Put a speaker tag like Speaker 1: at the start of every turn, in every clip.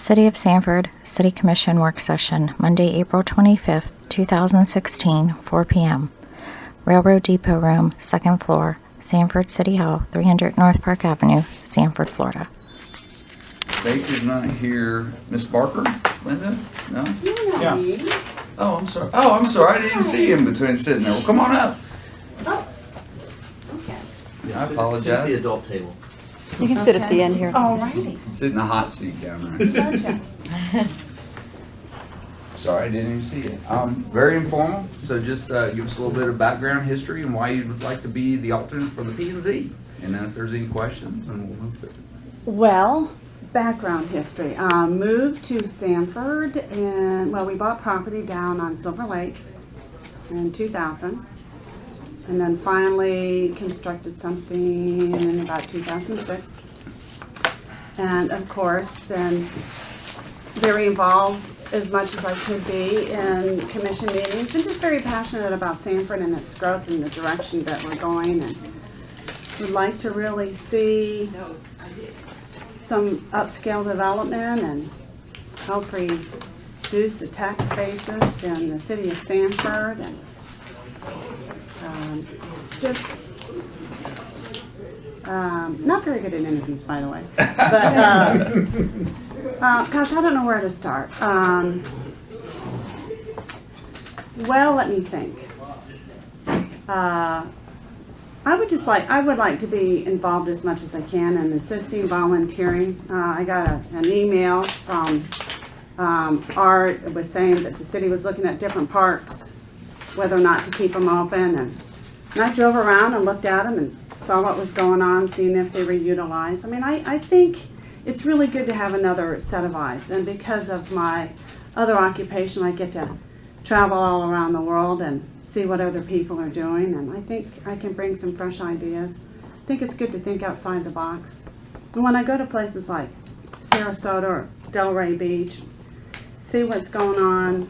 Speaker 1: City of Sanford City Commission Work Session, Monday, April 25th, 2016, 4 p.m. Railroad Depot Room, 2nd floor, Sanford City Hall, 300 North Park Avenue, Sanford, Florida.
Speaker 2: Baker's not here. Miss Barker? Linda? No?
Speaker 3: Yeah.
Speaker 2: Oh, I'm sorry. I didn't even see him between sitting there. Well, come on up.
Speaker 3: Oh, okay.
Speaker 2: I
Speaker 4: Sit at
Speaker 2: apologize.
Speaker 4: the adult table.
Speaker 5: You can sit at the end here.
Speaker 3: All righty.
Speaker 2: Sit in the hot seat down there.
Speaker 3: Gotcha.
Speaker 2: Sorry, I didn't even see it. Very informal. So just give us a little bit of background history and why you would like to be the alternate for the P&Z. And then if there's any questions, then we'll move through.
Speaker 3: Well, background history. Moved to Sanford and, we bought property down on Silver Lake in 2000. And then finally constructed something in about 2006. And of course, then very involved as much as I could be in commission meetings and just very passionate about Sanford and its growth and the direction that we're going, and would like to really see some upscale development and help reduce the tax basis in the city of Sanford, and not very good at interviews, by the way. But gosh, I don't know where to start. Well, let me think. I would like to be involved as much as I can in assisting, volunteering. I got an email from Art. It was saying that the city was looking at different parks, whether or not to keep them open. And I drove around and looked at them and saw what was going on, seeing if they were utilized. I mean, I think it's really good to have another set of eyes. And because of my other occupation, I get to travel all around the world and see what other people are doing. And I think I can bring some fresh ideas. I think it's good to think outside the box. And when I go to places like Sarasota or Delray Beach, see what's going on,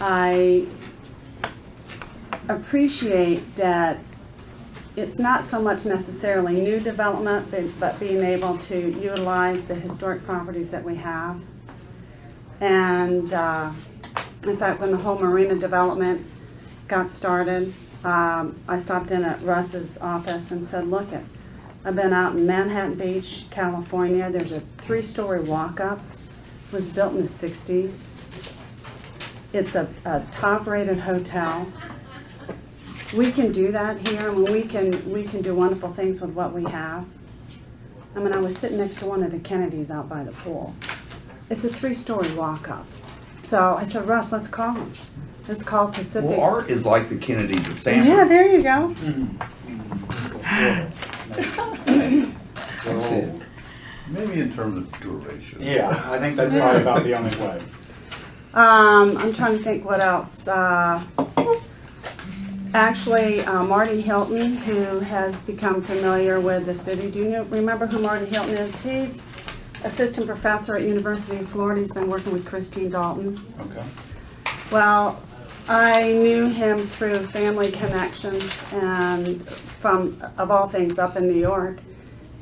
Speaker 3: I appreciate that it's not so much necessarily new development, but being able to utilize the historic properties that we have. And in fact, when the whole marina development got started, I stopped in at Russ's office and said, look, I've been out in Manhattan Beach, California. There's a 3-story walk-up. It was built in the 60s. It's a top-rated hotel. We can do that here. I mean, we can do wonderful things with what we have. I mean, I was sitting next to one of the Kennedys out by the pool. It's a 3-story walk-up. So I said, Russ, let's call him. Let's call Pacific.
Speaker 2: Well, Art is like the Kennedys of Sanford.
Speaker 3: Yeah, there you go.
Speaker 2: That's it.
Speaker 6: Maybe in terms of duration.
Speaker 7: Yeah, I think that's probably about the only way.
Speaker 3: I'm trying to think what else. Actually, Marty Hilton, who has become familiar with the city. Do you remember who Marty Hilton is? He's assistant professor at University of Florida. He's been working with Christine Dalton.
Speaker 7: Okay.
Speaker 3: Well, I knew him through family connections and from, of all things, up in New York.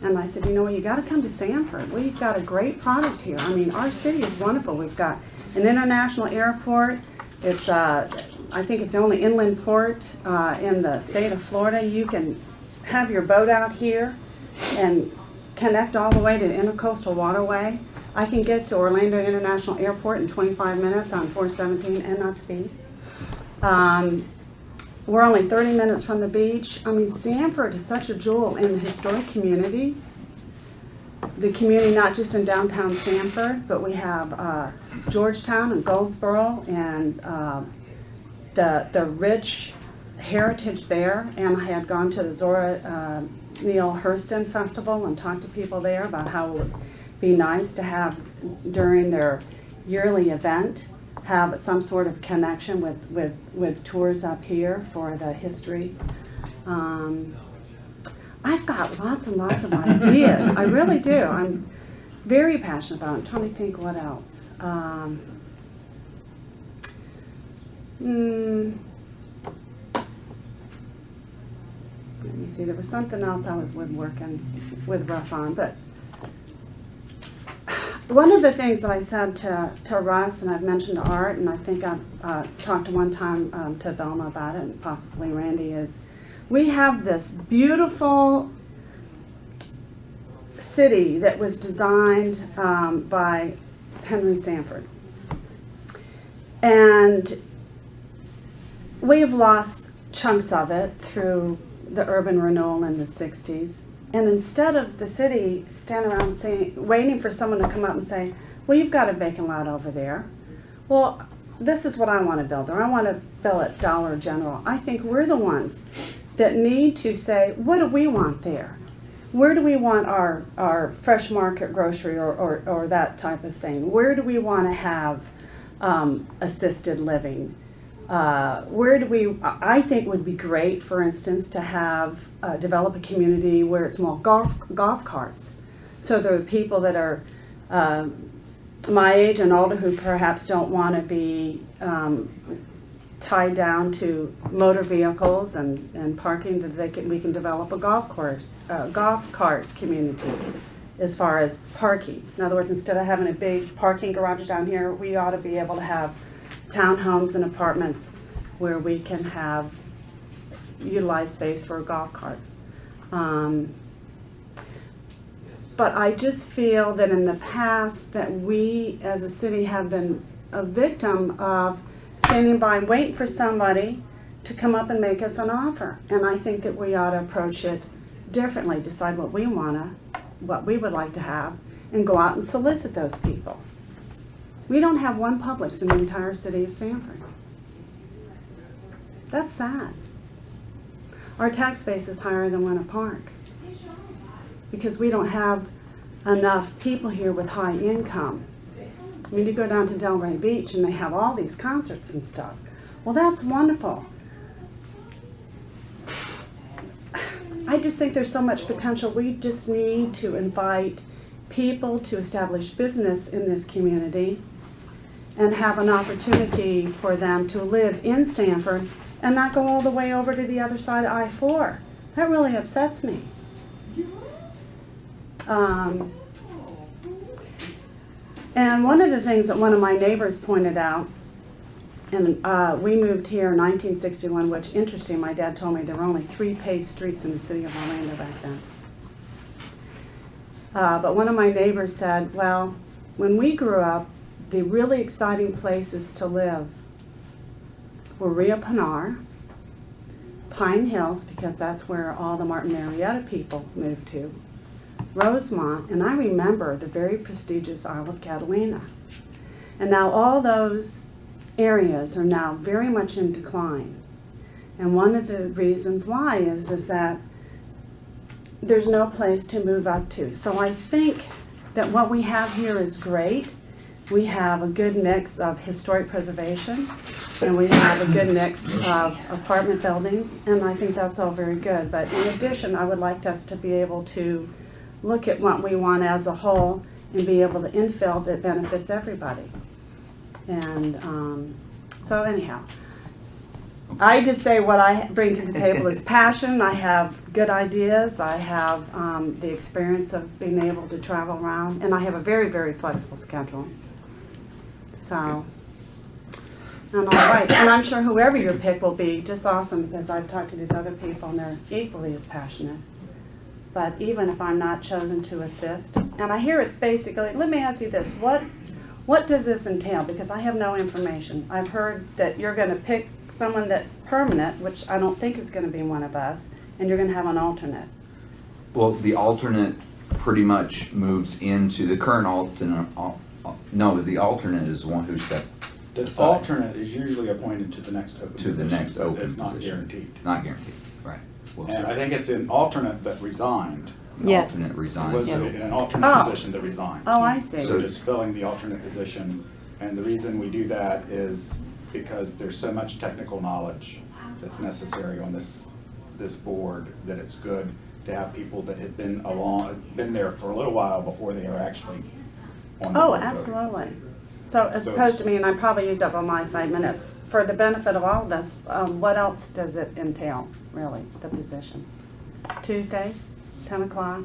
Speaker 3: And I said, you got to come to Sanford. We've got a great product here. I mean, our city is wonderful. We've got an international airport. It's, I think it's the only inland port in the state of Florida. You can have your boat out here and connect all the way to the Intercoastal Waterway. I can get to Orlando International Airport in 25 minutes on 417 and not speed. We're only 30 minutes from the beach. I mean, Sanford is such a jewel in the historic communities. The community, not just in downtown Sanford, but we have Georgetown and Goldsboro and the rich heritage there. And I had gone to the Zora Neale Hurston Festival and talked to people there about how it would be nice to have, during their yearly event, have some sort of connection with tours up here for the history. I've got lots and lots of ideas. I really do. I'm very passionate about it. I'm trying to think what else. Let me see. There was something else I was working with Russ on, but one of the things that I said to Russ, and I've mentioned to Art, and I think I've talked one time to Velma about it, and possibly Randy, is we have this beautiful city that was designed by Henry Sanford. And we've lost chunks of it through the urban renewal in the 60s. And instead of the city standing around waiting for someone to come up and say, well, you've got a vacant lot over there. Well, this is what I want to build, or I want to build at Dollar General. I think we're the ones that need to say, what do we want there? Where do we want our fresh market grocery or that type of thing? Where do we want to have assisted living? Where do we, I think would be great, for instance, to have, develop a community where it's more golf carts. So there are people that are my age and older who perhaps don't want to be tied down to motor vehicles and parking, that we can develop a golf cart community as far as parking. In other words, instead of having a big parking garage down here, we ought to be able to have townhomes and apartments where we can have utilized space for golf carts. But I just feel that in the past that we as a city have been a victim of standing by and waiting for somebody to come up and make us an offer. And I think that we ought to approach it differently, decide what we would like to have, and go out and solicit those people. We don't have one Publix in the entire city of Sanford. That's sad. Our tax base is higher than Winter Park because we don't have enough people here with high income. I mean, you go down to Delray Beach and they have all these concerts and stuff. Well, that's wonderful. I just think there's so much potential. We just need to invite people to establish business in this community and have an opportunity for them to live in Sanford and not go all the way over to the other side of I-4. That really upsets me. And one of the things that one of my neighbors pointed out, and we moved here in 1961, which, interesting, my dad told me there were only 3 paved streets in the city of Orlando back then. But one of my neighbors said, well, when we grew up, the really exciting places to live were Rio Pinar, Pine Hills, because that's where all the Martin Marietta people moved to, Rosemont, and I remember the very prestigious Isle of Catalina. And now all those areas are now very much in decline. And one of the reasons why is that there's no place to move up to. So I think that what we have here is great. We have a good mix of historic preservation, and we have a good mix of apartment buildings, and I think that's all very good. But in addition, I would like us to be able to look at what we want as a whole and be able to infill that benefits everybody. And so anyhow, I just say what I bring to the table is passion. I have good ideas. I have the experience of being able to travel around, and I have a very, very flexible schedule. So, and all right. And I'm sure whoever your pick will be just awesome, because I've talked to these other people and they're equally as passionate. But even if I'm not chosen to assist, and I hear it's basically, let me ask you this, what does this entail? Because I have no information. I've heard that you're going to pick someone that's permanent, which I don't think is going to be one of us, and you're going to have an alternate.
Speaker 2: Well, the alternate pretty much moves into the current alternate. No, the alternate is the one who stepped
Speaker 7: The
Speaker 2: aside.
Speaker 7: alternate is usually appointed to the next open
Speaker 2: To the
Speaker 7: position,
Speaker 2: next
Speaker 7: but
Speaker 2: open
Speaker 7: it's not
Speaker 2: position.
Speaker 7: guaranteed.
Speaker 2: Not guaranteed, right. Well,
Speaker 7: And I think it's an alternate that resigned.
Speaker 2: the
Speaker 5: Yes.
Speaker 2: alternate
Speaker 7: It
Speaker 2: resigns,
Speaker 7: was
Speaker 2: so
Speaker 7: an alternate
Speaker 3: Oh.
Speaker 7: position that resigned.
Speaker 3: Oh, I see.
Speaker 7: So just filling the alternate position, and the reason we do that is because there's so much technical knowledge that's necessary on this board that it's good to have people that have been there for a little while before they are actually on the
Speaker 3: Oh,
Speaker 7: board voting.
Speaker 3: absolutely. So as opposed to me, and I probably used up all my 5 minutes, for the benefit of all of us, what else does it entail, really, the position? Tuesdays, 10 o'clock,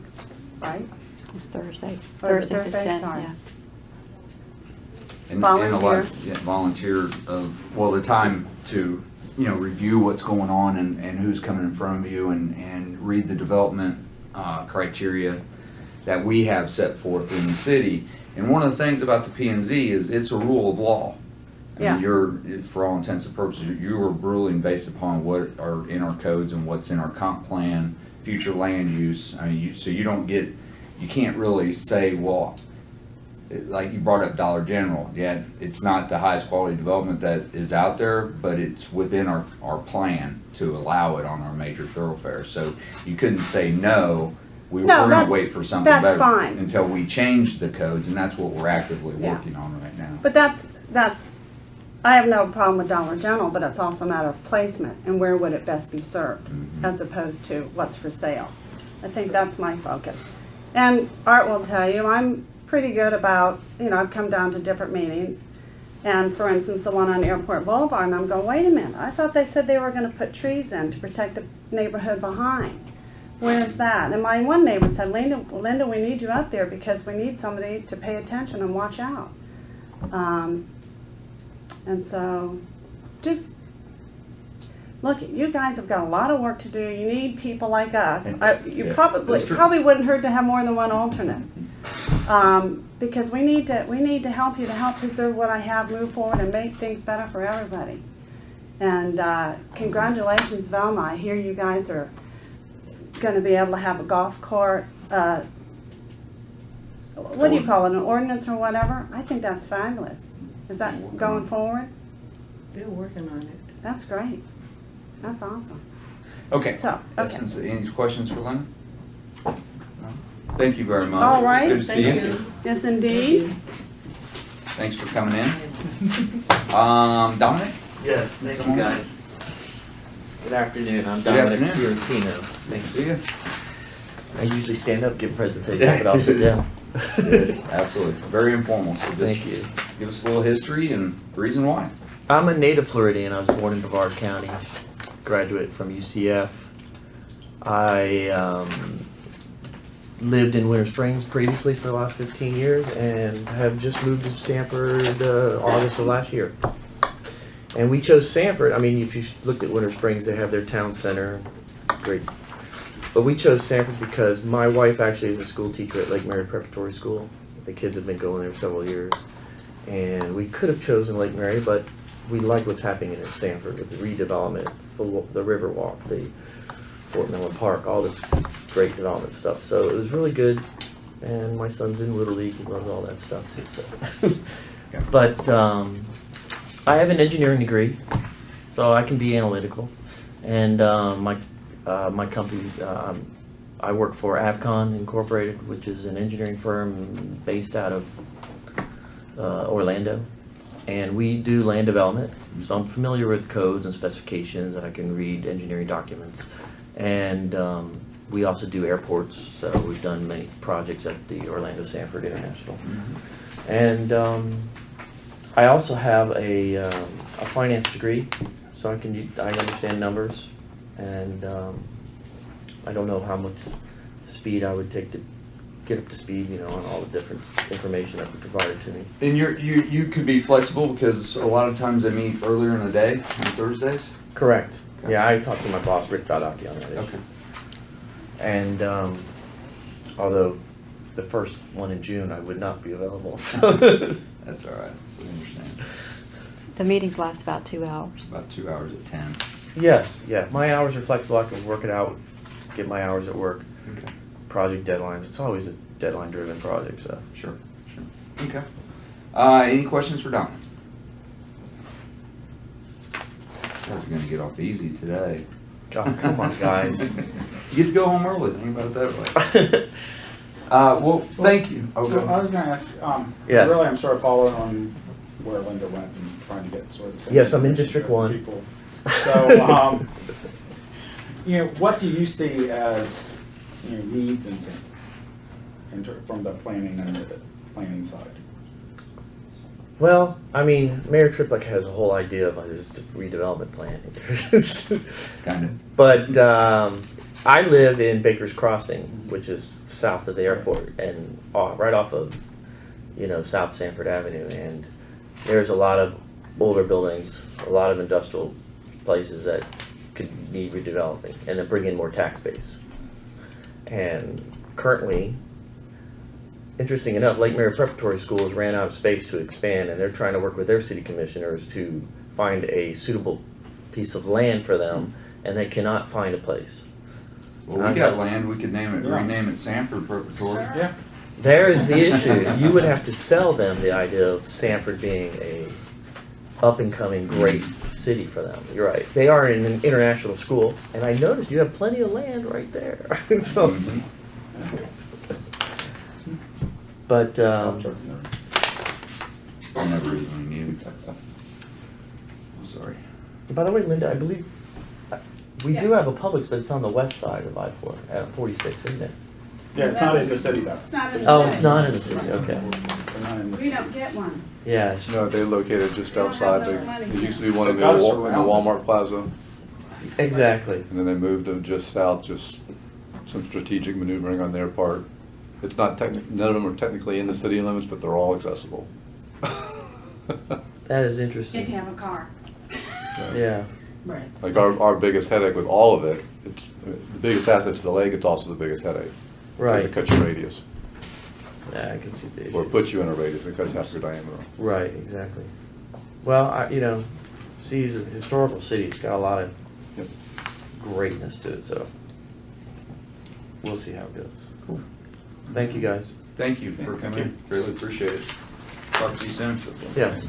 Speaker 3: right?
Speaker 5: It's Thursdays.
Speaker 3: Or is it
Speaker 5: Thursdays at
Speaker 3: Thursday?
Speaker 5: 10,
Speaker 3: Sorry.
Speaker 5: yeah.
Speaker 2: And a lot,
Speaker 3: volunteer.
Speaker 2: yeah, volunteer of, well, the time to, review what's going on and who's coming in front of you and read the development criteria that we have set forth in the city. And one of the things about the P and Z is it's a rule of law. I
Speaker 3: Yeah.
Speaker 2: mean, you're, for all intents and purposes, you are ruling based upon what are in our codes and what's in our comp plan, future land use. I mean, so you don't get, you can't really say, well, like you brought up Dollar General, yeah, it's not the highest quality development that is out there, but it's within our plan to allow it on our major thoroughfares. So you couldn't say no,
Speaker 3: No,
Speaker 2: we're gonna
Speaker 3: that's-
Speaker 2: wait for something
Speaker 3: that's
Speaker 2: better.
Speaker 3: fine.
Speaker 2: Until we change the codes, and that's what we're actively
Speaker 3: Yeah.
Speaker 2: working on right now.
Speaker 3: But that's, I have no problem with Dollar General, but it's also a matter of placement and where would it best be served, as opposed to what's for sale. I think that's my focus. And Art will tell you, I'm pretty good about, I've come down to different meetings. And for instance, the one on Airport Boulevard, and I'm going, wait a minute, I thought they said they were gonna put trees in to protect the neighborhood behind. Where's that? And my one neighbor said, Linda, we need you up there because we need somebody to pay attention and watch out. And so, just, look, you guys have got a lot of work to do. You need people like us. You
Speaker 2: Yeah,
Speaker 3: probably
Speaker 2: that's true.
Speaker 3: wouldn't hurt to have more than one alternate. Because we need to help you to help preserve what I have, move forward, and make things better for everybody. And congratulations, Velma. I hear you guys are going to be able to have a golf court. What do you call it? An ordinance or whatever? I think that's fabulous. Is that going forward?
Speaker 4: They're working on it.
Speaker 3: That's great. That's awesome.
Speaker 2: Okay.
Speaker 3: So, okay.
Speaker 2: Any questions for Lynn? No? Thank you very much.
Speaker 3: All right.
Speaker 2: Good to see
Speaker 4: Thank
Speaker 2: you.
Speaker 4: you.
Speaker 3: Yes, indeed.
Speaker 2: Thanks for coming in. Dominic?
Speaker 8: Yes, thank
Speaker 2: Come
Speaker 8: you
Speaker 2: on.
Speaker 8: guys. Good afternoon, I'm
Speaker 2: Good
Speaker 8: Dominic
Speaker 2: afternoon.
Speaker 8: Fiorentino.
Speaker 2: Nice
Speaker 8: Thanks.
Speaker 2: to see you.
Speaker 8: I usually stand up, give presentations, but I'll sit down.
Speaker 2: Yes, absolutely. Very informal. So just
Speaker 8: Thank you.
Speaker 2: give us a little history and the reason why.
Speaker 8: I'm a native Floridian. I was born in Brevard County, graduate from UCF. I lived in Winter Springs previously for the last 15 years and have just moved to Sanford August of last year. And we chose Sanford. I mean, if you looked at Winter Springs, they have their town center, great. But we chose Sanford because my wife actually is a school teacher at Lake Mary Preparatory School. The kids have been going there several years. And we could have chosen Lake Mary, but we like what's happening in Sanford with the redevelopment, the Riverwalk, the Fort Miller Park, all this great development stuff. So it was really good. And my son's in Little League, he loves all that stuff too. So. But I have an engineering degree, so I can be analytical. And my company, I work for Avcon Incorporated, which is an engineering firm based out of Orlando. And we do land development, so I'm familiar with codes and specifications, and I can read engineering documents. And we also do airports, so we've done many projects at the Orlando Sanford International. And I also have a finance degree, so I understand numbers, and I don't know how much speed I would take to get up to speed, on all the different information that you provided to me.
Speaker 2: And you could be flexible because a lot of times they meet earlier in the day on Thursdays.
Speaker 8: Correct.
Speaker 2: Okay.
Speaker 8: Yeah, I talked to my boss, Rick Badaki, on that issue.
Speaker 2: Okay.
Speaker 8: And although the first one in June, I would not be available. So.
Speaker 2: That's all right. We understand.
Speaker 5: The meetings last about 2 hours.
Speaker 2: About 2 hours at 10.
Speaker 8: Yes, yeah. My hours are flexible. I can work it out, get my hours at work.
Speaker 2: Okay.
Speaker 8: Project deadlines. It's always a deadline-driven project, so.
Speaker 2: Sure. Okay. Any questions for Dominic? Guys are gonna get off easy today.
Speaker 8: God, come on, guys.
Speaker 2: You get to go home early. Think about it that way. Well, thank you. Oh, go
Speaker 7: So I
Speaker 2: ahead.
Speaker 7: was gonna ask,
Speaker 8: Yes.
Speaker 7: really, I'm sort of following on where Linda went and trying to get sort of the same.
Speaker 8: Yes, I'm in
Speaker 7: information
Speaker 8: District
Speaker 7: from
Speaker 8: 1.
Speaker 7: people. So, what do you see as, needs and things from the planning and the planning side?
Speaker 8: Well, I mean, Mayor Triplett has a whole idea of his redevelopment plan.
Speaker 2: Kind of.
Speaker 8: But I live in Baker's Crossing, which is south of the airport and right off of, South Sanford Avenue. And there's a lot of older buildings, a lot of industrial places that could need redeveloping and then bring in more tax base. And currently, interesting enough, Lake Mary Preparatory Schools ran out of space to expand, and they're trying to work with their city commissioners to find a suitable piece of land for them, and they cannot find a place.
Speaker 2: Well, we got land, we could name it, rename it Sanford Preparatory.
Speaker 3: Yeah.
Speaker 8: There is the issue. You would have to sell them the idea of Sanford being a up-and-coming great city for them. You're right. They are in an international school, and I noticed you have plenty of land right there. So, but
Speaker 2: I'll never even knew. I'm sorry.
Speaker 8: by the way, Linda, I believe we do have a Publix, but it's on the west side of I-4 at 46, isn't it?
Speaker 7: Yeah, it's not in the city though.
Speaker 3: It's not in the
Speaker 8: Oh,
Speaker 3: city.
Speaker 8: it's not in the city. Okay.
Speaker 7: They're not in the
Speaker 3: We
Speaker 7: city.
Speaker 3: don't get one.
Speaker 8: Yeah. it's-
Speaker 6: No, they're located just
Speaker 3: They don't have
Speaker 6: outside.
Speaker 3: no money.
Speaker 6: There used to be one in the
Speaker 7: They've got us
Speaker 6: in the
Speaker 7: around.
Speaker 6: Walmart Plaza,
Speaker 8: Exactly.
Speaker 6: and then they moved them just south, just some strategic maneuvering on their part. It's not none of them are technically in the city limits, but they're all accessible.
Speaker 8: That is
Speaker 3: If you
Speaker 8: interesting.
Speaker 3: have a car.
Speaker 8: Yeah.
Speaker 3: Right.
Speaker 6: Like our biggest headache with all of it, it's the biggest asset to the lake, it's also the biggest headache. 'Cause
Speaker 8: Right.
Speaker 6: It cuts your radius,
Speaker 8: Yeah, I can see the
Speaker 6: or
Speaker 8: issue.
Speaker 6: it puts you in a radius, it cuts half your diameter.
Speaker 8: Right, exactly. Well, city's a historical city. It's got a lot of
Speaker 6: Yep.
Speaker 8: greatness to it, so we'll see how it goes. Cool. Thank you, guys.
Speaker 2: Thank you for coming in, really appreciate it. Talk to you soon.
Speaker 8: Yes.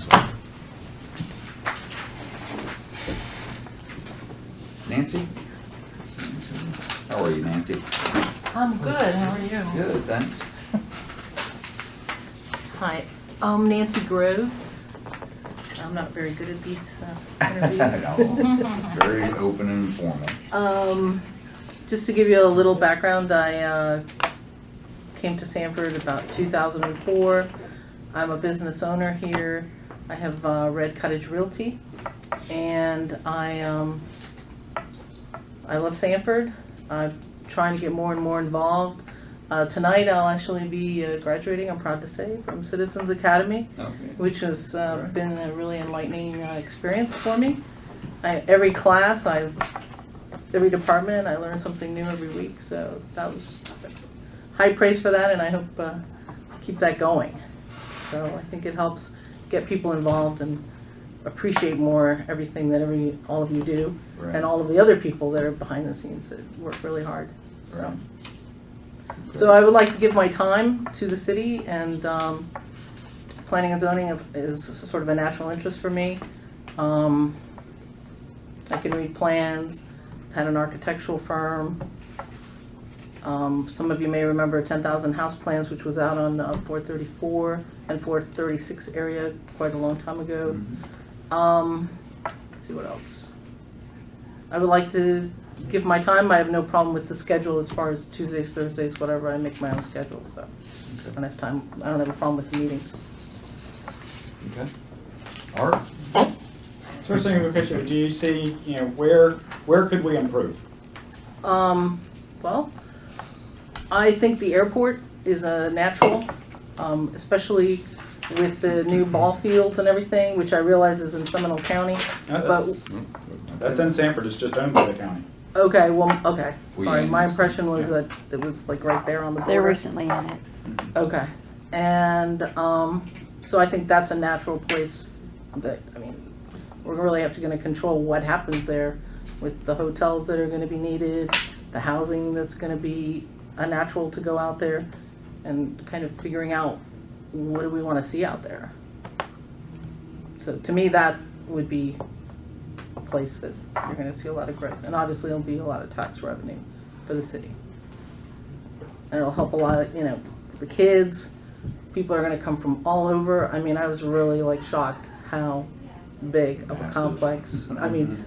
Speaker 2: Nancy? How are you, Nancy?
Speaker 9: I'm good, how are you?
Speaker 2: Good, thanks.
Speaker 9: Hi, I'm Nancy Groves. I'm not very good at these interviews.
Speaker 2: No, very open and informal.
Speaker 9: Just to give you a little background, I came to Sanford about 2004. I'm a business owner here. I have Red Cottage Realty, and I love Sanford. I'm trying to get more and more involved. Tonight I'll actually be graduating, I'm proud to say, from Citizens Academy,
Speaker 2: Okay.
Speaker 9: which has been a really enlightening experience for me. Every class, every department, I learn something new every week, so that was high praise for that, and I hope keep that going. So I think it helps get people involved and appreciate more everything that all of you do,
Speaker 2: Right.
Speaker 9: and all of the other people that are behind the scenes that work really hard. So.
Speaker 2: Right.
Speaker 9: So I would like to give my time to the city, and planning and zoning is sort of a natural interest for me. I can read plans, had an architectural firm. Some of you may remember 10,000 House Plans, which was out on 434 and 436 area quite a long time ago. Let's see what else. I would like to give my time. I have no problem with the schedule as far as Tuesdays, Thursdays, whatever. I make my own schedule, so I don't have time. I don't have a problem with the meetings.
Speaker 2: Okay. Art?
Speaker 10: First thing in the picture, do you see, where could we improve?
Speaker 9: Well, I think the airport is a natural, especially with the new ball fields and everything, which I realize is in Seminole County.
Speaker 7: That's in Sanford, it's just owned by the county.
Speaker 9: Okay, well, okay.
Speaker 2: We
Speaker 9: Sorry, my
Speaker 2: annexed.
Speaker 9: impression was that it was like right there on the border.
Speaker 5: They're recently annexed.
Speaker 9: Okay, and so I think that's a natural place that, we're really gonna control what happens there with the hotels that are gonna be needed, the housing that's gonna be a natural to go out there, and kind of figuring out what do we wanna see out there. So to me, that would be a place that you're gonna see a lot of growth, and obviously there'll be a lot of tax revenue for the city. And it'll help a lot of, the kids, people are gonna come from all over. I was really shocked how big of a
Speaker 2: Massive.
Speaker 9: complex.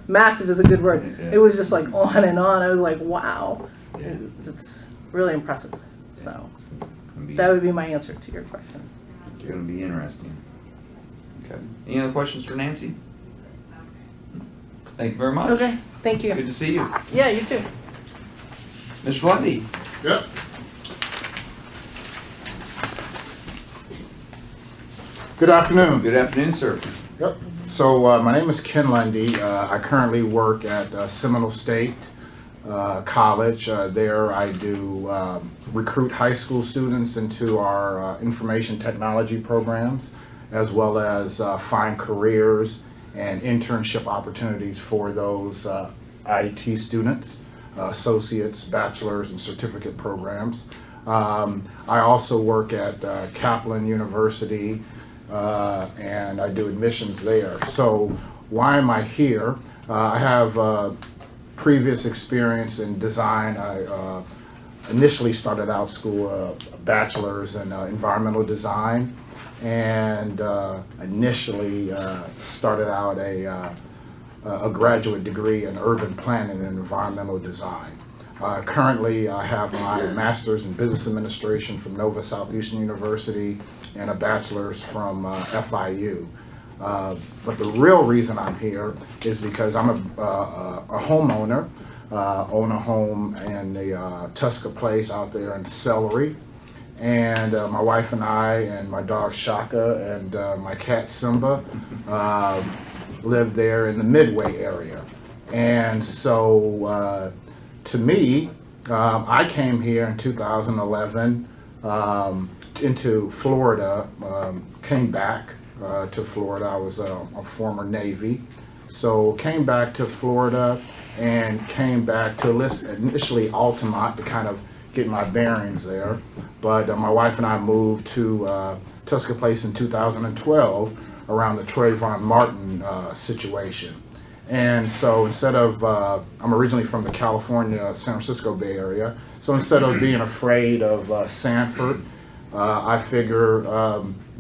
Speaker 9: Massive is a good word.
Speaker 2: Yeah.
Speaker 9: It was just on and on. I was like, wow.
Speaker 2: Yeah.
Speaker 9: It's really impressive. So
Speaker 2: It's gonna be-
Speaker 9: that would be my answer to your question.
Speaker 2: It's gonna be interesting. Okay. Any other questions for Nancy? Thank you very much.
Speaker 9: Okay, thank you.
Speaker 2: Good to see you.
Speaker 9: Yeah, you too.
Speaker 2: Mr. Lundy?
Speaker 11: Yep. Good afternoon.
Speaker 2: Good afternoon, sir.
Speaker 11: Yep. So my name is Ken Lundy. I currently work at Seminole State College. There I do recruit high school students into our information technology programs, as well as find careers and internship opportunities for those IT students, associates, bachelor's, and certificate programs. I also work at Kaplan University, and I do admissions there. So why am I here? I have previous experience in design. I initially started out school a bachelor's in environmental design, and initially started out a graduate degree in urban planning and environmental design. Currently, I have my master's in business administration from Nova Southeastern University and a bachelor's from FIU. But the real reason I'm here is because I'm a homeowner, own a home in the Tuska Place out there in Celery. And my wife and I and my dog Shaka and my cat Simba live there in the Midway area. And so to me, I came here in 2011 into Florida, came back to Florida. I was a former Navy. So came back to Florida and came back to initially Altamont to kind of get my bearings there. But my wife and I moved to Tuska Place in 2012 around the Trayvon Martin situation. And so instead of, I'm originally from the California, San Francisco Bay Area, so instead of being afraid of Sanford, I figure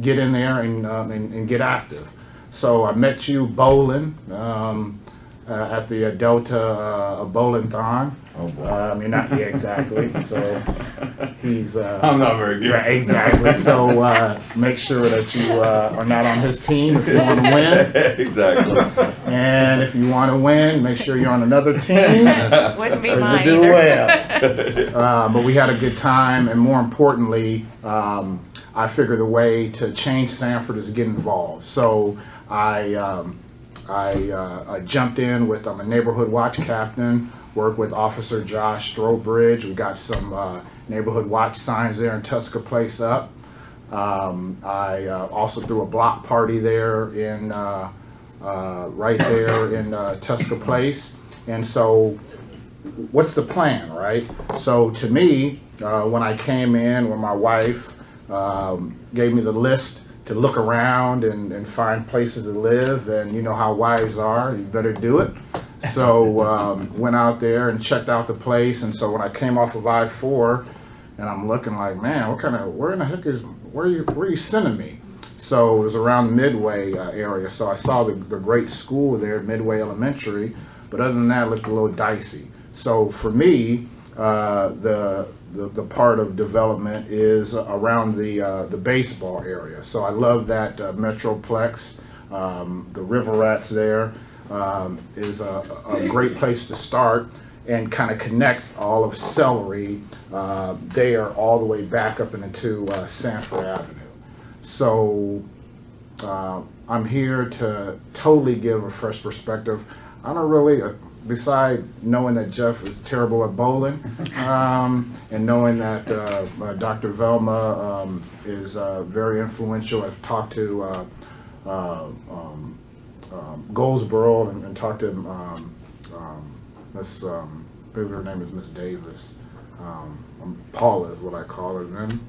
Speaker 11: get in there and get active. So I met you bowling at the Delta Bowling-thon.
Speaker 2: Oh boy.
Speaker 11: I mean, not yeah, exactly. So he's.
Speaker 2: I'm not very good.
Speaker 11: Yeah, exactly. So make sure that you are not on his team if you want to win.
Speaker 2: Exactly.
Speaker 11: And if you want to win, make sure you're on another team.
Speaker 5: Wouldn't be
Speaker 11: or
Speaker 5: mine
Speaker 11: you do
Speaker 5: either.
Speaker 11: well. But we had a good time, and more importantly, I figured a way to change Sanford is to get involved. So I jumped in with, I'm a neighborhood watch captain, worked with Officer Josh Strobridge. We got some neighborhood watch signs there in Tuska Place up. I also threw a block party there in right there in Tuska Place. And so what's the plan, right? So to me, when I came in, when my wife gave me the list to look around and find places to live, and you know how wives are, you better do it. So went out there and checked out the place, and so when I came off of I-4, and I'm looking like, man, where in the heck where are you sending me? So it was around the Midway area, so I saw the great school there, Midway Elementary, but other than that, it looked a little dicey. So for me, the part of development is around the baseball area. So I love that Metroplex, the River Rats there is a great place to start and kind of connect all of Celery there all the way back up into Sanford Avenue. So I'm here to totally give a fresh perspective. I don't really, beside knowing that Jeff is terrible at bowling, and knowing that Dr. Velma is very influential. I've talked to Goldsboro and talked to Miss, maybe her name is Miss Davis. Paula is what I call her then.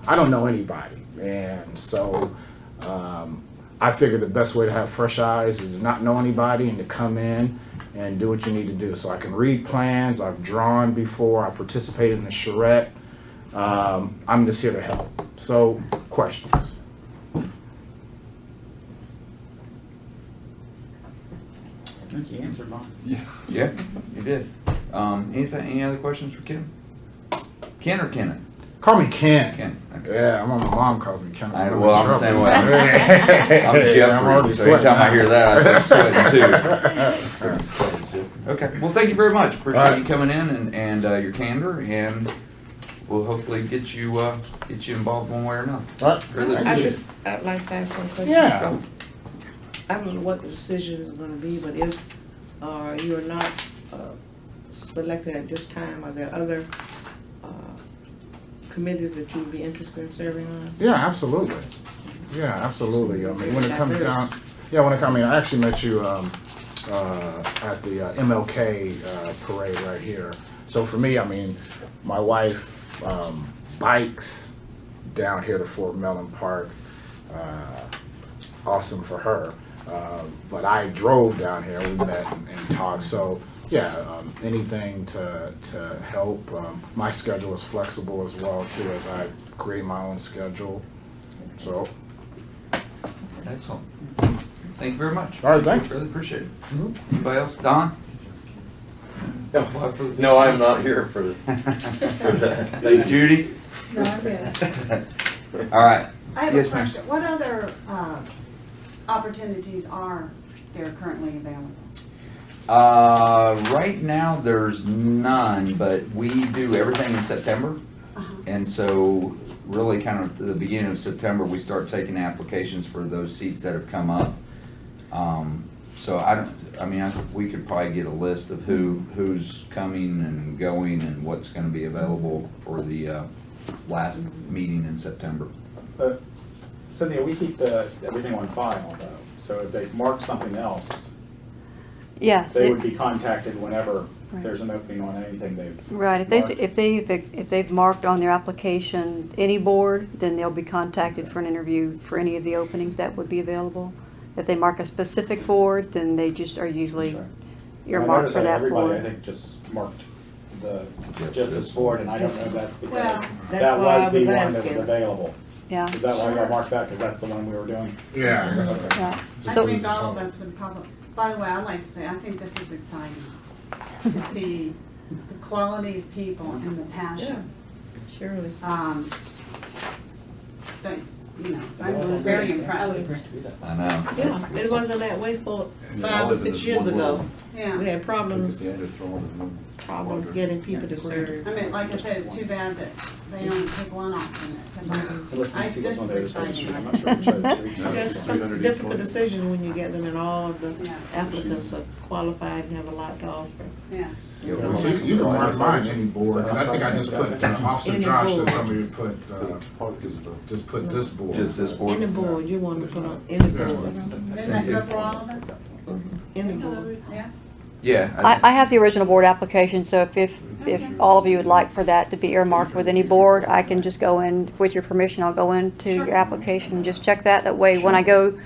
Speaker 11: I don't know anybody, and so I figured the best way to have fresh eyes is to not know anybody and to come in and do what you need to do. So I can read plans, I've drawn before, I participated in the charrette. I'm just here to help. So, questions?
Speaker 7: I think you answered mine.
Speaker 2: Yeah, you did. Any other questions for Ken? Ken or Kenneth?
Speaker 11: Call me Ken.
Speaker 2: Ken. Okay.
Speaker 11: Yeah, my mom calls me Ken.
Speaker 2: Well, I'm the same way. I'm Jeffrey, so anytime I hear that, I start sweating too. Okay, well, thank you very much. Appreciate you coming in and your candor, and we'll hopefully get you involved one way or another.
Speaker 11: Right.
Speaker 2: Really
Speaker 4: I'd like to ask some questions.
Speaker 11: Yeah.
Speaker 4: I don't know what the decision is gonna be, but if, you are not, selected at this time, are there other, committees that you'd be interested in serving on?
Speaker 11: Yeah, absolutely. Yeah, absolutely. I mean, when it comes down, I mean, I actually met you at the MLK parade right here. So for me, I mean, my wife bikes down here to Fort Mellon Park. Awesome for her. But I drove down here. We met and talked. So yeah, anything to help. My schedule is flexible as well too, as I create my own schedule. So.
Speaker 2: Excellent. Thank you very much.
Speaker 11: All right, thanks.
Speaker 2: Really appreciate it. Anybody else? Don?
Speaker 12: No, I'm not here for that.
Speaker 2: Thank you, Judy.
Speaker 3: No, I'm good.
Speaker 2: All right.
Speaker 3: I have
Speaker 2: Yes,
Speaker 3: a
Speaker 2: ma'am.
Speaker 3: question. What other opportunities are there currently available?
Speaker 2: Right now, there's none, but we do everything in September. And so really kind of at the beginning of September, we start taking applications for those seats that have come up. So we could probably get a list of who's coming and going and what's gonna be available for the last meeting in September.
Speaker 10: Cynthia, we keep everything on file though, so if they mark something else,
Speaker 5: Yes.
Speaker 10: they would be contacted whenever
Speaker 5: Right.
Speaker 10: there's an opening on anything they've.
Speaker 5: Right,
Speaker 10: marked.
Speaker 5: if they've marked on their application any board, then they'll be contacted for an interview for any of the openings that would be available. If they mark a specific board, then they just are usually
Speaker 10: Sure.
Speaker 5: earmarked
Speaker 10: I noticed
Speaker 5: for that
Speaker 10: everybody, I
Speaker 5: board.
Speaker 10: think, just marked
Speaker 2: Just
Speaker 10: just
Speaker 2: this
Speaker 10: this board, and I don't know if that's because
Speaker 3: Well,
Speaker 4: that's
Speaker 10: that
Speaker 4: why
Speaker 10: was
Speaker 4: I
Speaker 10: the
Speaker 4: was
Speaker 10: one that was
Speaker 4: asking.
Speaker 10: available.
Speaker 5: Yeah,
Speaker 10: Is that why y'all marked that? Because that's the one we were doing?
Speaker 11: Yeah.
Speaker 10: Okay.
Speaker 5: yeah.
Speaker 3: I
Speaker 5: So,
Speaker 3: think all of us would probably, by the way, I'd like to say, I think this is exciting to see the quality of people and the passion.
Speaker 4: Surely.
Speaker 3: That, I was very impressed.
Speaker 2: I know.
Speaker 4: Yeah, it wasn't that way for
Speaker 6: Yeah,
Speaker 4: 5 or
Speaker 6: all of it
Speaker 4: 6
Speaker 6: is
Speaker 4: years
Speaker 6: one
Speaker 4: ago.
Speaker 6: world.
Speaker 3: Yeah.
Speaker 4: We had problems
Speaker 6: Problem
Speaker 4: getting people to serve.
Speaker 3: I mean, like I said, it's too bad that they only take one alternate, because
Speaker 10: Unless Nancy
Speaker 3: this
Speaker 10: goes on the
Speaker 3: is
Speaker 10: other side of the street, I'm
Speaker 3: exciting.
Speaker 10: not sure which side of the street.
Speaker 4: There's some
Speaker 6: 300 each
Speaker 4: difficult
Speaker 6: one.
Speaker 4: decision when you get them, and all of the
Speaker 3: Yeah.
Speaker 4: applicants are qualified and have a lot to offer.
Speaker 3: Yeah.
Speaker 11: You can mark mine any board. And I think I just put Officer
Speaker 4: Any
Speaker 11: Josh
Speaker 4: board.
Speaker 11: that told me to put
Speaker 6: Park is the.
Speaker 11: just put this board.
Speaker 2: Just this board.
Speaker 4: Any board, you want to put on any board,
Speaker 3: Isn't that good for all of us?
Speaker 4: any board.
Speaker 3: Yeah.
Speaker 2: Yeah.
Speaker 5: I have the original board application, so if all of you would like for that to be earmarked with any board, I can just go in, with your permission, I'll go into your application and just check that. That way, when I go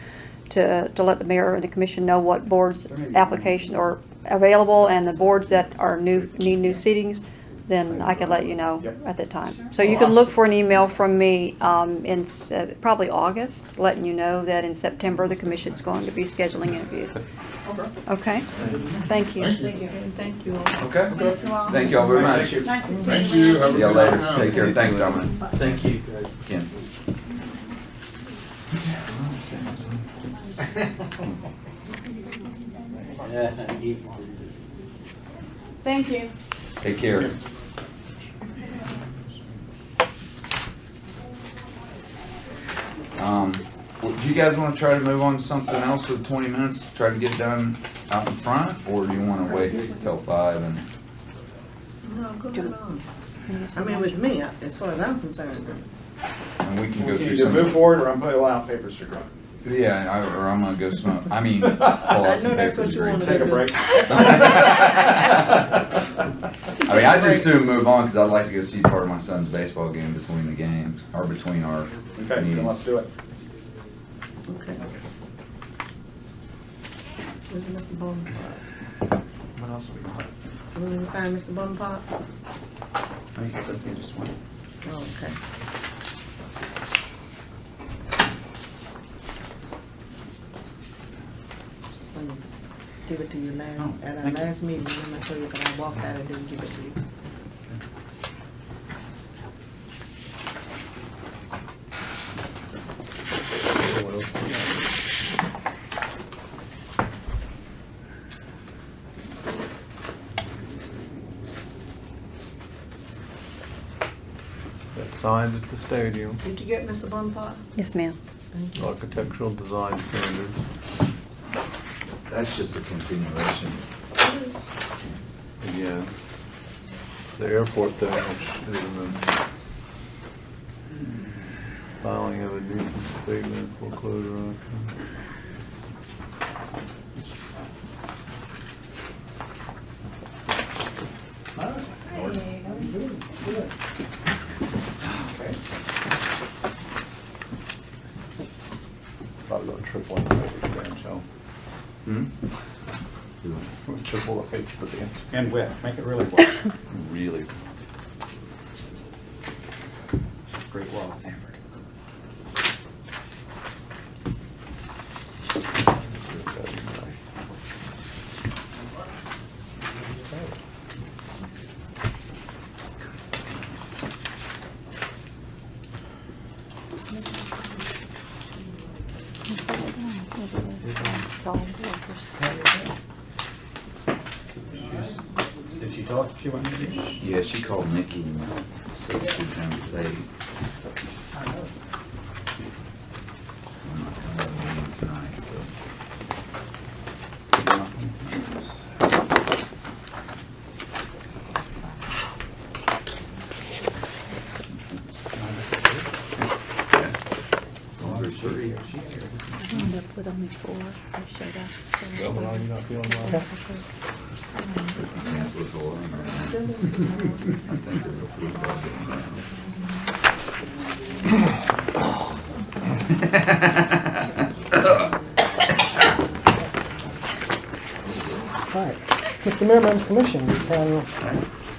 Speaker 5: to let the mayor and the commission know what boards application are available and the boards that are need new seatings, then I can let you know at the time. So you can look for an email from me in probably August, letting you know that in September, the commission's going to be scheduling interviews. Okay? Thank you.
Speaker 4: Thank you all.
Speaker 2: Okay.
Speaker 3: Thank you all.
Speaker 2: Thank you all very much.
Speaker 3: Nice to see you.
Speaker 11: Thank you. Have a
Speaker 2: See y'all
Speaker 11: good
Speaker 2: later.
Speaker 11: night.
Speaker 2: Take care. Thanks, Dominic.
Speaker 8: Thank you, guys.
Speaker 2: Ken.
Speaker 3: Thank you.
Speaker 2: Take care. Do you guys want to try to move on to something else with 20 minutes, to try to get done out in front, or do you want to wait till 5 and?
Speaker 4: No, go ahead on. I mean, with me, as far as I'm concerned.
Speaker 2: And we can
Speaker 10: We
Speaker 2: go
Speaker 10: can
Speaker 2: through
Speaker 10: either
Speaker 2: some.
Speaker 10: move forward or I'm putting out papers to grab.
Speaker 2: Yeah, or I'm gonna go smoke. I mean, pull
Speaker 4: I
Speaker 2: out some
Speaker 4: know that's
Speaker 2: papers.
Speaker 4: what you want to
Speaker 10: Take a
Speaker 4: do.
Speaker 10: break.
Speaker 2: I mean, I just soon move on because I'd like to go see part of my son's baseball game between the games, or between our
Speaker 10: Okay, then
Speaker 2: meetings.
Speaker 10: let's do it.
Speaker 4: Okay. Where's Mr. Bonaparte?
Speaker 2: What else we got?
Speaker 4: Will you find Mr. Bonaparte?
Speaker 2: I think Cynthia just went.
Speaker 4: Oh, okay. Let me give it to you at our last meeting, I'm not sure you can, I walked out and didn't give it to you.
Speaker 6: Signed at the stadium.
Speaker 4: Did you get Mr. Bonpland?
Speaker 5: Yes, ma'am.
Speaker 6: Architectural design standards.
Speaker 2: That's just a continuation.
Speaker 6: Again, the airport thing, which is in the filing of a nuisance statement, foreclosure auction. Probably gonna triple the page again, so. Triple the page for the answer.
Speaker 10: And width, make it really wide.
Speaker 6: Really.
Speaker 10: Great wall, Sanford. Did she tell us if she went to the meeting?
Speaker 2: Yeah, she called Nikki and said she's going to stay. I'm not coming to the meeting tonight, so. Three.
Speaker 5: I ended up with only 4. I showed up.
Speaker 6: Well, but are you not feeling well?
Speaker 2: Cancel the whole thing right now. I think there's a food bug
Speaker 13: All right. Mr. Mayor, members of the commission, we can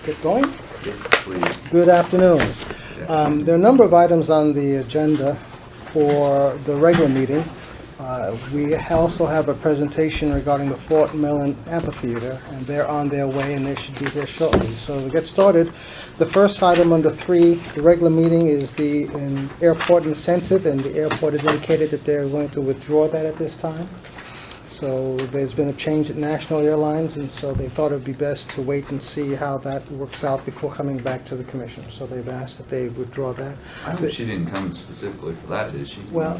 Speaker 13: get going?
Speaker 2: Yes, please.
Speaker 13: Good afternoon. There are a number of items on the agenda for the regular meeting. We also have a presentation regarding the Fort Mellon Amphitheater, and they're on their way, and they should be here shortly. So to get started, the first item under 3, the regular meeting, is the airport incentive, and the airport has indicated that they're going to withdraw that at this time. So there's been a change at National Airlines, and so they thought it would be best to wait and see how that works out before coming back to the commission. So they've asked that they withdraw that.
Speaker 2: I hope she didn't come specifically for that, did she?
Speaker 13: Well,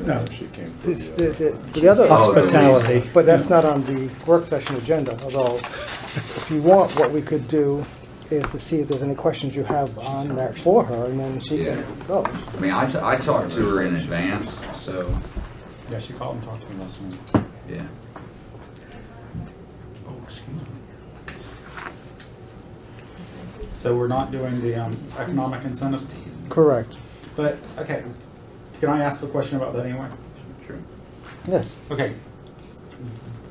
Speaker 6: No, she came for
Speaker 13: it's
Speaker 6: the
Speaker 13: the other
Speaker 2: Hospitality.
Speaker 13: but that's not on the work session agenda, although if you want, what we could do is to see if there's any questions you have on that for her, and then she
Speaker 2: Yeah.
Speaker 13: can go.
Speaker 2: I mean, I talked to her in advance, so,
Speaker 10: Yeah, she called and talked to me last week.
Speaker 2: yeah. Oh, excuse me.
Speaker 10: So we're not doing the economic incentives?
Speaker 13: Correct.
Speaker 10: But, okay, can I ask a question about that anyway?
Speaker 2: Sure.
Speaker 13: Yes.
Speaker 10: Okay.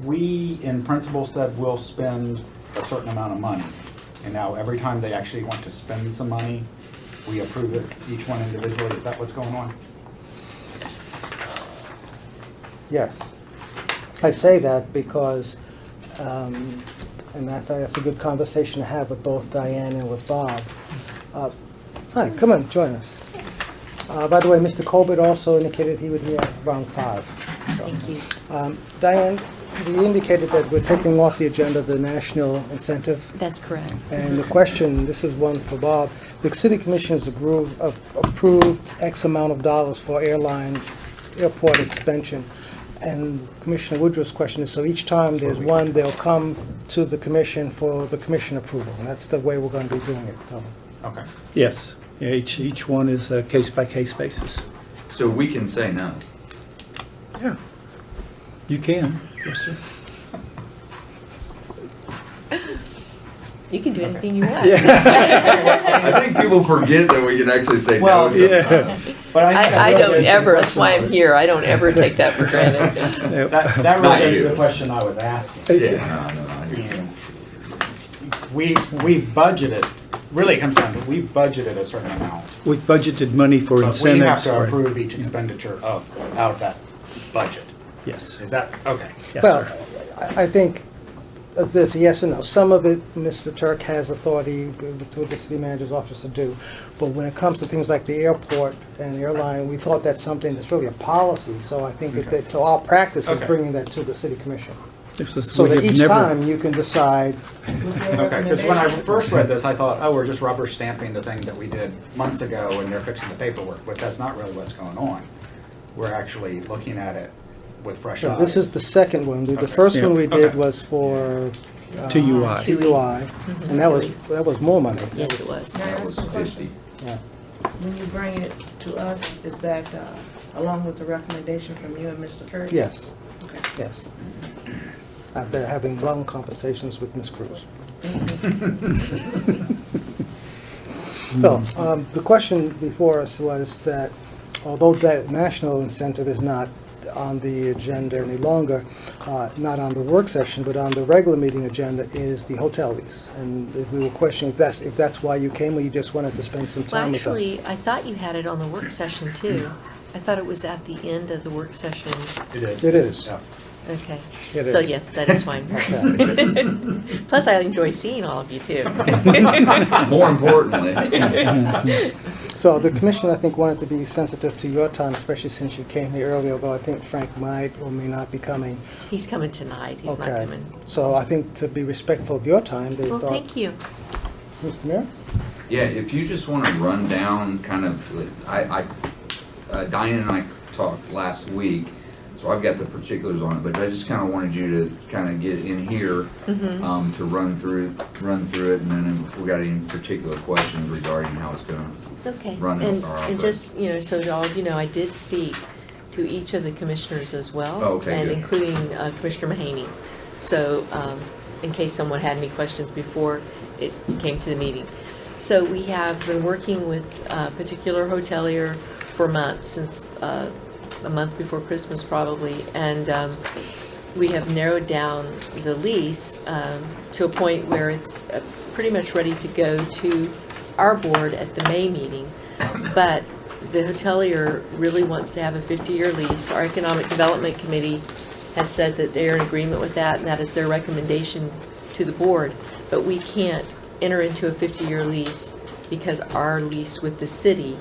Speaker 10: We, in principle, said we'll spend a certain amount of money. And now every time they actually want to spend some money, we approve it, each one individually. Is that what's going on?
Speaker 13: Yes. I say that because, and that's a good conversation to have with both Diane and with Bob. Hi, come on, join us. By the way, Mr. Colbert also indicated he would be here around 5.
Speaker 14: Thank you.
Speaker 13: Diane, we indicated that we're taking off the agenda the national incentive.
Speaker 14: That's correct.
Speaker 13: And the question, this is one for Bob, the city commission has approved X amount of dollars for airport expansion. And Commissioner Woodruff's question is, so each time there's one, they'll come to the commission for the commission approval. And that's the way we're going to be doing it. So,
Speaker 10: Okay.
Speaker 15: Yes, yeah, each one is a case-by-case basis.
Speaker 2: So we can say no.
Speaker 13: yeah.
Speaker 15: You can, yes, sir.
Speaker 14: You can do anything you want.
Speaker 2: I think people forget that we can actually say no
Speaker 10: Well,
Speaker 2: sometimes.
Speaker 10: But
Speaker 14: I
Speaker 10: think that
Speaker 14: don't
Speaker 10: really
Speaker 14: ever,
Speaker 10: goes to
Speaker 14: that's
Speaker 10: the
Speaker 14: why I'm
Speaker 10: question-
Speaker 14: here. I don't ever take that for granted.
Speaker 10: That
Speaker 2: Not
Speaker 10: really goes
Speaker 2: you.
Speaker 10: to the question I was asking.
Speaker 2: Yeah, no, I hear you.
Speaker 10: And we've budgeted, really it comes down to, we've budgeted a certain amount.
Speaker 15: We budgeted money for
Speaker 10: But we have
Speaker 15: incentives.
Speaker 10: to
Speaker 15: for-
Speaker 10: approve each expenditure out of that budget.
Speaker 15: Yes.
Speaker 10: Is that, okay.
Speaker 15: Yes,
Speaker 13: Well,
Speaker 15: sir.
Speaker 13: I think there's a yes and no. Some of it, Mr. Turk has authority with the city manager's office to do. But when it comes to things like the airport and airline, we thought that's something that's really a policy. So I think so our practice is
Speaker 10: Okay.
Speaker 13: bringing that to the city commission. So that each time you can decide,
Speaker 7: Okay, because when I first read this, I thought, oh, we're just rubber stamping the thing that we did months ago and they're fixing the paperwork, but that's not really what's going on. We're actually looking at it with fresh eyes.
Speaker 13: this is the second one. The
Speaker 7: Okay.
Speaker 13: first one we did
Speaker 7: Okay.
Speaker 13: was for
Speaker 15: TUI.
Speaker 13: TUI, and that was more money.
Speaker 14: Yes, it was.
Speaker 4: Can I
Speaker 2: That
Speaker 4: ask
Speaker 2: was
Speaker 4: a question?
Speaker 2: 50.
Speaker 13: Yeah.
Speaker 4: When you bring it to us, is that along with the recommendation from you and Mr. Curtis?
Speaker 13: Yes,
Speaker 4: Okay.
Speaker 13: yes. After having long conversations with Ms. Cruz. So, the question before us was that although that national incentive is not on the agenda any longer, not on the work session, but on the regular meeting agenda is the hotel lease. And we were questioning if that's why you came, or you just wanted to spend some
Speaker 14: Well,
Speaker 13: time with us.
Speaker 14: actually, I thought you had it on the work session too. I thought it was at the end of the work session.
Speaker 7: It is.
Speaker 13: It is.
Speaker 7: Yeah.
Speaker 14: Okay.
Speaker 13: It
Speaker 14: So
Speaker 13: is.
Speaker 14: yes, that is fine.
Speaker 13: Okay.
Speaker 14: Plus, I enjoy seeing all of you too.
Speaker 2: More importantly.
Speaker 13: So the commission, I think, wanted to be sensitive to your time, especially since you came here early, although I think Frank might or may not be coming.
Speaker 14: He's coming tonight. He's not
Speaker 13: Okay.
Speaker 14: coming.
Speaker 13: So I think to be respectful of your time, they
Speaker 14: Well,
Speaker 13: thought.
Speaker 14: thank you.
Speaker 13: Mr. Mayor?
Speaker 2: Yeah, if you just want to run down kind of, Diane and I talked last week, so I've got the particulars on it, but I just kind of wanted you to kind of get in here to run through it, and then if we got any particular questions regarding how it's going to
Speaker 14: Okay.
Speaker 2: run
Speaker 14: And
Speaker 2: our operation.
Speaker 14: just, so that all of you know, I did speak to each of the commissioners as well.
Speaker 2: Oh, okay,
Speaker 14: And
Speaker 2: good.
Speaker 14: including Commissioner Mahaney. So, in case someone had any questions before it came to the meeting. So we have been working with a particular hotelier for months, since a month before Christmas probably, and we have narrowed down the lease to a point where it's pretty much ready to go to our board at the May meeting. But the hotelier really wants to have a 50-year lease. Our Economic Development Committee has said that they're in agreement with that, and that is their recommendation to the board. But we can't enter into a 50-year lease because our lease with the city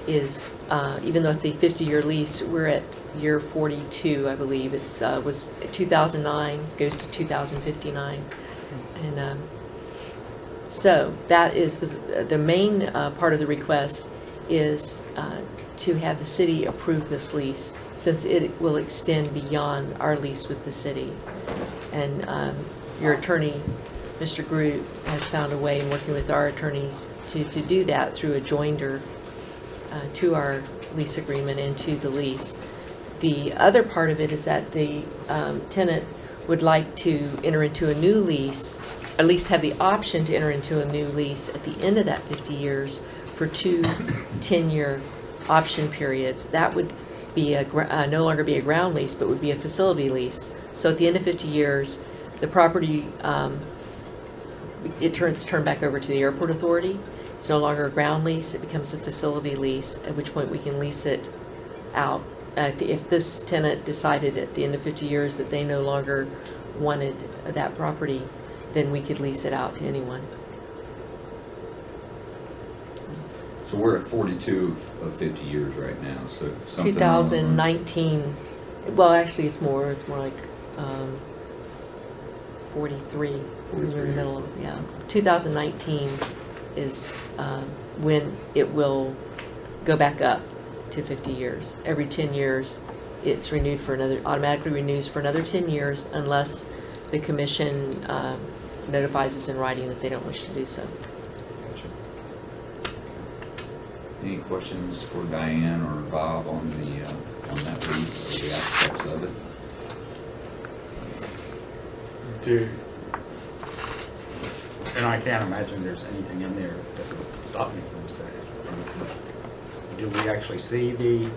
Speaker 14: is, even though it's a 50-year lease, we're at year 42, I believe. It's was 2009, goes to 2059. And so that is the main part of the request is to have the city approve this lease, since it will extend beyond our lease with the city. And your attorney, Mr. Groot, has found a way in working with our attorneys to do that through a joinder to our lease agreement and to the lease. The other part of it is that the tenant would like to enter into a new lease, at least have the option to enter into a new lease at the end of that 50 years for 2 10-year option periods. That would be no longer be a ground lease, but would be a facility lease. So at the end of 50 years, the property, it turns turned back over to the airport authority. It's no longer a ground lease, it becomes a facility lease, at which point we can lease it out. If this tenant decided at the end of 50 years that they no longer wanted that property, then we could lease it out to anyone.
Speaker 2: So we're at 42 of 50 years right now, so if something wrong-
Speaker 14: 2019, well, actually it's more like 43. We're in the middle of, 2019 is when it will go back up to 50 years. Every 10 years, it's renewed for automatically renews for another 10 years unless the commission notifies us in writing that they don't wish to do so.
Speaker 2: Gotcha. Any questions for Diane or Bob on that lease or the aspects of it?
Speaker 7: And I can't imagine there's anything in there that would stop me from saying. Do we actually see the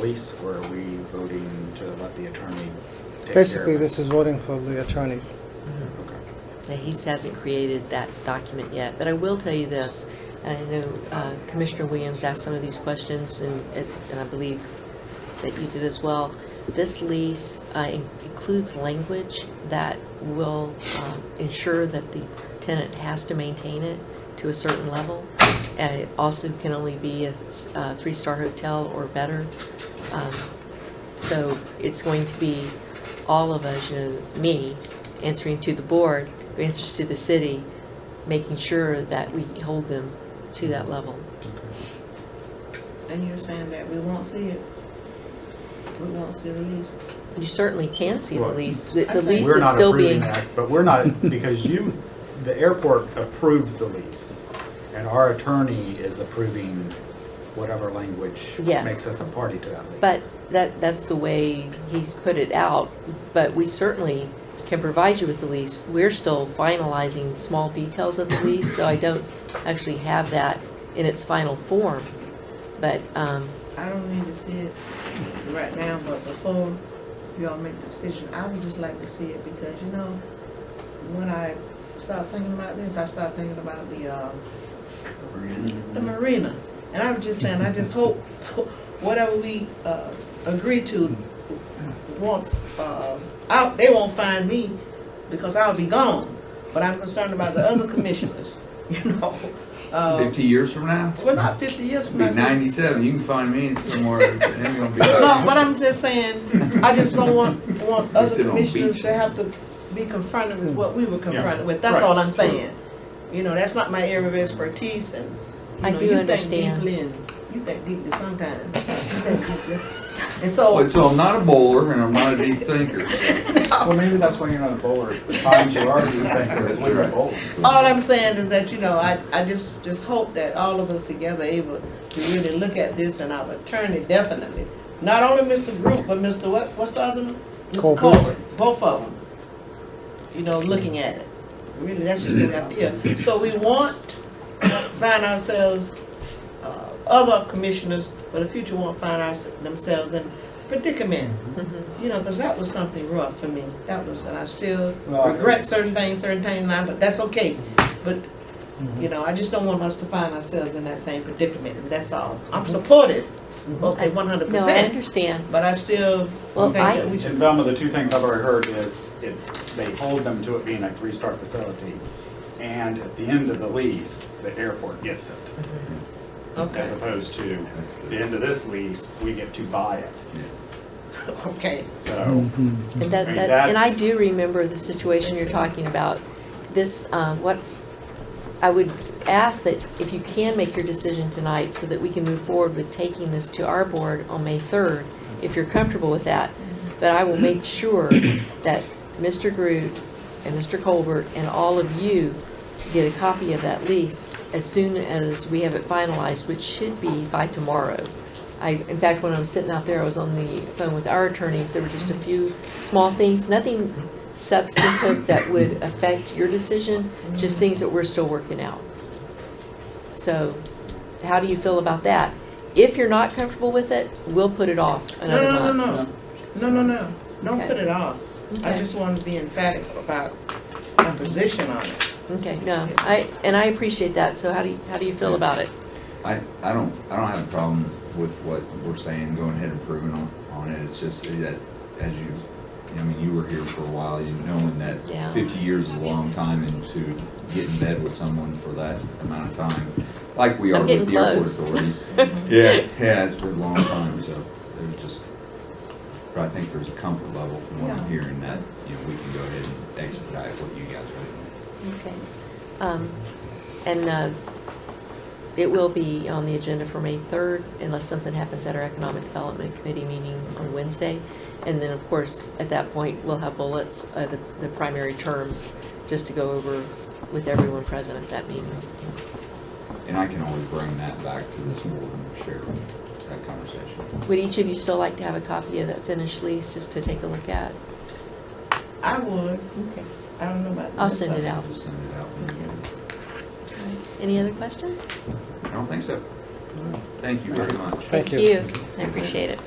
Speaker 7: lease, or are we voting to let the attorney take care
Speaker 13: Basically,
Speaker 7: of it?
Speaker 13: this is voting for the attorney.
Speaker 7: Okay.
Speaker 14: Yeah, he hasn't created that document yet, but I will tell you this. I know Commissioner Williams asked some of these questions, and I believe that you did as well. This lease includes language that will ensure that the tenant has to maintain it to a certain level. And it also can only be a 3-star hotel or better. So it's going to be all of us, me, answering to the board, who answers to the city, making sure that we hold them to that level.
Speaker 4: And you're saying that we won't see it? We won't see the lease?
Speaker 14: You certainly can see the
Speaker 10: Well,
Speaker 14: lease. The
Speaker 4: I think
Speaker 14: lease
Speaker 10: We're
Speaker 14: is
Speaker 10: not
Speaker 14: still
Speaker 10: approving
Speaker 14: being,
Speaker 10: that, but we're not, because the airport approves the lease, and our attorney is approving whatever language
Speaker 14: Yes.
Speaker 10: makes us a party to that lease.
Speaker 14: but that's the way he's put it out. But we certainly can provide you with the lease. We're still finalizing small details of the lease, so I don't actually have that in its final form. But,
Speaker 4: I don't need to see it right now, but before y'all make the decision, I would just like to see it because, when I start thinking about this, I start thinking about the marina. And I'm just saying, I just hope whatever we agree to they won't find me because I'll be gone. But I'm concerned about the other commissioners,
Speaker 2: 50 years from now?
Speaker 4: Well, not 50 years from
Speaker 2: Be
Speaker 4: now.
Speaker 2: 97, you can find me somewhere, it ain't gonna be.
Speaker 4: No, but I'm just saying, I just don't want other
Speaker 2: sit on
Speaker 4: commissioners
Speaker 2: beach.
Speaker 4: to have to be confronted with what we were confronted
Speaker 10: Yeah.
Speaker 4: with. That's
Speaker 10: Right.
Speaker 4: all I'm saying. That's not my area of expertise, and
Speaker 14: I do
Speaker 4: you
Speaker 14: understand.
Speaker 4: think deeply, and you think deeply sometimes. You think deeply. And so,
Speaker 2: But so I'm not a bowler and I'm not a deep thinker.
Speaker 10: Well, maybe that's why you're not a bowler. The times you are, you think
Speaker 2: That's
Speaker 10: we're a
Speaker 2: right.
Speaker 10: bowler.
Speaker 4: all I'm saying is that I just hope that all of us together able to really look at this, and our attorney definitely, not only Mr. Group, but Mr. What's the other one? Mr.
Speaker 13: Colbert.
Speaker 4: Colbert, both of them. Looking at it. Really, that's just the way I feel. So we want to find ourselves, other commissioners for the future won't find themselves in predicament. Because that was something rough for me. And I still
Speaker 10: Well,
Speaker 4: regret certain things now, but that's okay. But, I just don't want us to find ourselves in that same predicament, and that's all. I'm supportive, okay, 100%.
Speaker 14: no, I understand.
Speaker 4: But I still
Speaker 14: Well,
Speaker 4: think that we
Speaker 10: In
Speaker 4: should.
Speaker 10: Velma, the two things I've already heard is they hold them to it being a 3-star facility, and at the end of the lease, the airport gets it.
Speaker 4: Okay.
Speaker 10: As opposed to, at the end of this lease, we get to buy it.
Speaker 4: Okay.
Speaker 10: So,
Speaker 14: And and I do remember the situation you're talking about. This, what I would ask that if you can make your decision tonight so that we can move forward with taking this to our board on May 3rd, if you're comfortable with that. But I will make sure that Mr. Groot and Mr. Colbert and all of you get a copy of that lease as soon as we have it finalized, which should be by tomorrow. In fact, when I was sitting out there, I was on the phone with our attorneys. There were just a few small things, nothing substantive that would affect your decision, just things that we're still working out. So, how do you feel about that? If you're not comfortable with it, we'll put it off another month.
Speaker 4: No. Don't
Speaker 14: Okay.
Speaker 4: put it off. I
Speaker 14: Okay.
Speaker 4: just want to be emphatic about my position on it.
Speaker 14: Okay, no, I appreciate that. So how do you feel about it?
Speaker 2: I don't have a problem with what we're saying, going ahead and approving on it. It's just that, as you were here for a while, knowing that
Speaker 14: Yeah.
Speaker 2: 50 years is a long time, and to get in bed with someone for that amount of time, like we are
Speaker 14: I'm
Speaker 2: with
Speaker 14: getting
Speaker 2: the airport
Speaker 14: close.
Speaker 2: authority. Yeah, it's been a long time, so but I think there's a comfort level from what I'm hearing that, we can go ahead and expedite what you guys are doing.
Speaker 14: Okay. And it will be on the agenda for May 3rd unless something happens at our Economic Development Committee meeting on Wednesday. And then, of course, at that point, we'll have bullets, the primary terms, just to go over with everyone present at that meeting.
Speaker 2: And I can always bring that back to this board and share that conversation.
Speaker 14: Would each of you still like to have a copy of that finished lease just to take a look at?
Speaker 4: I would.
Speaker 14: Okay.
Speaker 4: I don't know about.
Speaker 14: I'll
Speaker 4: this
Speaker 14: send it
Speaker 4: stuff.
Speaker 14: out.
Speaker 2: Just send it out.
Speaker 14: Okay. All right. Any other questions?
Speaker 2: I don't think so. Thank you very much.
Speaker 13: Thank you.
Speaker 14: I appreciate it.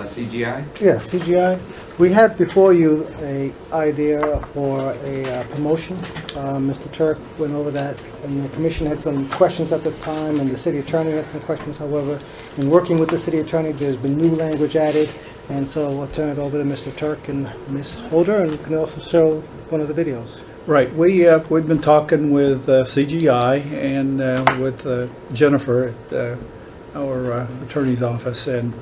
Speaker 2: CGI?
Speaker 13: Yeah, CGI. We had before you a idea for a promotion. Mr. Turk went over that, and the commission had some questions at the time, and the city attorney had some questions. However, in working with the city attorney, there's been new language added, and so I'll turn it over to Mr. Turk and Ms. Holder, and can also show one of the videos.
Speaker 15: Right, we've been talking with CGI and with Jennifer at our attorney's office, and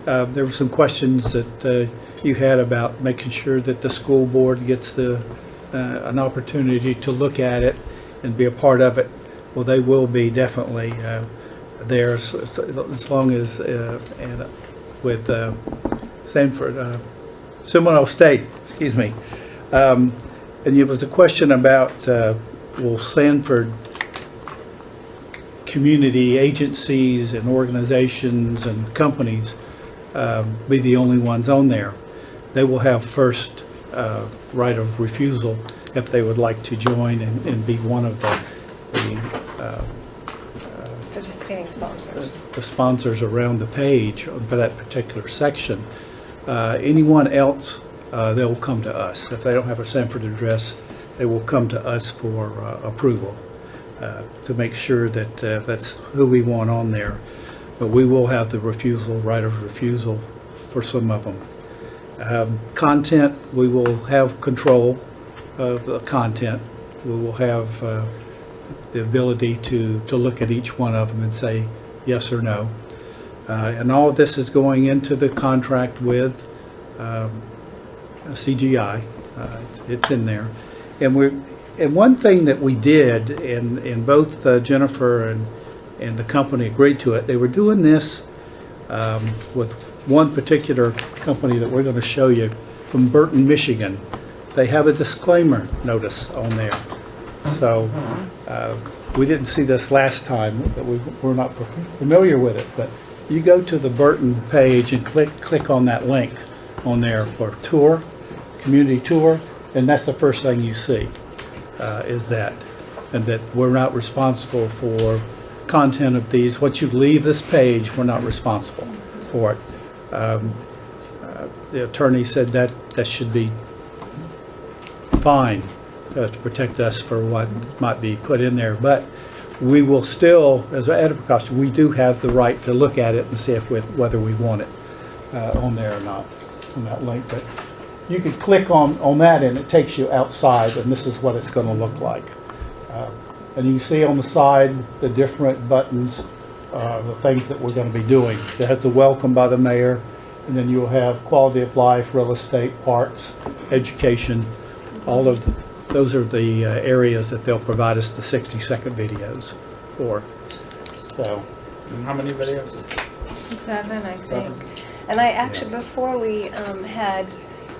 Speaker 15: there were some questions that you had about making sure that the school board gets an opportunity to look at it and be a part of it. Well, they will be definitely there as long as, and with Sanford, Seminole State, excuse me. And there was a question about, will Sanford community agencies and organizations and companies be the only ones on there? They will have first right of refusal if they would like to join and be one of the
Speaker 16: Participating sponsors.
Speaker 15: the sponsors around the page for that particular section. Anyone else, they'll come to us. If they don't have a Sanford address, they will come to us for approval to make sure that that's who we want on there. But we will have the right of refusal for some of them. Content, we will have control of the content. We will have the ability to look at each one of them and say yes or no. And all of this is going into the contract with CGI. It's in there. And one thing that we did, and both Jennifer and the company agreed to it, they were doing this with one particular company that we're going to show you from Burton, Michigan. They have a disclaimer notice on there. So we didn't see this last time, that we're not familiar with it, but you go to the Burton page and click on that link on there for tour, community tour, and that's the first thing you see is that, and that we're not responsible for content of these. Once you leave this page, we're not responsible for it. The attorney said that should be fine to protect us for what might be put in there, but we will still, as an added precaution, we do have the right to look at it and see whether we want it on there or not, on that link. But you can click on that and it takes you outside, and this is what it's going to look like. And you can see on the side the different buttons, the things that we're going to be doing. It has the welcome by the mayor, and then you'll have quality of life, real estate, parks, education. All of those are the areas that they'll provide us the 60-second videos for. So,
Speaker 10: How many videos?
Speaker 16: 7, I think. And I actually, before we had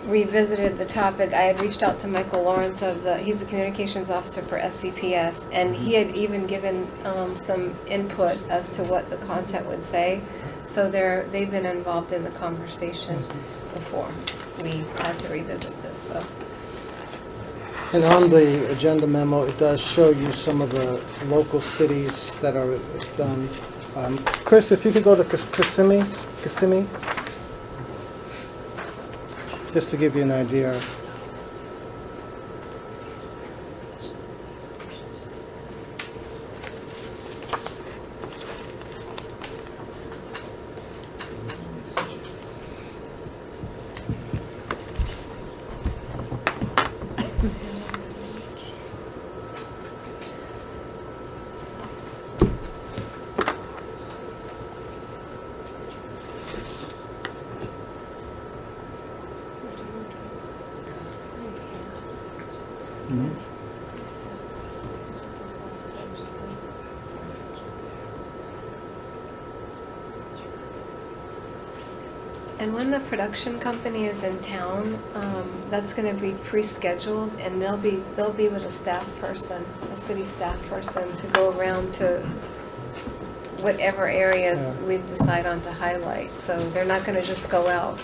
Speaker 16: revisited the topic, I had reached out to Michael Lawrence he's the communications officer for SCPS, and he had even given some input as to what the content would say. So they've been involved in the conversation before we had to revisit this. So.
Speaker 13: And on the agenda memo, it does show you some of the local cities that are done. Chris, if you could go to Kissimmee, just to give you an idea.
Speaker 16: And when the production company is in town, that's going to be pre-scheduled, and they'll be with a staff person, a city staff person, to go around to whatever areas we've decided on to highlight. So they're not going to just go out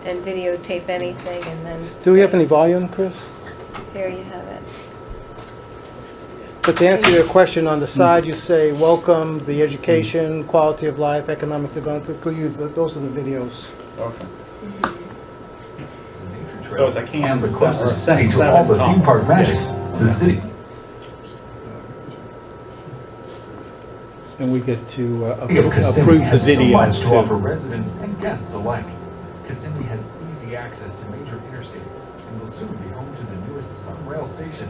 Speaker 16: and videotape anything and then.
Speaker 13: Do we have any volume, Chris?
Speaker 16: Here you have it.
Speaker 13: But to answer your question, on the side you say welcome, the education, quality of life, economic development. Those are the videos.
Speaker 10: Okay.
Speaker 17: So it's a can, the closest city to all the theme park magic, the city.
Speaker 15: And we get to
Speaker 17: Kissimmee
Speaker 15: approve the
Speaker 17: has
Speaker 15: video.
Speaker 17: so much to
Speaker 15: too.
Speaker 17: offer residents and guests alike. Kissimmee has easy access to major interstates and will soon be home to the newest Sun Rail station.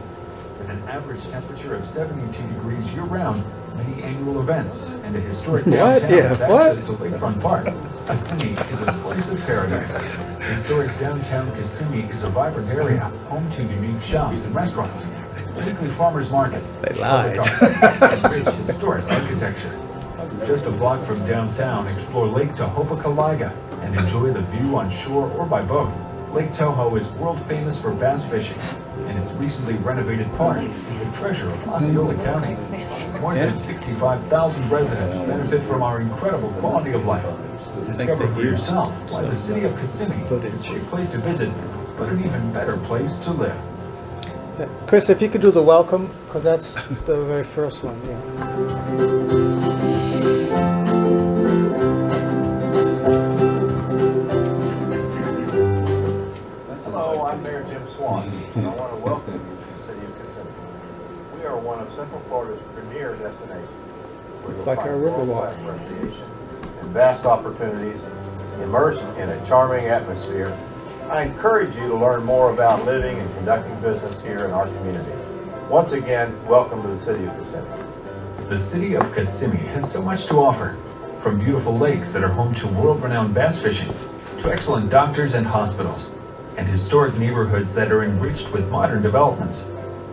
Speaker 17: With an average temperature of 72 degrees year-round, many annual events, and a historic downtown with access to Lakefront Park, Kissimmee is a place of paradise. Historic downtown Kissimmee is a vibrant area, home to unique shops and restaurants, a weekly farmers market,
Speaker 15: They lied.
Speaker 17: and rich historic architecture. Just a block from downtown, explore Lake Tohopekaliga and enjoy the view on shore or by boat. Lake Toho is world famous for bass fishing, and its recently renovated park is a treasure of Osceola County. More than 65,000 residents benefit from our incredible quality of life. Discover for yourself why the city of Kissimmee is a great place to visit, but an even better place to live.
Speaker 13: Chris, if you could do the welcome, because that's the very first one, yeah.
Speaker 18: Hello, I'm Mayor Jim Swan, and I want to welcome you to the city of Kissimmee. We are one of Central Florida's premier destinations, where you'll
Speaker 15: like
Speaker 18: find
Speaker 15: our Riverwalk.
Speaker 18: world-class recreation and vast opportunities immersed in a charming atmosphere. I encourage you to learn more about living and conducting business here in our community. Once again, welcome to the city of Kissimmee.
Speaker 17: The city of Kissimmee has so much to offer, from beautiful lakes that are home to world-renowned bass fishing, to excellent doctors and hospitals, and historic neighborhoods that are enriched with modern developments.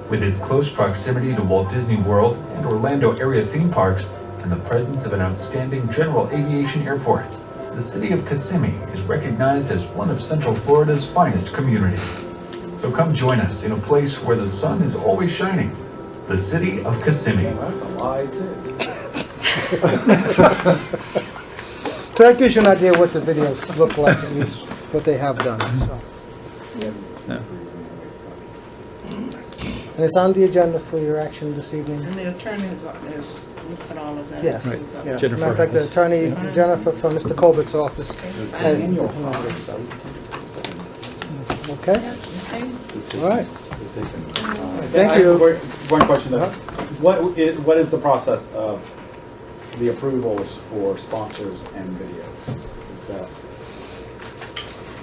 Speaker 17: With its close proximity to Walt Disney World and Orlando area theme parks, and the presence of an outstanding general aviation airport, the city of Kissimmee is recognized as one of Central Florida's finest communities. So come join us in a place where the sun is always shining, the city of Kissimmee.
Speaker 10: That's a lie, too.
Speaker 13: So that gives you an idea what the videos look like, at least what they have done, so. And it's on the agenda for your action this evening.
Speaker 4: And the attorney has looked at all of that.
Speaker 13: Yes,
Speaker 15: Right.
Speaker 13: yes.
Speaker 15: Jennifer
Speaker 13: Matter of fact, the
Speaker 15: has-
Speaker 13: attorney, Jennifer from Mr. Colbert's office has. Okay, all right. Thank you.
Speaker 10: One question though. What is the process of the approvals for sponsors and videos?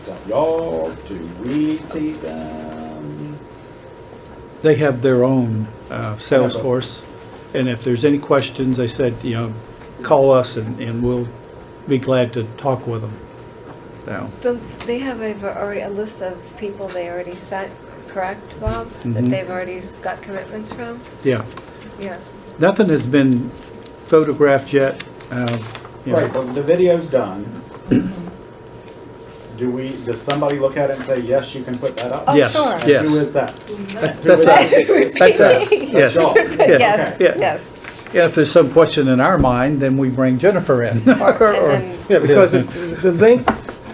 Speaker 10: Is that y'all, or do we see them?
Speaker 15: They have their own sales force, and if there's any questions, they said, call us and we'll be glad to talk with them. So,
Speaker 16: Don't they have already a list of people they already set, correct, Bob? That
Speaker 15: Mhm.
Speaker 16: they've already got commitments from?
Speaker 15: yeah,
Speaker 16: Yeah.
Speaker 15: nothing has been photographed yet.
Speaker 10: Right, well, the video's done. Does somebody look at it and say, yes, you can put that up?
Speaker 16: Oh,
Speaker 15: Yes,
Speaker 16: sure.
Speaker 15: yes.
Speaker 10: Who is that?
Speaker 15: That's us. That's us. Yes.
Speaker 10: y'all.
Speaker 16: Yes,
Speaker 15: Yeah.
Speaker 16: yes.
Speaker 15: Yeah, if there's some question in our mind, then we bring Jennifer in.
Speaker 16: And then,
Speaker 13: Yeah, because the link,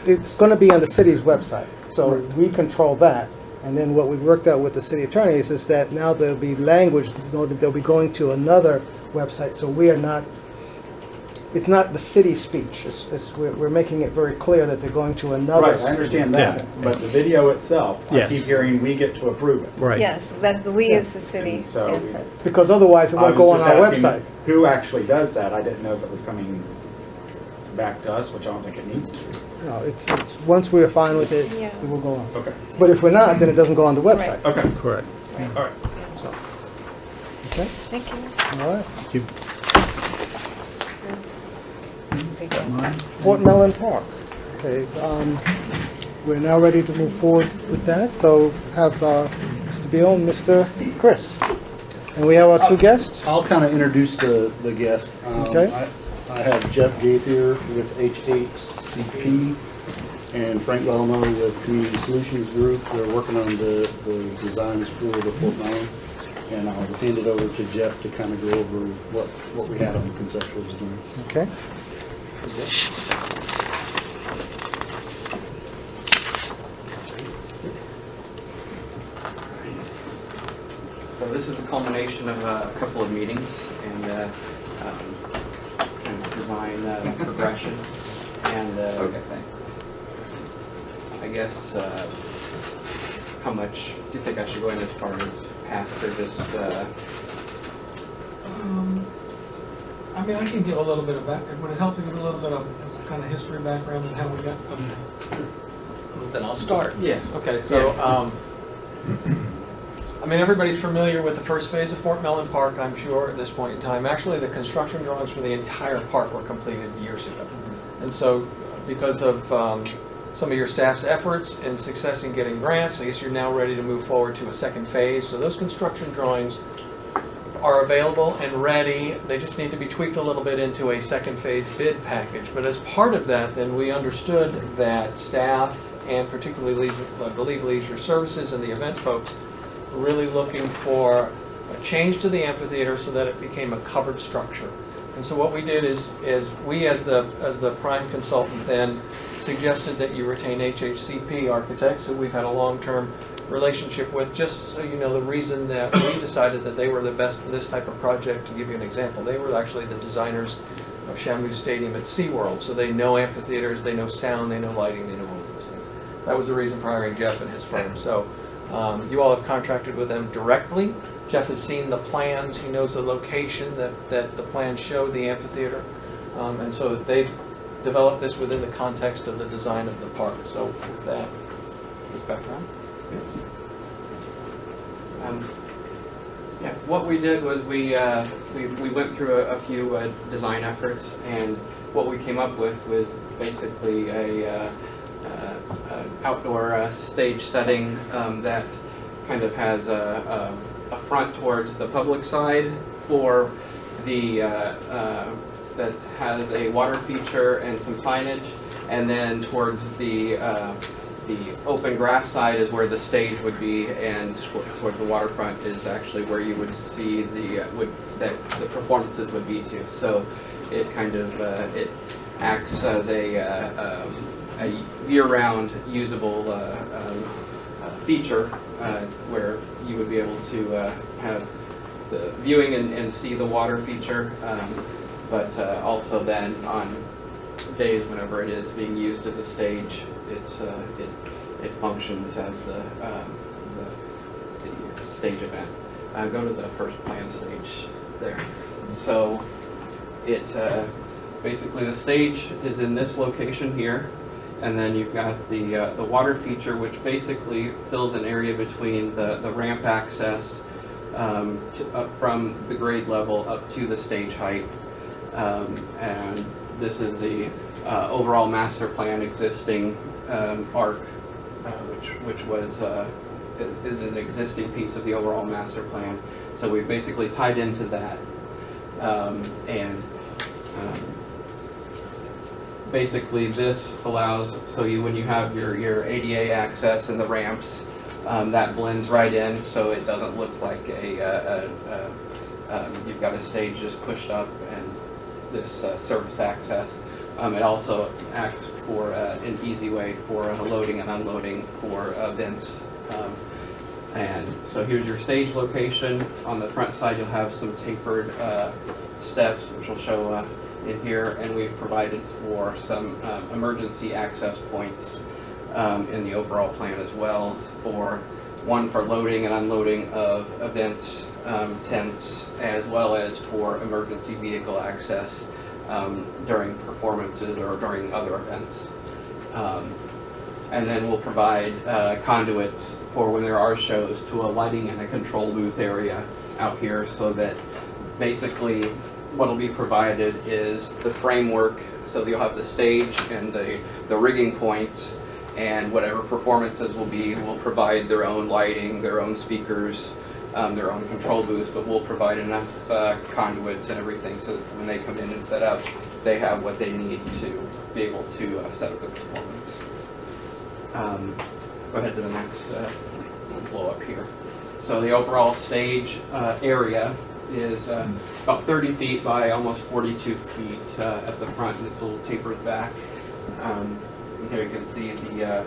Speaker 13: it's gonna be on the city's website, so we control that. And then what we worked out with the city attorneys is that now there'll be language, they'll be going to another website, so we are not, it's not the city speech, we're making it very clear that they're going to another.
Speaker 10: Right, I understand that,
Speaker 15: Yeah.
Speaker 10: but the video itself, I
Speaker 15: Yes.
Speaker 10: keep hearing we get to approve it.
Speaker 15: Right.
Speaker 16: yes, that's the we is the city.
Speaker 10: So-
Speaker 16: Sanford.
Speaker 13: Because otherwise it
Speaker 10: I
Speaker 13: won't
Speaker 10: was
Speaker 13: go on
Speaker 10: just
Speaker 13: our
Speaker 10: asking
Speaker 13: website.
Speaker 10: Who actually does that? I didn't know if it was coming back to us, which I don't think it needs to.
Speaker 13: No, it's, once we're fine with it,
Speaker 16: Yeah.
Speaker 13: it will go on.
Speaker 10: Okay,
Speaker 13: But if we're not, then it doesn't go on the website.
Speaker 10: okay,
Speaker 15: Correct.
Speaker 10: all right.
Speaker 13: Okay,
Speaker 16: Thank you.
Speaker 13: all right.
Speaker 15: Thank you.
Speaker 13: Fort Mellon Park. Okay, we're now ready to move forward with that, so have Mr. Beal and Mr. Chris. And we have our two guests.
Speaker 19: I'll kind of introduce the guest.
Speaker 13: Okay.
Speaker 19: I have Jeff Gaither with HHCP and Frank Belmo with Community Solutions Group. They're working on the designs for the Fort Mellon. And I'll hand it over to Jeff to kind of go over what we have in the conceptual design.
Speaker 13: Okay.
Speaker 20: So this is the culmination of a couple of meetings and kind of design progression. And
Speaker 2: Okay, thanks.
Speaker 20: I guess, how much do you think I should go in as far as path or just,
Speaker 21: I mean, I can give a little bit of would it help to give a little bit of kind of history background and how we got, then I'll start.
Speaker 20: Yeah.
Speaker 21: Okay, so, I mean, everybody's familiar with the first phase of Fort Mellon Park, I'm sure, at this point in time. Actually, the construction drawings for the entire park were completed years ago. And so, because of some of your staff's efforts and success in getting grants, I guess you're now ready to move forward to a second phase. So those construction drawings are available and ready. They just need to be tweaked a little bit into a second phase bid package. But as part of that, then we understood that staff, and particularly leisure, I believe leisure services and the event folks, were really looking for a change to the amphitheater so that it became a covered structure. And so what we did is we, as the prime consultant, then suggested that you retain HHCP Architects, who we've had a long-term relationship with. Just so you know, the reason that we decided that they were the best for this type of project, to give you an example, they were actually the designers of Shamu Stadium at SeaWorld. So they know amphitheaters, they know sound, they know lighting, they know all those things. That was the reason for hiring Jeff and his firm. So you all have contracted with them directly. Jeff has seen the plans, he knows the location that the plans showed the amphitheater. And so they've developed this within the context of the design of the park. So with that, this background.
Speaker 20: Yeah, what we did was we went through a few design efforts, and what we came up with was basically a outdoor stage setting that kind of has a front towards the public side for the that has a water feature and some signage, and then towards the open grass side is where the stage would be, and towards the waterfront is actually where you would see that the performances would be to. So it kind of it acts as a year-round usable feature where you would be able to have the viewing and see the water feature, but also then on days whenever it is being used as a stage, it functions as the stage event. Go to the first plan stage there. So it basically the stage is in this location here, and then you've got the water feature, which basically fills an area between the ramp access up from the grade level up to the stage height, and this is the overall master plan existing arc, which was is an existing piece of the overall master plan. So we basically tied into that, and basically this allows, so when you have your ADA access and the ramps, that blends right in, so it doesn't look like you've got a stage just pushed up and this surface access. It also acts for an easy way for loading and unloading for events. And so here's your stage location. On the front side you'll have some tapered steps, which will show in here, and we've provided for some emergency access points in the overall plan as well, for loading and unloading of events, tents, as well as for emergency vehicle access during performances or during other events. And then we'll provide conduits for when there are shows to a lighting and a control booth area out here, so that basically what will be provided is the framework, so you'll have the stage and the rigging points, and whatever performances will provide their own lighting, their own speakers, their own control booths, but we'll provide enough conduits and everything so that when they come in and set up, they have what they need to be able to set up the performance. Go ahead to the next, we'll blow up here. So the overall stage area is about 30 feet by almost 42 feet at the front, and it's a little tapered back. And here you can see the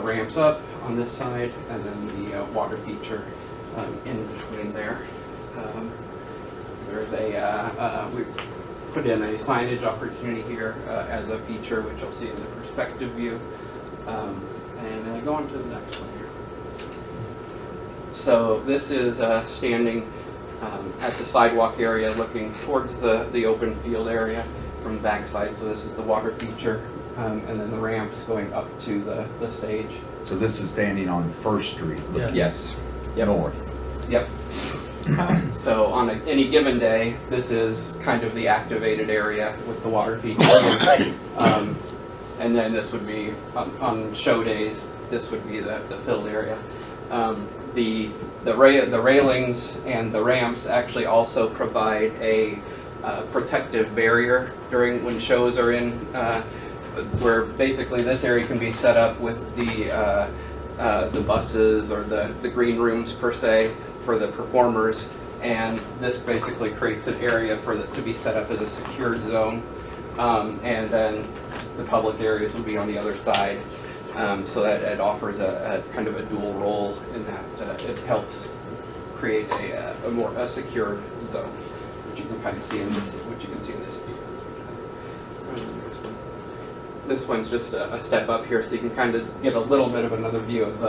Speaker 20: ramps up on this side, and then the water feature in between there. There's we put in a signage opportunity here as a feature, which you'll see in the perspective view. And go on to the next one here. So this is standing at the sidewalk area looking towards the open field area from the backside. So this is the water feature, and then the ramps going up to the stage.
Speaker 2: So this is standing on First Street?
Speaker 8: Yeah.
Speaker 20: Yes.
Speaker 2: north.
Speaker 20: Yep. So on any given day, this is kind of the activated area with the water feature. And then this would be, on show days, this would be the filled area. The railings and the ramps actually also provide a protective barrier when shows are in, where basically this area can be set up with the buses or the green rooms per se for the performers, and this basically creates an area for it to be set up as a secured zone, and then the public areas will be on the other side, so that it offers a kind of a dual role in that it helps create a more secure zone, which you can kind of see in this, which you can see in this view. This one's just a step up here, so you can kind of get a little bit of another view of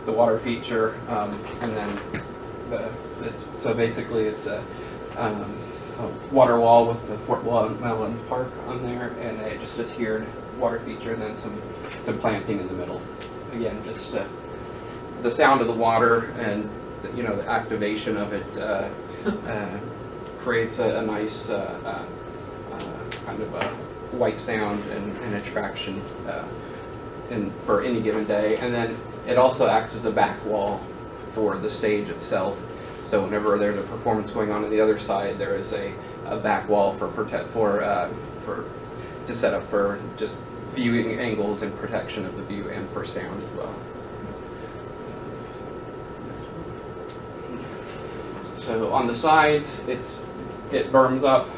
Speaker 20: the water feature, and then so basically it's a water wall with the Fort Mellon Park on there, and just a tiered water feature, and then some planting in the middle. Again, just the sound of the water and the activation of it creates a nice kind of a white sound and attraction for any given day. And then it also acts as a back wall for the stage itself. So whenever there's a performance going on the other side, there is a back wall to set up for just viewing angles and protection of the view, and for sound as well. So on the sides, it berms up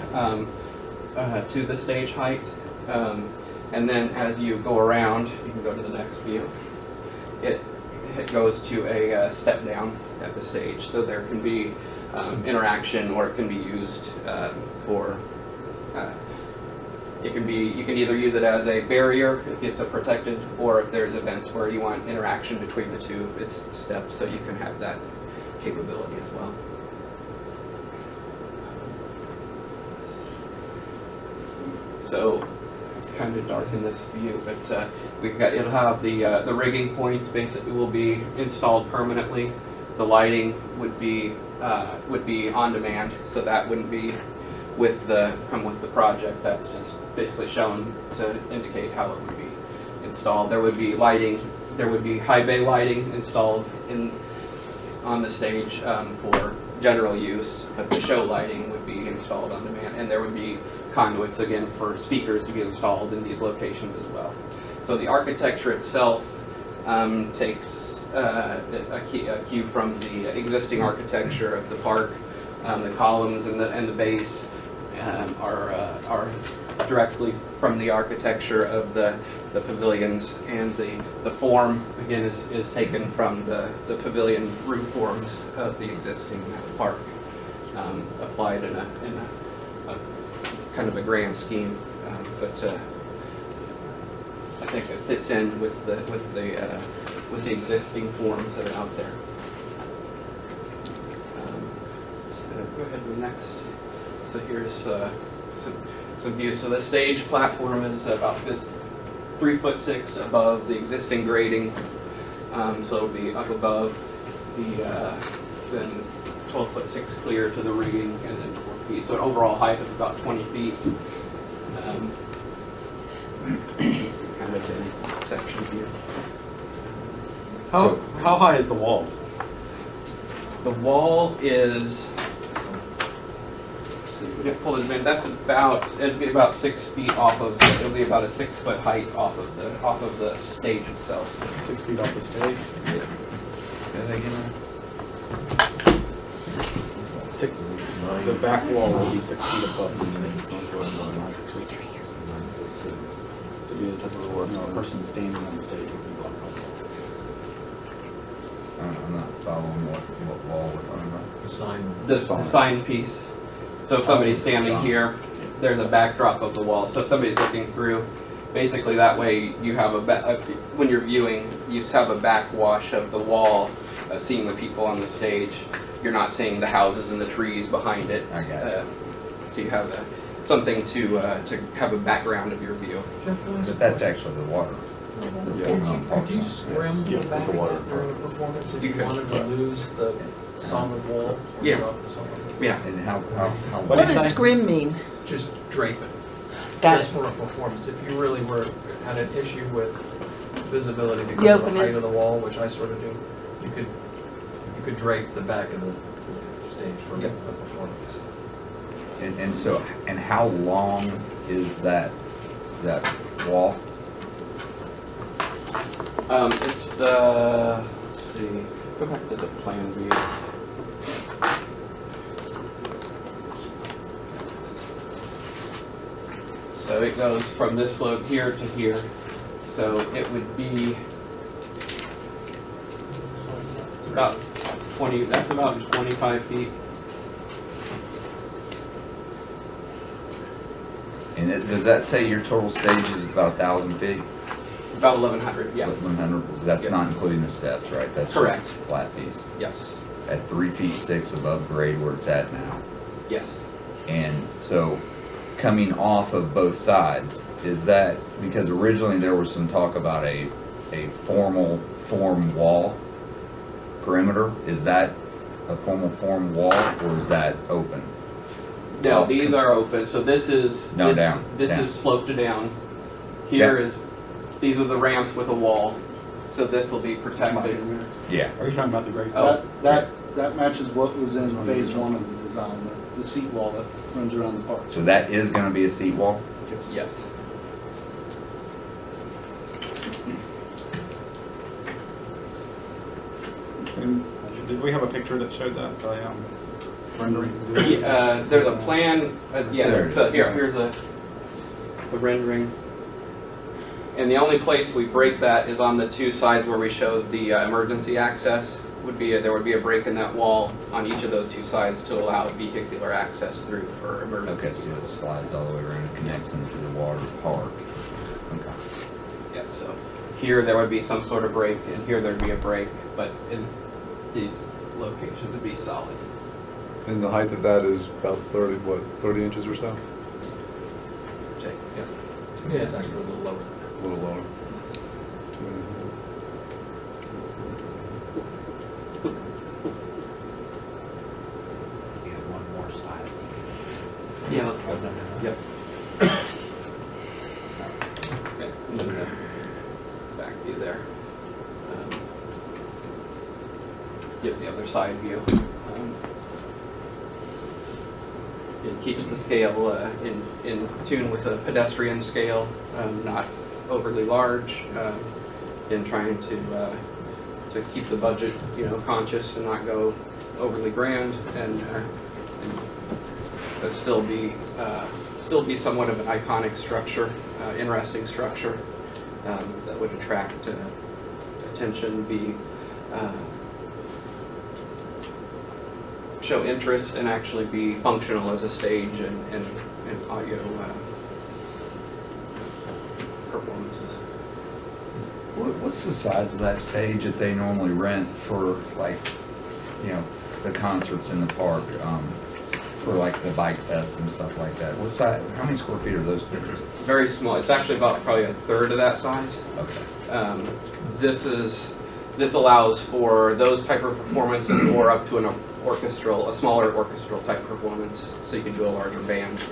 Speaker 20: to the stage height, and then as you go around, you can go to the next view. It goes to a step down at the stage, so there can be interaction, or it can be used for. You can either use it as a barrier if it's a protected, or if there's events where you want interaction between the two, it's steps, so you can have that capability as well. So it's kind of dark in this view, but it'll have the rigging points basically will be installed permanently. The lighting would be on demand, so that wouldn't be come with the project. That's just basically shown to indicate how it would be installed. There would be lighting. There would be high bay lighting installed on the stage for general use, but the show lighting would be installed on demand, and there would be conduits again for speakers to be installed in these locations as well. So the architecture itself takes a cue from the existing architecture of the park. The columns and the base are directly from the architecture of the pavilions, and the form again is taken from the pavilion roof forms of the existing park, applied in a kind of a grand scheme, but I think it fits in with the existing forms that are out there. So go ahead to the next. So here's some views. So the stage platform is about 3'6" above the existing grading. So it'll be up above then 12'6" clear to the rigging, and then 4 feet. So an overall height of about 20 feet. Kind of in section here.
Speaker 10: How high is the wall?
Speaker 20: The wall is. It'd be about 6 feet off of. It'll be about a 6 foot height off of the stage itself.
Speaker 10: 6 feet off the stage.
Speaker 20: Yeah. Say that again.
Speaker 10: The back wall will be 6 feet above the stage. A person standing on the stage would be blocked by the wall.
Speaker 2: I'm not following what wall we're talking about.
Speaker 21: The sign.
Speaker 20: The sign piece. So if somebody's standing here, there's a backdrop of the wall. So if somebody's looking through, basically that way you have when you're viewing, you have a backwash of the wall, seeing the people on the stage. You're not seeing the houses and the trees behind it.
Speaker 2: I got it.
Speaker 20: So you have something to have a background of your view.
Speaker 2: But that's actually the water
Speaker 21: Could you scrim the back
Speaker 6: the water
Speaker 21: of it during a performance if
Speaker 20: You
Speaker 21: you
Speaker 20: could.
Speaker 21: wanted to lose the solid wall?
Speaker 20: Yeah. Yeah.
Speaker 2: And how
Speaker 9: What does scrim mean?
Speaker 21: Just drape it.
Speaker 9: Got
Speaker 21: Just
Speaker 9: it.
Speaker 21: for a performance. If you really had an issue with visibility because
Speaker 9: The
Speaker 21: of the
Speaker 9: openness.
Speaker 21: height of the wall, which I sort of do, you could drape the back of the stage for a performance.
Speaker 2: And how long is that wall?
Speaker 20: It's the, let's see, go back to the plan view. So it goes from this slope here to here. So it would be, it's about 20, that's about 25 feet.
Speaker 2: And does that say your total stage is about 1,000 feet?
Speaker 20: About 1,100, yeah.
Speaker 2: 1,100, that's
Speaker 20: Yep.
Speaker 2: not including the steps, right? That's
Speaker 20: Correct.
Speaker 2: just flat piece.
Speaker 20: Yes.
Speaker 2: At 3 feet 6 above grade where it's at now.
Speaker 20: Yes.
Speaker 2: And so coming off of both sides, is that, because originally there was some talk about a form wall perimeter, is that a form wall or is that open?
Speaker 20: No, these are open, so this is,
Speaker 2: No,
Speaker 20: this,
Speaker 2: down,
Speaker 20: this
Speaker 2: down.
Speaker 20: is sloped down. Here
Speaker 2: Yeah.
Speaker 20: is, these are the ramps with a wall, so this will be protected.
Speaker 2: Yeah.
Speaker 10: Are you talking about the grade?
Speaker 20: Oh.
Speaker 19: That matches what was in phase one of the design, the seat wall that runs around the park.
Speaker 2: So that is gonna be a seat wall?
Speaker 20: Yes.
Speaker 10: And did we have a picture that showed that, rendering?
Speaker 20: There's a plan, yeah,
Speaker 2: There.
Speaker 20: so here's the rendering. And the only place we break that is on the two sides where we showed the emergency access. There would be a break in that wall on each of those two sides to allow vehicular access through for emergency.
Speaker 2: Okay, so it slides all the way around and connects into the water park. Okay.
Speaker 20: Yep, so here there would be some sort of break, and here there'd be a break, but in these locations would be solid.
Speaker 6: And the height of that is about 30 inches or so?
Speaker 20: Okay, yep.
Speaker 21: Yeah, it's actually a little lower.
Speaker 6: A little lower.
Speaker 20: Yeah, let's go. Yep. Okay, and then the back view there. Gives the other side view. It keeps the scale in tune with a pedestrian scale, not overly large, in trying to keep the budget, conscious and not go overly grand, and but still be somewhat of an iconic structure, interesting structure that would attract attention, show interest, and actually be functional as a stage and audio performances.
Speaker 2: What's the size of that stage that they normally rent for, like, the concerts in the park, for like the bike fest and stuff like that? What size? How many square feet are those things?
Speaker 20: Very small. It's actually about probably a third of that size.
Speaker 2: Okay.
Speaker 20: This allows for those type of performances or up to a smaller orchestral type performance. So you can do a larger band,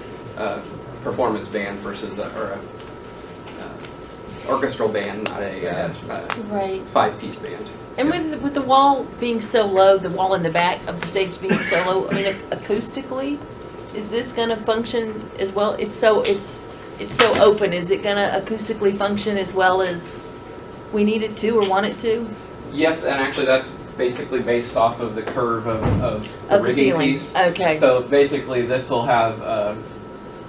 Speaker 20: performance band versus a orchestral band, not a
Speaker 14: Right.
Speaker 20: 5-piece band.
Speaker 14: And with the wall being so low, the wall in the back of the stage being so low, I mean, acoustically, is this going to function as well? It's so open. Is it going to acoustically function as well as we need it to or want it to?
Speaker 20: Yes, and actually that's basically based off of the curve of the
Speaker 14: the
Speaker 20: rigging
Speaker 14: ceiling.
Speaker 20: piece.
Speaker 14: Okay.
Speaker 20: So basically this will have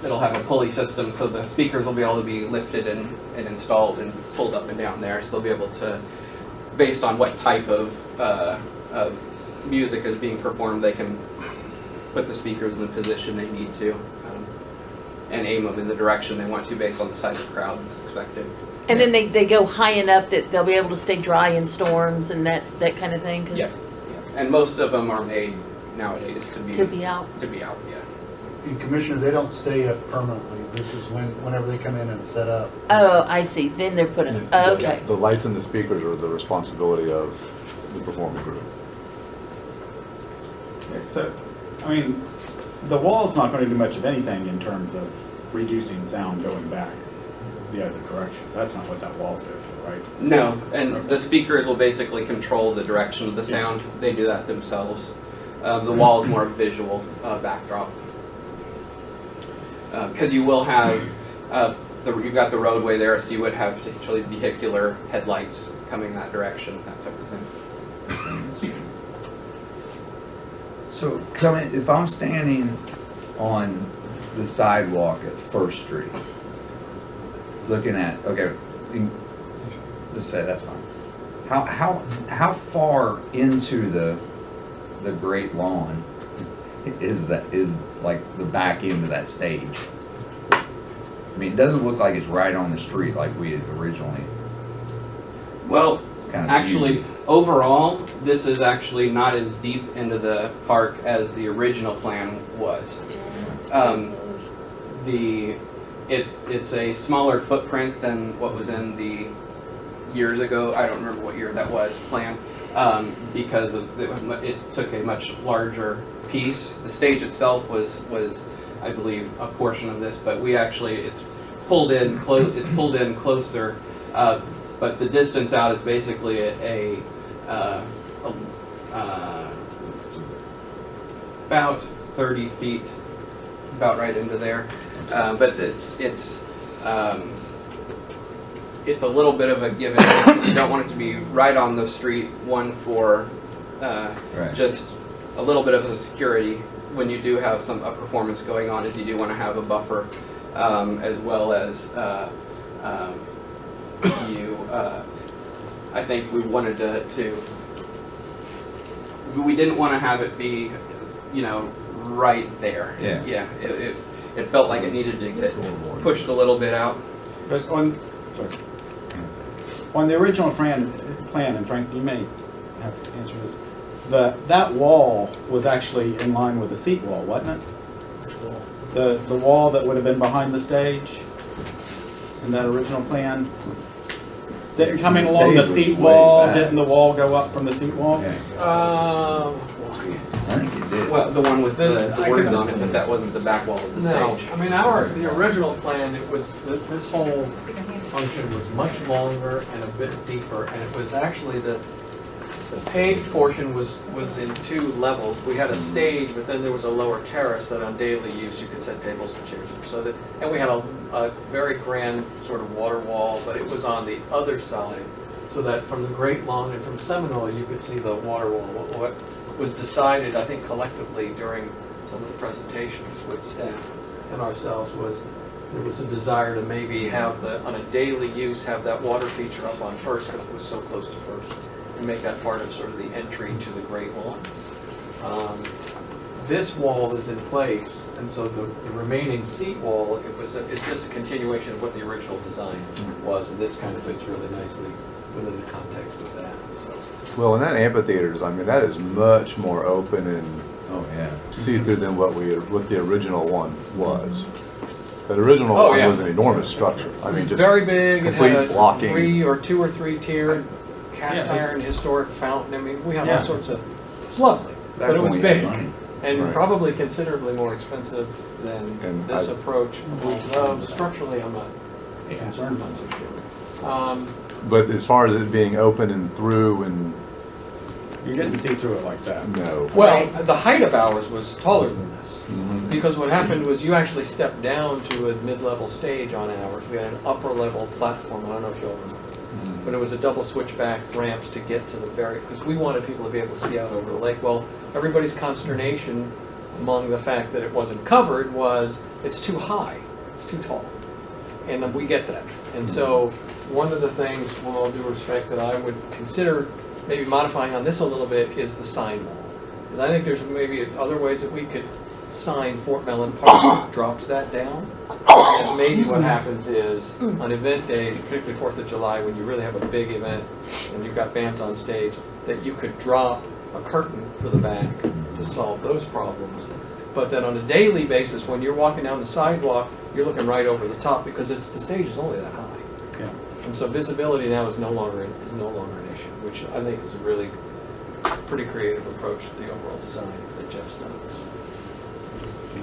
Speaker 20: it'll have a pulley system, so the speakers will be able to be lifted and installed and pulled up and down there. So they'll be able to, based on what type of music is being performed, they can put the speakers in the position they need to and aim them in the direction they want to based on the size of the crowd that's expected.
Speaker 14: And then they go high enough that they'll be able to stay dry in storms and that kind of thing?
Speaker 20: Yeah. And most of them are made nowadays to be
Speaker 14: out.
Speaker 20: To be out, yeah.
Speaker 19: Commissioner, they don't stay up permanently. This is whenever they come in and set up.
Speaker 1: Oh, I see. Then they're putting, okay.
Speaker 6: The lights and the speakers are the responsibility of the performing group.
Speaker 10: So, I mean, the wall's not going to do much of anything in terms of reducing sound going back the other direction. That's not what that wall's there for, right?
Speaker 20: No, and the speakers will basically control the direction of the sound. They do that themselves. The wall is more a visual backdrop. Because you will have, you've got the roadway there, so you would have potentially vehicular headlights coming that direction, that type of thing.
Speaker 2: So if I'm standing on the sidewalk at First Street, looking at, okay, let's say that's fine. How far into the Great Lawn is like the back end of that stage? I mean, it doesn't look like it's right on the street like we had originally.
Speaker 20: Well,
Speaker 2: kind of
Speaker 20: actually, overall, this is actually not as deep into the park as the original plan was. It's a smaller footprint than what was in the years ago. I don't remember what year that was planned, because it took a much larger piece. The stage itself was I believe a portion of this, but it's pulled in closer. But the distance out is basically about 30 feet, about right into there. But it's a little bit of a give and take. You don't want it to be right on the street, one for
Speaker 2: right.
Speaker 20: Just a little bit of a security when you do have a performance going on, is you do want to have a buffer, as well as I think we wanted we didn't want to have it be, right there.
Speaker 2: Yeah.
Speaker 20: Yeah. It felt like it needed to get pushed a little bit out.
Speaker 10: But on the original plan, and Frank, you may have to answer this. That wall was actually in line with the seat wall, wasn't it? Which wall? The wall that would have been behind the stage in that original plan. Didn't coming along the seat wall, didn't the wall go up from the seat wall?
Speaker 2: I think it did.
Speaker 20: Well, the one with the words on it, but that wasn't the back wall of the stage.
Speaker 21: I mean, the original plan, it was, this whole function was much longer and a bit deeper, and it was actually the paved portion was in 2 levels. We had a stage, but then there was a lower terrace that on daily use you could set tables and chairs. And we had a very grand sort of water wall, but it was on the other side, so that from the Great Lawn and from Seminole you could see the water wall. What was decided, I think, collectively during some of the presentations with staff and ourselves was there was a desire to maybe have on a daily use, have that water feature up on First because it was so close to First, and make that part of sort of the entry to the Great Lawn. This wall is in place, and so the remaining seat wall, it's just a continuation of what the original design was, and this kind of fits really nicely within the context of that. So.
Speaker 6: Well, in that amphitheaters, I mean, that is much more open and see-through than what the original one was. That original one was an enormous structure. I mean, just
Speaker 21: very big.
Speaker 6: Complete
Speaker 21: it had a
Speaker 6: blocking.
Speaker 21: 2 or 3 tiered cast iron historic fountain. I mean, we had all sorts of. It was lovely, but it was big and probably considerably more expensive than this approach. Structurally, I'm not concerned. I'm not so sure.
Speaker 6: But as far as it being open and through and
Speaker 10: you didn't see through it like that.
Speaker 6: No.
Speaker 21: Well, the height of ours was taller than this. Because what happened was you actually stepped down to a mid-level stage on ours. We had an upper-level platform. I don't know if you'll remember. But it was a double switchback ramps to get to the because we wanted people to be able to see out over the lake. Well, everybody's consternation among the fact that it wasn't covered was it's too high, it's too tall. And we get that. And so one of the things, with all due respect, that I would consider maybe modifying on this a little bit is the sign wall. Because I think there's maybe other ways that we could sign Fort Mellon Park drops that down. And maybe what happens is on event days, particularly 4th of July, when you really have a big event and you've got bands on stage, that you could drop a curtain for the back to solve those problems. But then on a daily basis, when you're walking down the sidewalk, you're looking right over the top because the stage is only that high.
Speaker 10: Yeah.
Speaker 21: And so visibility now is no longer an issue, which I think is a really pretty creative approach to the overall design that Jeff's done.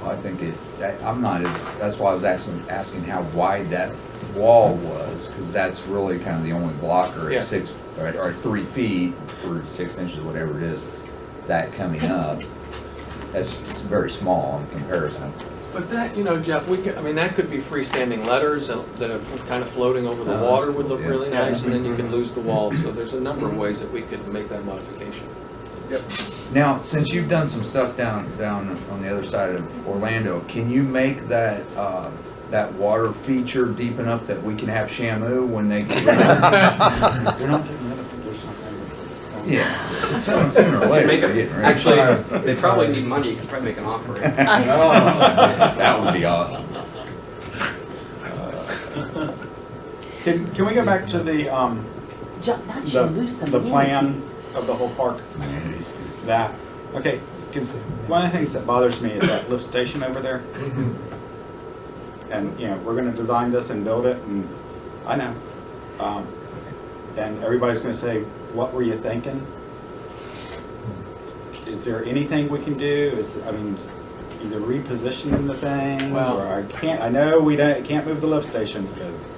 Speaker 2: I think that's why I was asking how wide that wall was, because that's really kind of the only blocker
Speaker 21: Yeah.
Speaker 2: at 6 or 3 feet, 3 to 6 inches, whatever it is, that coming up. It's very small in comparison.
Speaker 21: But that, Jeff, that could be freestanding letters that are kind of floating over the water would look really nice, and then you could lose the wall. So there's a number of ways that we could make that modification.
Speaker 2: Yep. Now, since you've done some stuff down on the other side of Orlando, can you make that water feature deep enough that we can have Shamu when they get ready?
Speaker 10: They're not getting rid of it, there's something.
Speaker 2: Yeah, it's sooner or later.
Speaker 20: Make
Speaker 2: they're
Speaker 20: a,
Speaker 2: getting ready.
Speaker 20: actually, they probably need money. You could probably make an offer.
Speaker 2: That would be awesome.
Speaker 10: Can we go back to the the plan of the whole park? That, okay, because one of the things that bothers me is that lift station over there. And, we're gonna design this and build it, and I know. And everybody's gonna say, what were you thinking? Is there anything we can do? Either repositioning the thing,
Speaker 21: Well-
Speaker 10: or I know we can't move the lift station because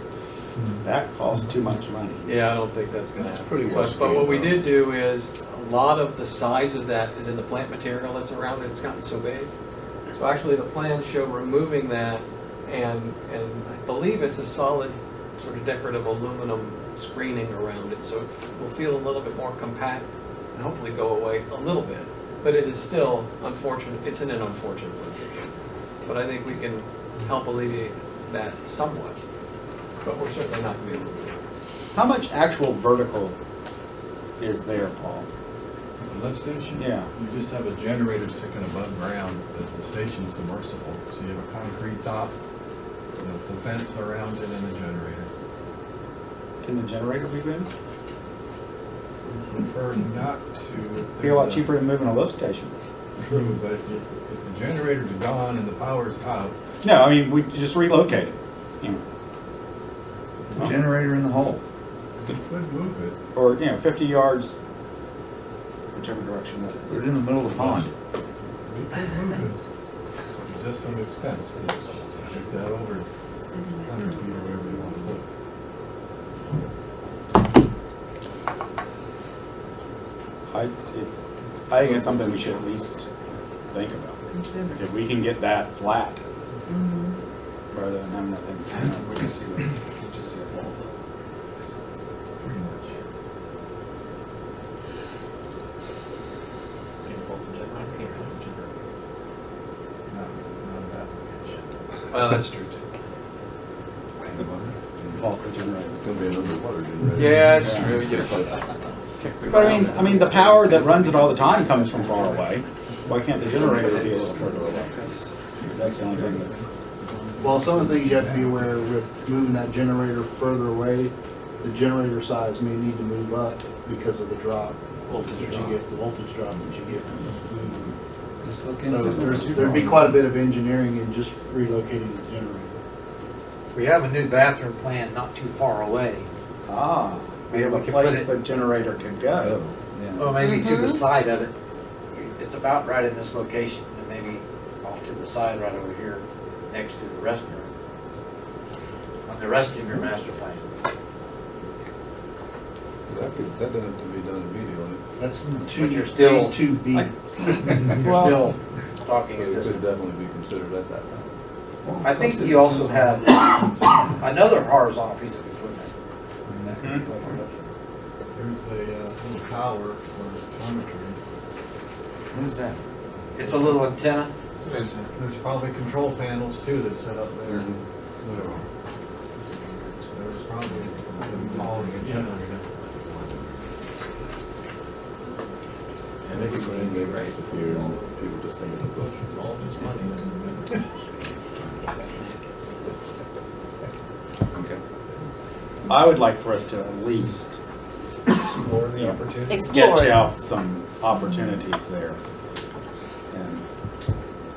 Speaker 10: that costs too much money.
Speaker 21: Yeah, I don't think that's going to happen.
Speaker 6: pretty well
Speaker 21: But what we
Speaker 6: scaled,
Speaker 21: did do is, a lot of the size of that is in the plant material that's around it. It's gotten so big. So actually, the plans show removing that, and I believe it's a solid sort of decorative aluminum screening around it. So it will feel a little bit more compact and hopefully go away a little bit. But it is still unfortunate. It's in an unfortunate location. But I think we can help alleviate that somewhat. But we're certainly not going to be able to do it.
Speaker 10: How much actual vertical is there, Paul?
Speaker 12: The lift station?
Speaker 10: Yeah.
Speaker 12: You just have a generator sticking above ground. The station's submersible. So you have a concrete top, the fence around it, and a generator.
Speaker 10: Can the generator be moved?
Speaker 12: Prefer not to.
Speaker 10: It'd be a lot cheaper than moving a lift station.
Speaker 12: True, but if the generator's gone and the power's out.
Speaker 10: No, we just relocate it.
Speaker 2: Generator in the hole.
Speaker 12: You could move it.
Speaker 10: Or, 50 yards, whichever direction that is.
Speaker 2: Put it in the middle of the pond.
Speaker 12: You could move it. It's just some expense. Take that over 100 feet or wherever you want to put it.
Speaker 10: I think it's something we should at least think about. If we can get that flat, rather than having that thing.
Speaker 7: We just see a wall.
Speaker 12: Pretty much. Not that location.
Speaker 21: Well, that's true too.
Speaker 6: It's gonna be an underwater generator.
Speaker 21: Yeah, it's true.
Speaker 10: But the power that runs it all the time comes from far away. Why can't the generator be a little further away? That's the only thing that's.
Speaker 19: Well, some of the things you have to be aware of with moving that generator further away, the generator size may need to move up because of the drop. Voltage drop. The voltage drop that you get.
Speaker 2: Just look
Speaker 19: So
Speaker 2: into
Speaker 19: there'd be quite a bit of engineering in just relocating the generator.
Speaker 22: We have a new bathroom plan not too far away.
Speaker 10: We have a place the generator could go.
Speaker 22: Well, maybe to the side of it. It's about right in this location, and maybe off to the side right over here, next to the restroom. On the rest of your master plan.
Speaker 6: That doesn't have to be done immediately.
Speaker 19: That's
Speaker 22: But you're still-
Speaker 19: phase 2B.
Speaker 22: You're still talking
Speaker 6: But
Speaker 22: at
Speaker 6: it
Speaker 22: this.
Speaker 6: could definitely be considered at that time.
Speaker 22: I think you also have another horizontal piece of equipment. That could be quite productive.
Speaker 12: There's a little tower for telemetry.
Speaker 2: What is that?
Speaker 22: It's a little antenna.
Speaker 12: There's probably control panels too that set up there. There's probably as tall as a generator.
Speaker 6: And they can bring big race up here and people just think it's a bush.
Speaker 21: It's all just money.
Speaker 2: Okay.
Speaker 10: I would like for us to at least
Speaker 12: Explore the opportunity.
Speaker 10: sketch out some opportunities there. And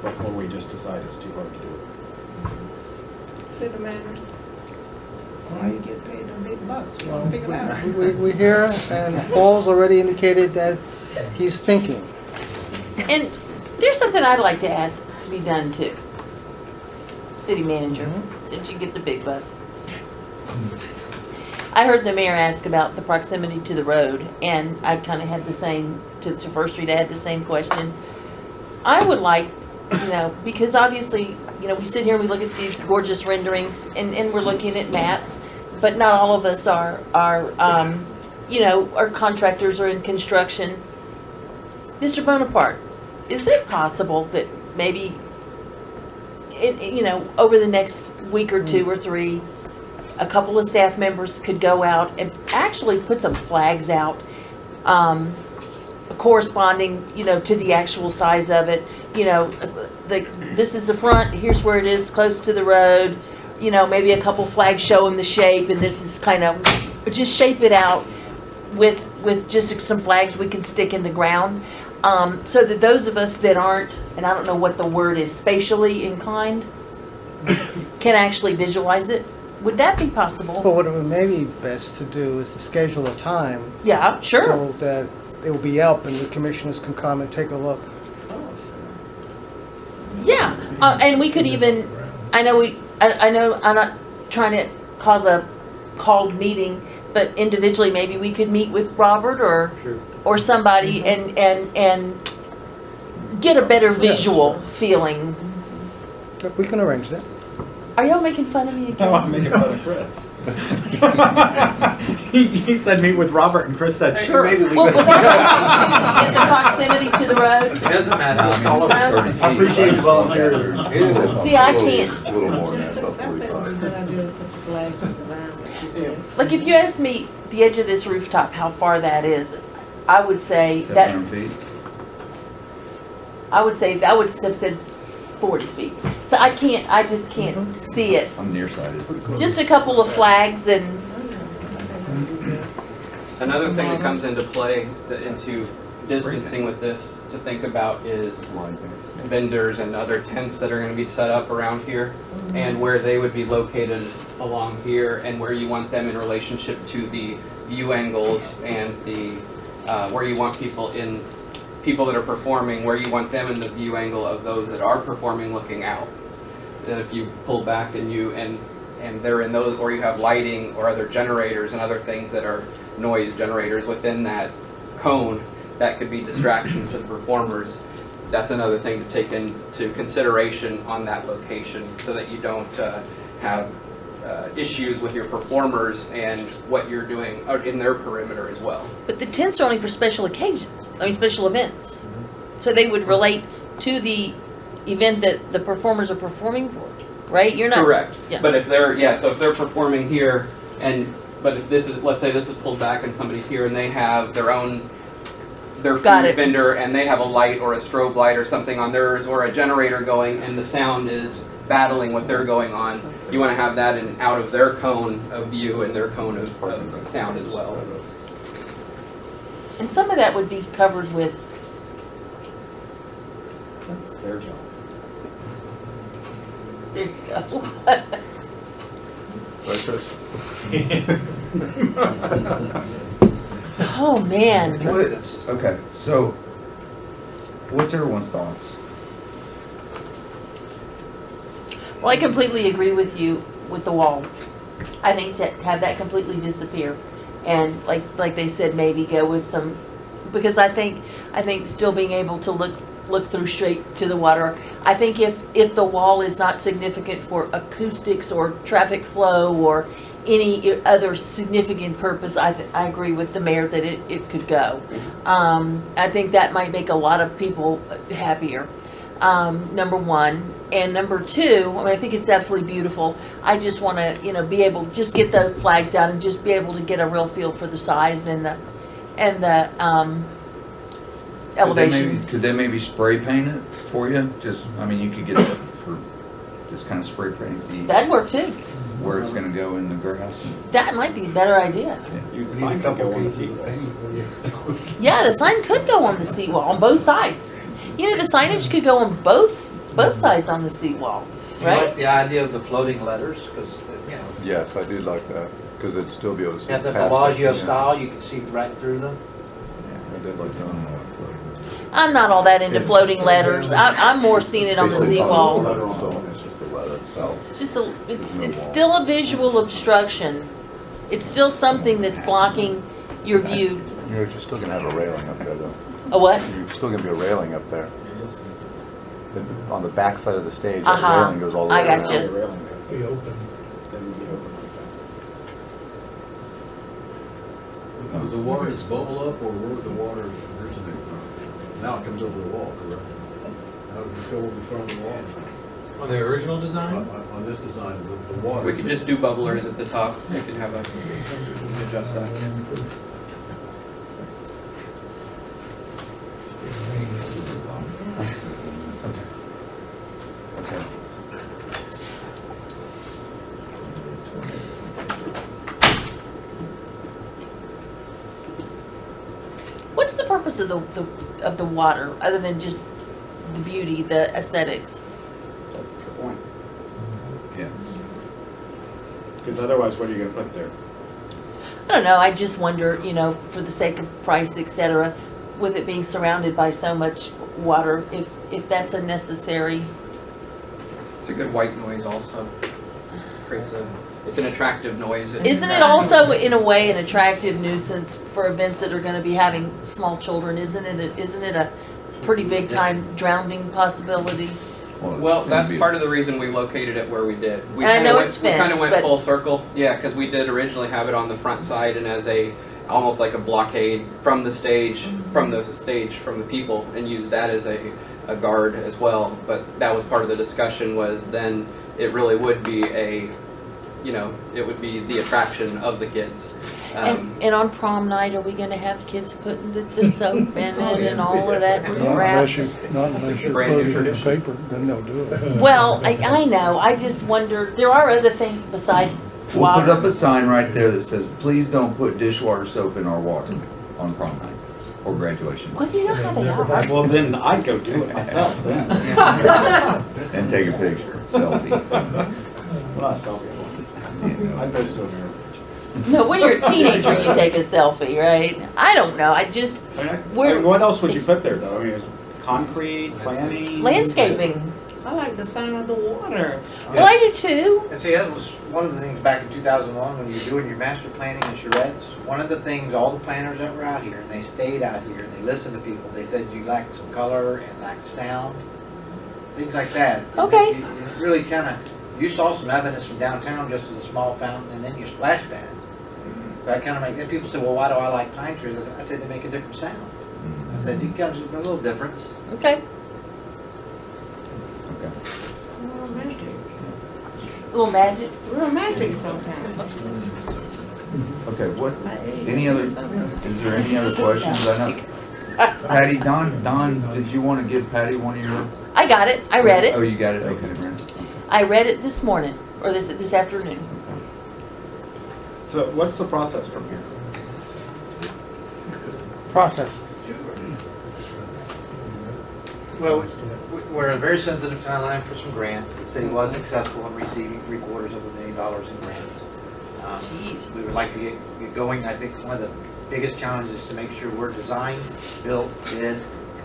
Speaker 10: before we just decide it's too hard to do it.
Speaker 4: City manager, why you get paid them big bucks? You wanna figure it out?
Speaker 13: We hear, and Paul's already indicated that he's thinking.
Speaker 14: And there's something I'd like to ask to be done too. City manager, since you get the big bucks. I heard the mayor ask about the proximity to the road, and I kind of had the same, to First Street, I had the same question. I would like, because obviously, we sit here and we look at these gorgeous renderings, and we're looking at maps, but not all of us are contractors or in construction. Mr. Bonaparte, is it possible that maybe, over the next week or two or three, a couple of staff members could go out and actually put some flags out, corresponding, to the actual size of it. This is the front, here's where it is, close to the road. Maybe a couple flags showing the shape, and this is kind of, just shape it out with just some flags we can stick in the ground. So that those of us that aren't, and I don't know what the word is, spatially inclined, can actually visualize it. Would that be possible?
Speaker 13: But what it may be best to do is to schedule a time.
Speaker 14: Yeah, sure.
Speaker 13: So that it will be up and the commissioners can come and take a look.
Speaker 14: Yeah, and we could even, I know I'm not trying to cause a called meeting, but individually maybe we could meet with Robert or somebody and get a better visual feeling.
Speaker 13: We can arrange that.
Speaker 14: Are y'all making fun of me again?
Speaker 10: No, I'm making fun of Chris. he said meet with Robert, and Chris said sure.
Speaker 14: Well, would that get the proximity to the road?
Speaker 22: It doesn't matter.
Speaker 10: I appreciate you volunteering.
Speaker 14: See, I can't.
Speaker 6: A little more than that, about
Speaker 4: That would be a
Speaker 6: 45.
Speaker 4: good idea to put some flags and design, like you said.
Speaker 14: Like if you ask me the edge of this rooftop, how far that is, I would say that's,
Speaker 2: 700 feet.
Speaker 14: I would have said 40 feet. So I just can't see it.
Speaker 2: I'm nearsighted.
Speaker 14: Just a couple of flags and,
Speaker 20: Another thing that comes into play, into distancing with this to think about is vendors and other tents that are going to be set up around here and where they would be located along here and where you want them in relationship to the view angles and the where you want people that are performing, where you want them in the view angle of those that are performing looking out. And if you pull back and they're in those, or you have lighting or other generators and other things that are noise generators within that cone, that could be distractions to the performers. That's another thing to take into consideration on that location so that you don't have issues with your performers and what you're doing in their perimeter as well.
Speaker 14: but the tents are only for special occasions, special events. So they would relate to the event that the performers are performing for, right? You're not.
Speaker 20: Correct.
Speaker 14: Yeah.
Speaker 20: But if they're performing here but if this is, let's say this is pulled back and somebody's here and they have their food vendor and they have a light or a strobe light or something on theirs or a generator going and the sound is battling what they're going on, you want to have that out of their cone of view and their cone of sound as well.
Speaker 14: And some of that would be covered with,
Speaker 10: That's their job.
Speaker 14: there you go.
Speaker 6: Right, Chris?
Speaker 14: Oh, man.
Speaker 2: Okay, so what's everyone's thoughts?
Speaker 14: Well, I completely agree with you with the wall. I think to have that completely disappear, and like they said, maybe go with some, because I think still being able to look through straight to the water. I think if the wall is not significant for acoustics or traffic flow or any other significant purpose, I agree with the mayor that it could go. I think that might make a lot of people happier. Number one. And number two, I think it's absolutely beautiful. I just want to, be able to just get the flags out and just be able to get a real feel for the size and the elevation.
Speaker 2: Could they maybe spray paint it for you? You could get it for just kind of spray paint
Speaker 14: That'd work too.
Speaker 2: where it's going to go in the grass.
Speaker 14: That might be a better idea.
Speaker 10: You sign a couple on the seat.
Speaker 14: Yeah, the sign could go on the seawall on both sides. The signage could go on both
Speaker 1: both sides on the seawall,
Speaker 22: You like
Speaker 1: right?
Speaker 22: the idea of the floating letters, because, you know,
Speaker 6: Yes, I do like that, because it'd still be able to see
Speaker 22: have the
Speaker 6: past it,
Speaker 22: Bellagio
Speaker 6: yeah.
Speaker 22: style, you can see right through them.
Speaker 6: I did like that.
Speaker 1: I'm not all that into floating letters. I'm more seeing it on the
Speaker 6: Basically,
Speaker 1: seawall.
Speaker 6: letter on it, it's just the letter itself.
Speaker 1: It's just it's still a visual obstruction. It's still something that's blocking your view.
Speaker 6: You're still gonna have a railing up there, though.
Speaker 1: A what?
Speaker 6: You're still gonna be a railing up there. On the back side of the stage, that
Speaker 1: Uh-huh.
Speaker 6: railing goes all the way
Speaker 1: I
Speaker 6: around.
Speaker 1: got you.
Speaker 10: Be open. Then be open like that.
Speaker 12: Would the water just bubble up, or where would the water originate from? Now it comes over the wall, correct? How does it go over the front of the wall?
Speaker 21: On the original design?
Speaker 12: On this design, the water.
Speaker 20: We could just do bubblers at the top. We can have a, adjust that.
Speaker 2: Okay.
Speaker 1: What's the purpose of the water other than just the beauty, the aesthetics?
Speaker 10: That's the point.
Speaker 2: Yeah.
Speaker 10: Because otherwise, what are you gonna put there?
Speaker 1: I don't know. I just wonder, you know, for the sake of price, etc., with it being surrounded by so much water, if that's a necessary.
Speaker 20: It's a good white noise also. Creates it's an attractive noise.
Speaker 1: Isn't it also, in a way, an attractive nuisance for events that are going to be having small children? Isn't it a pretty big time drowning possibility?
Speaker 20: Well, that's part of the reason we located it where we did. We
Speaker 1: And I know
Speaker 20: kinda
Speaker 1: it's
Speaker 20: we kind
Speaker 1: fenced,
Speaker 20: of went
Speaker 1: but-
Speaker 20: full circle. Yeah, because we did originally have it on the front side and as almost like a blockade from the stage, from the people, and used that as a guard as well. But that was part of the discussion, was then it really would be it would be the attraction of the kids.
Speaker 1: And on prom night, are we going to have kids putting the soap in it and all of that crap?
Speaker 3: Not unless you're
Speaker 20: Brand new
Speaker 3: putting it in the
Speaker 20: tradition.
Speaker 3: paper, then they'll do it.
Speaker 1: Well, I know. I just wonder. There are other things besides
Speaker 2: We'll
Speaker 1: water.
Speaker 2: put up a sign right there that says, please don't put dishwater soap in our water on prom night or graduation.
Speaker 1: Well, do you know how they are?
Speaker 10: Well, then I'd go do it myself then.
Speaker 2: And take a picture, selfie.
Speaker 10: Well, not a selfie. I'd post it over
Speaker 1: No, when you're a teenager, you take a selfie, right? I don't know. I just
Speaker 10: there. I mean, what else would you put there, though? I mean, it's concrete, planning,
Speaker 1: landscaping.
Speaker 4: I like the sound of the water.
Speaker 1: Well, I do too.
Speaker 22: And see, that was one of the things back in 2001 when you were doing your master planning and charrettes. One of the things, all the planners that were out here, and they stayed out here, and they listened to people, they said you lacked some color and lacked sound, things like that.
Speaker 1: Okay.
Speaker 22: It really kind of, you saw some evidence from downtown just with a small fountain and then your splash pad. So I kind of make, and people say, well, why do I like pine trees? I said, they make a different sound. I said, it comes with a little difference.
Speaker 1: Okay.
Speaker 4: Romantic.
Speaker 1: A little magic.
Speaker 4: Romantic sometimes.
Speaker 2: Okay, is there any other questions? I know. Patty, Don, did you want to give Patty one of your?
Speaker 1: I got it. I read it.
Speaker 2: Oh, you got it? Okay, Brent.
Speaker 1: I read it this morning, or this afternoon.
Speaker 10: So what's the process from here?
Speaker 13: Process.
Speaker 22: Well, we're in a very sensitive timeline for some grants. The city was successful in receiving $750,000 in grants. We would like to get going. I think one of the biggest challenges is to make sure we're designed, built, bid, and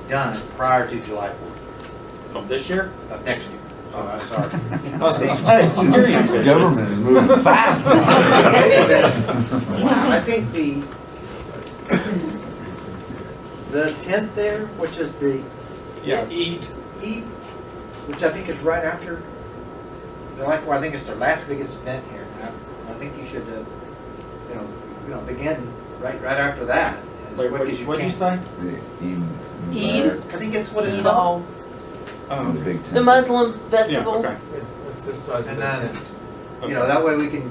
Speaker 22: done prior to July 4th.
Speaker 10: Of this year?
Speaker 22: Of next year. Oh, I'm sorry.
Speaker 10: I was going to say, very ambitious.
Speaker 2: Government is moving fast.
Speaker 22: I think the tent there, which is the Eat, which I think is right after. I think it's their last biggest event here. I think you should, begin right after that.
Speaker 10: Wait, what did you say?
Speaker 1: Eid.
Speaker 22: I think it's what it's
Speaker 1: Eid
Speaker 22: called.
Speaker 2: Oh, the big tent.
Speaker 1: The Muslim festival.
Speaker 10: Yeah, okay.
Speaker 21: It's the size of
Speaker 22: And
Speaker 21: the
Speaker 22: then,
Speaker 21: tent.
Speaker 22: that way we can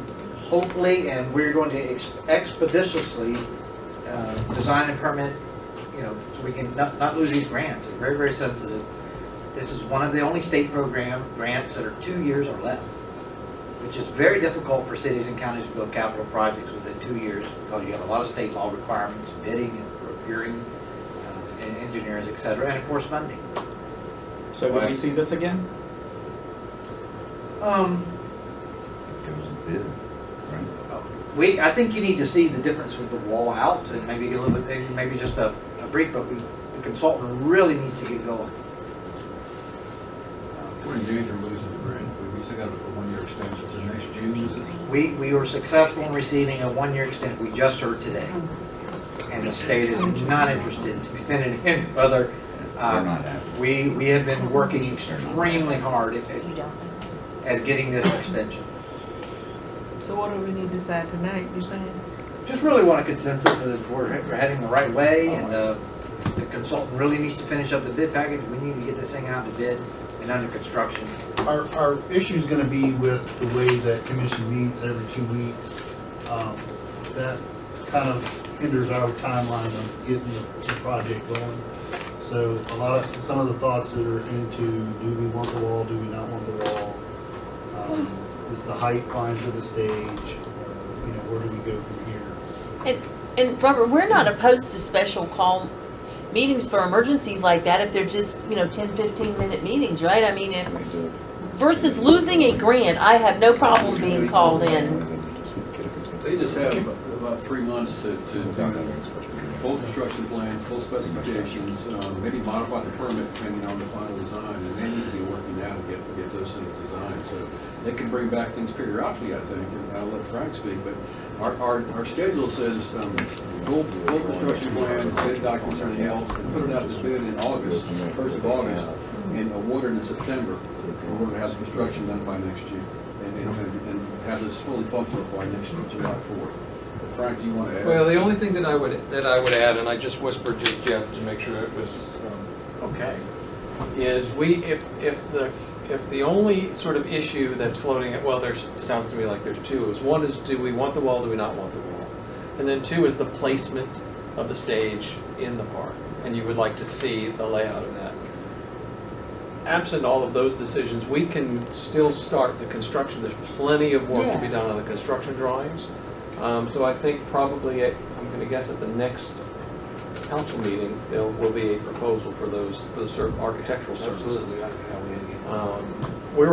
Speaker 22: hopefully, and we're going to expeditiously design and permit, so we can not lose these grants. They're very, very sensitive. This is one of the only state program grants that are 2 years or less, which is very difficult for cities and counties to build capital projects within 2 years because you have a lot of state law requirements, bidding and procuring, and engineers, et cetera, and of course funding.
Speaker 7: So do we see this again?
Speaker 22: I think you need to see the difference with the wall out and maybe get a little bit, maybe just a brief, but the consultant really needs to get going.
Speaker 12: We're in danger of losing the grant. We still got a 1-year extension to next June, is it?
Speaker 22: We were successful in receiving a 1-year extension, we just heard today. And the state is not interested in extending it any further. We have been working extremely hard at getting this extension.
Speaker 4: So what do we need to decide tonight, you saying?
Speaker 22: Just really want a consensus that we're heading the right way, and the consultant really needs to finish up the bid package. We need to get this thing out to bid and under construction.
Speaker 19: Our issue is going to be with the way that commission meets every 2 weeks. That kind of hinders our timeline of getting the project going. So some of the thoughts that are into, do we want the wall, do we not want the wall? Is the height fine for the stage? Where do we go from here?
Speaker 1: And Robert, we're not opposed to special call meetings for emergencies like that if they're just, 10, 15-minute meetings, right? I mean, versus losing a grant, I have no problem being called in.
Speaker 12: They just have about 3 months to do full construction plans, full specifications, maybe modify the permit depending on the final design, and they need to be working now to get those things designed. So they can bring back things periodically, I think, and I'll let Frank speak, but our schedule says full construction plans, bid documents, and everything else, and put it out to bid in August, 1st of August, and award it in September. We're going to have the construction done by next year, and have this fully functional by next year, July 4th. Frank, do you want to add?
Speaker 21: Well, the only thing that I would add, and I just whispered to Jeff to make sure it was okay, is if the only sort of issue that's floating sounds to me like there's two. One is, do we want the wall? Do we not want the wall? And then two is the placement of the stage in the park, and you would like to see the layout of that. Absent all of those decisions, we can still start the construction. There's plenty of work to be done on the construction drawings. So I think probably, I'm going to guess at the next council meeting, there will be a proposal for the architectural services. We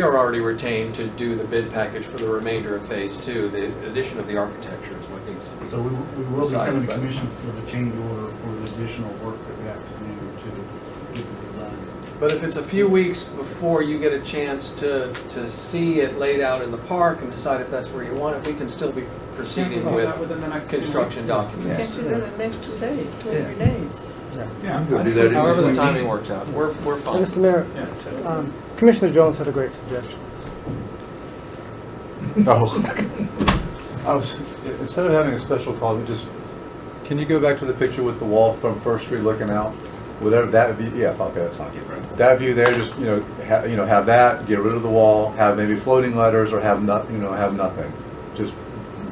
Speaker 21: are already retained to do the bid package for the remainder of phase 2. The addition of the architecture is what needs to be
Speaker 19: So we will be
Speaker 21: decided,
Speaker 19: coming to
Speaker 21: but-
Speaker 19: commission with a change order for the additional work that we have to do to get the design.
Speaker 21: But if it's a few weeks before you get a chance to see it laid out in the park and decide if that's where you want it, we can still be proceeding with construction documents.
Speaker 4: Can't you do it in the next 2 days, 2 or 3 days?
Speaker 21: However the timing works out, we're fine.
Speaker 13: Mr. Mayor, Commissioner Jones had a great suggestion.
Speaker 6: Instead of having a special call, can you go back to the picture with the wall from First Street looking out? Whatever that view, okay, that's fine. That view there, just, have that, get rid of the wall, have maybe floating letters, or have nothing. Just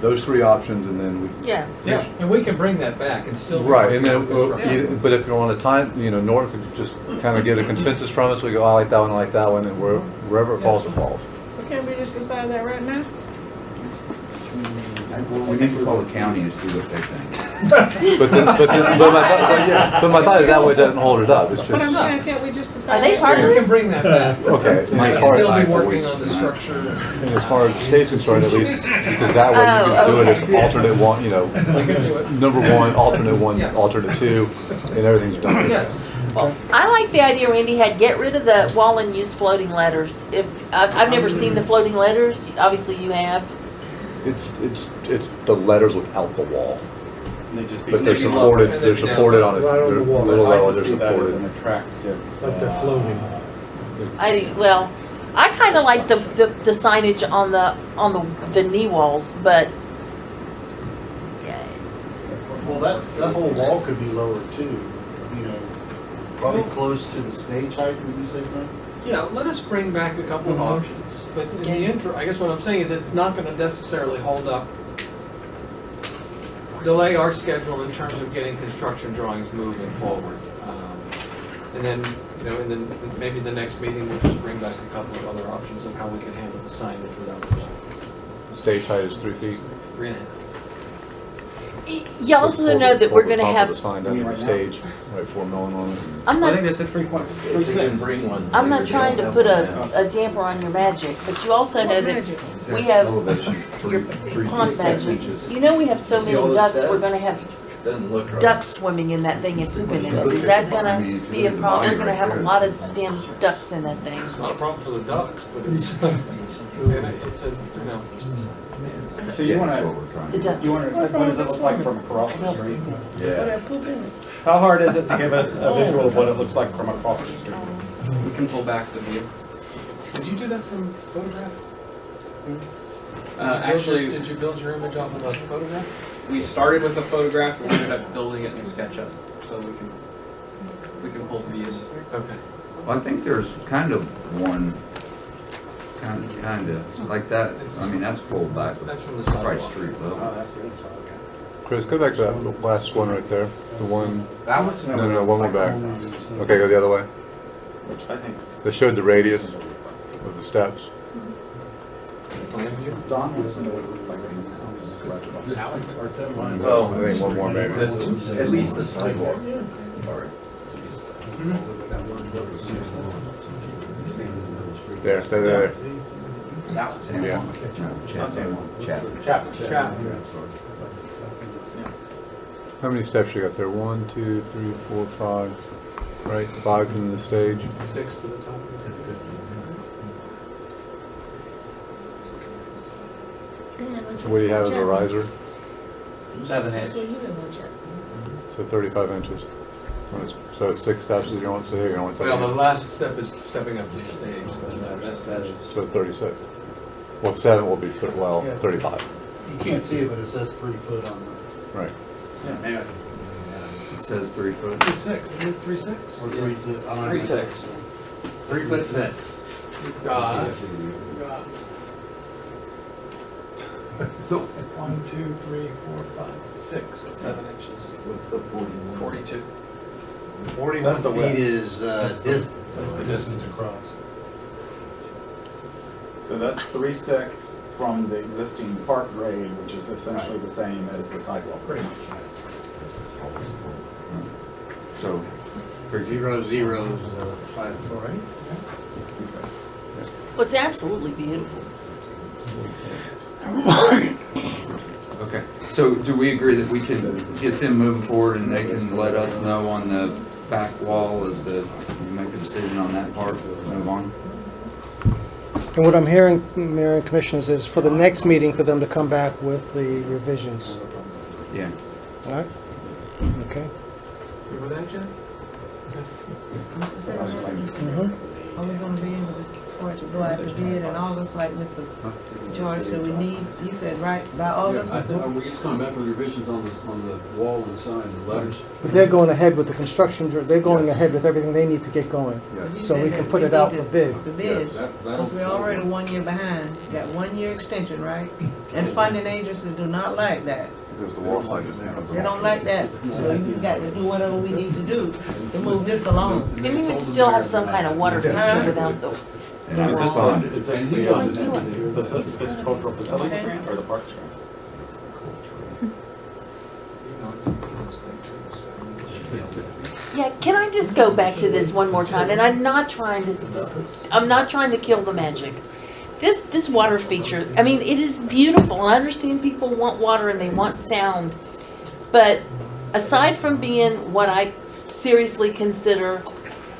Speaker 6: those 3 options, and then we.
Speaker 21: Yeah, and we can bring that back and still.
Speaker 6: Right, and then, but if you want a time, Nora could just kind of get a consensus from us, we go, I like that one, and wherever it falls, it falls.
Speaker 4: Well, can't we just decide that right now?
Speaker 2: We need to call the county to see what they think.
Speaker 6: But my thought is that way it doesn't hold it up, it's
Speaker 4: But I'm
Speaker 6: just.
Speaker 4: saying, can't we just decide?
Speaker 1: Are they
Speaker 4: that?
Speaker 1: partners?
Speaker 21: We can bring that back.
Speaker 6: Okay, as
Speaker 21: We'll
Speaker 6: far as
Speaker 21: still
Speaker 6: I
Speaker 21: be working on the structure.
Speaker 6: And as far as the state's concerned, at least, because that way you can do it as alternate one, number 1, alternate 1, alternate 2, and everything's done.
Speaker 21: Yes.
Speaker 1: Well, I like the idea Randy had, get rid of the wall and use floating letters. I've never seen the floating letters, obviously you have.
Speaker 6: It's the letters without the wall. But they're
Speaker 7: sticking
Speaker 6: supported,
Speaker 7: up.
Speaker 6: they're supported on a,
Speaker 3: Right on the
Speaker 6: they're
Speaker 3: wall.
Speaker 6: little
Speaker 7: I'd like
Speaker 6: letters,
Speaker 7: to
Speaker 6: they're
Speaker 7: see that as
Speaker 6: supported.
Speaker 7: an attractive.
Speaker 3: Like they're floating.
Speaker 1: I kind of like the signage on the knee walls, but
Speaker 19: Well, that whole wall could be lowered too, probably close to the stage height, would you say, Frank?
Speaker 21: Yeah, let us bring back a couple of options. But in the interim, I guess what I'm saying is it's not going to necessarily delay our schedule in terms of getting construction drawings moving forward. And then, maybe the next meeting we'll just bring back a couple of other options of how we can handle the signage without the wall.
Speaker 6: Stage height is 3 feet.
Speaker 21: 3.5.
Speaker 1: You also know that we're gonna
Speaker 6: Top of
Speaker 1: have,
Speaker 6: the sign down at the stage, right, 4 million on it.
Speaker 1: I'm
Speaker 22: I
Speaker 1: not,
Speaker 22: think they said 3.36.
Speaker 8: Bring one.
Speaker 1: I'm not trying to put a damper on your magic, but you also know that we have
Speaker 2: Elevation,
Speaker 1: your
Speaker 2: 3
Speaker 1: pond
Speaker 2: feet 6
Speaker 1: magic.
Speaker 2: inches.
Speaker 1: You know we have so
Speaker 8: See
Speaker 1: many
Speaker 8: all the
Speaker 1: ducks, we're
Speaker 8: steps?
Speaker 1: gonna have
Speaker 8: Doesn't look right.
Speaker 1: ducks swimming in that thing and pooping in it. Is that gonna be a problem? We're gonna have a lot of damn ducks in that thing.
Speaker 21: It's not a problem for the ducks, but it's, it's a, you know.
Speaker 22: So you want
Speaker 2: That's
Speaker 22: to,
Speaker 2: what we're trying
Speaker 1: The
Speaker 2: to do.
Speaker 1: ducks.
Speaker 22: you want to, what does it look like from across the street?
Speaker 4: Put
Speaker 2: Yeah.
Speaker 4: that poop in it.
Speaker 22: How hard is it to give us a visual of what it looks like from across the street?
Speaker 20: We can pull back the view.
Speaker 21: Did you do that from photograph?
Speaker 20: Actually,
Speaker 21: Did you build your image off of a photograph?
Speaker 20: we started with a photograph and we ended up building it in SketchUp, so we can pull the views.
Speaker 21: Okay.
Speaker 2: Well, I think there's kind of one, kind of, like that, I mean, that's pulled back, but
Speaker 21: That's from the
Speaker 2: right
Speaker 21: sidewalk.
Speaker 2: street
Speaker 22: Oh,
Speaker 2: level.
Speaker 22: that's it.
Speaker 6: Chris, go back to that last one right there. The one,
Speaker 22: That was.
Speaker 6: no, one more back. Okay, go the other way.
Speaker 22: Which I think.
Speaker 6: They showed the radius of the steps.
Speaker 21: Plan view?
Speaker 22: Don wants to know what it looks like in his house.
Speaker 6: Well, I think one more maybe.
Speaker 22: At least the sidewalk.
Speaker 6: There, stay there.
Speaker 22: That was.
Speaker 6: Yeah.
Speaker 2: No, Chapel.
Speaker 22: Chapel.
Speaker 6: How many steps you got there? 1, 2, 3, 4, 5. Right, 5 from the stage.
Speaker 21: 6 to the top.
Speaker 6: So what do you have as a riser?
Speaker 22: 7
Speaker 4: That's
Speaker 22: inch.
Speaker 4: where you live on Chapel.
Speaker 6: So 35 inches. So 6 steps that you want to see, you want
Speaker 21: Well, the
Speaker 6: 30.
Speaker 21: last step is stepping up to the stage.
Speaker 22: That is.
Speaker 6: So 36. Well, 7 will be, 35.
Speaker 19: You can't see it, but it says 3 foot on the.
Speaker 6: Right.
Speaker 22: Anyway.
Speaker 2: It says 3 foot.
Speaker 21: 3.6, isn't it 3.6?
Speaker 19: Or 3 foot.
Speaker 21: 3.6.
Speaker 22: 3'6".
Speaker 21: God. 1, 2, 3, 4, 5, 6, 7 inches.
Speaker 2: What's the 41?
Speaker 21: 42.
Speaker 22: 41 That's the feet width. is, distance.
Speaker 21: That's the distance across.
Speaker 7: So that's 3.6 from the existing park grade, which is essentially the same as the sidewalk.
Speaker 21: Pretty much.
Speaker 2: So, 3 feet.
Speaker 22: 0, 0, 5.
Speaker 21: All right.
Speaker 1: Well, it's absolutely beautiful.
Speaker 2: Okay, so do we agree that we can get them moving forward and they can let us know on the back wall as to make a decision on that part, move on?
Speaker 13: And what I'm hearing, Mayor and Commissioners, is for the next meeting for them to come back with the revisions.
Speaker 2: Yeah.
Speaker 13: All right? Okay.
Speaker 21: You with that, Jen?
Speaker 4: Mr. Secretary,
Speaker 13: Mhm.
Speaker 4: are we gonna be able to, for it to go out to bid in August, like Mr. George said we need, you said, right, by August?
Speaker 12: We each come back with revisions on the wall and sign, the letters.
Speaker 13: But they're going ahead with the construction, they're going ahead with everything they need to get going.
Speaker 4: You
Speaker 13: So
Speaker 4: said
Speaker 13: we
Speaker 4: that
Speaker 13: can put it out
Speaker 4: need
Speaker 13: for
Speaker 4: to-
Speaker 13: bid.
Speaker 4: The bid, because we're already 1 year behind, got 1 year extension, right? And funding agencies do not like that.
Speaker 6: Because the wall side just becomes.
Speaker 4: They don't like that, so you got to do whatever we need to do to move this along.
Speaker 1: And you would still have some kind of water feature without the.
Speaker 2: And I was funded.
Speaker 7: Is this the cultural facilities grant or the parks grant?
Speaker 1: Yeah, can I just go back to this one more time? And I'm not trying to kill the magic. This water feature, I mean, it is beautiful. And I understand people want water and they want sound. But aside from being what I seriously consider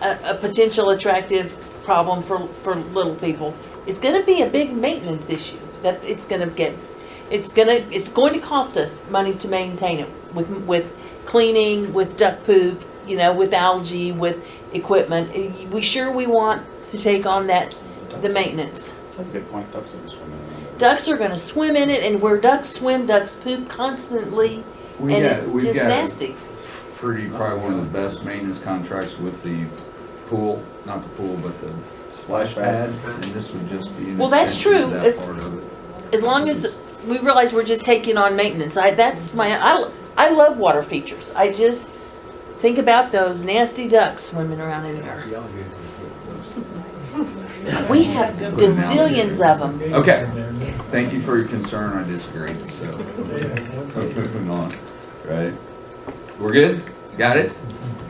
Speaker 1: a potential attractive problem for little people, it's going to be a big maintenance issue that it's going to cost us money to maintain it with cleaning, with duck poop, with algae, with equipment. We want to take on the maintenance.
Speaker 7: That's a good point. Ducks are just swimming around it.
Speaker 1: Ducks are going to swim in it, and where ducks swim, ducks poop constantly, and it's just nasty.
Speaker 2: Probably one of the best maintenance contracts with the pool, not the pool, but the splash pad, and this would just be an
Speaker 1: Well, that's
Speaker 2: extension
Speaker 1: true.
Speaker 2: of that part of it.
Speaker 1: As long as we realize we're just taking on maintenance, I love water features. I just think about those nasty ducks swimming around in there. We have gazillions of them.
Speaker 2: Okay, thank you for your concern, I disagree, so, moving on. right? We're good? Got it?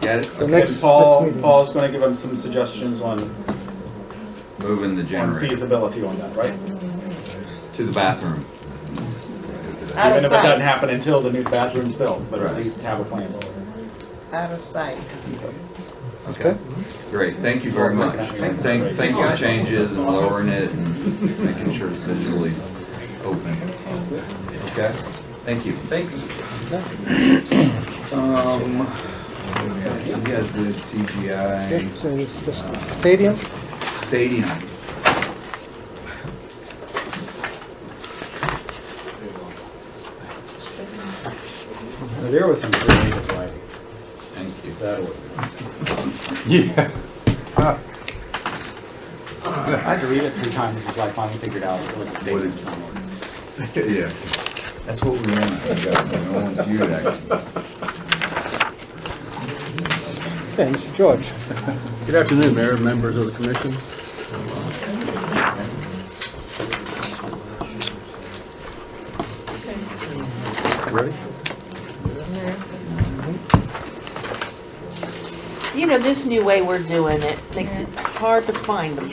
Speaker 2: Got it?
Speaker 13: So
Speaker 2: Okay.
Speaker 13: next meeting.
Speaker 10: Paul's gonna give them some suggestions on
Speaker 2: Moving the generator
Speaker 10: feasibility on that, right?
Speaker 2: to the bathroom.
Speaker 4: Out
Speaker 10: Even
Speaker 4: of
Speaker 10: if it doesn't
Speaker 4: sight,
Speaker 10: happen until the new bathroom's built, but at
Speaker 2: Right.
Speaker 10: least have a plan.
Speaker 4: out of sight.
Speaker 2: Okay. Great, thank you very much. And thank you for changes and lowering it and making sure it's visually open. Okay, thank you.
Speaker 21: Thanks.
Speaker 2: You guys did CGI.
Speaker 13: Okay, so it's the stadium.
Speaker 2: Stadium.
Speaker 10: There was some creative writing.
Speaker 2: Thank you.
Speaker 10: That was.
Speaker 6: Yeah.
Speaker 10: I had to read it 3 times before I finally figured out it was a statement somewhere.
Speaker 2: Yeah, that's what we want. We want you to actually.
Speaker 13: Okay, Mr. George.
Speaker 5: Good afternoon, Mayor, members of the commission. Ready?
Speaker 1: You know, this new way we're doing it makes it hard to find them.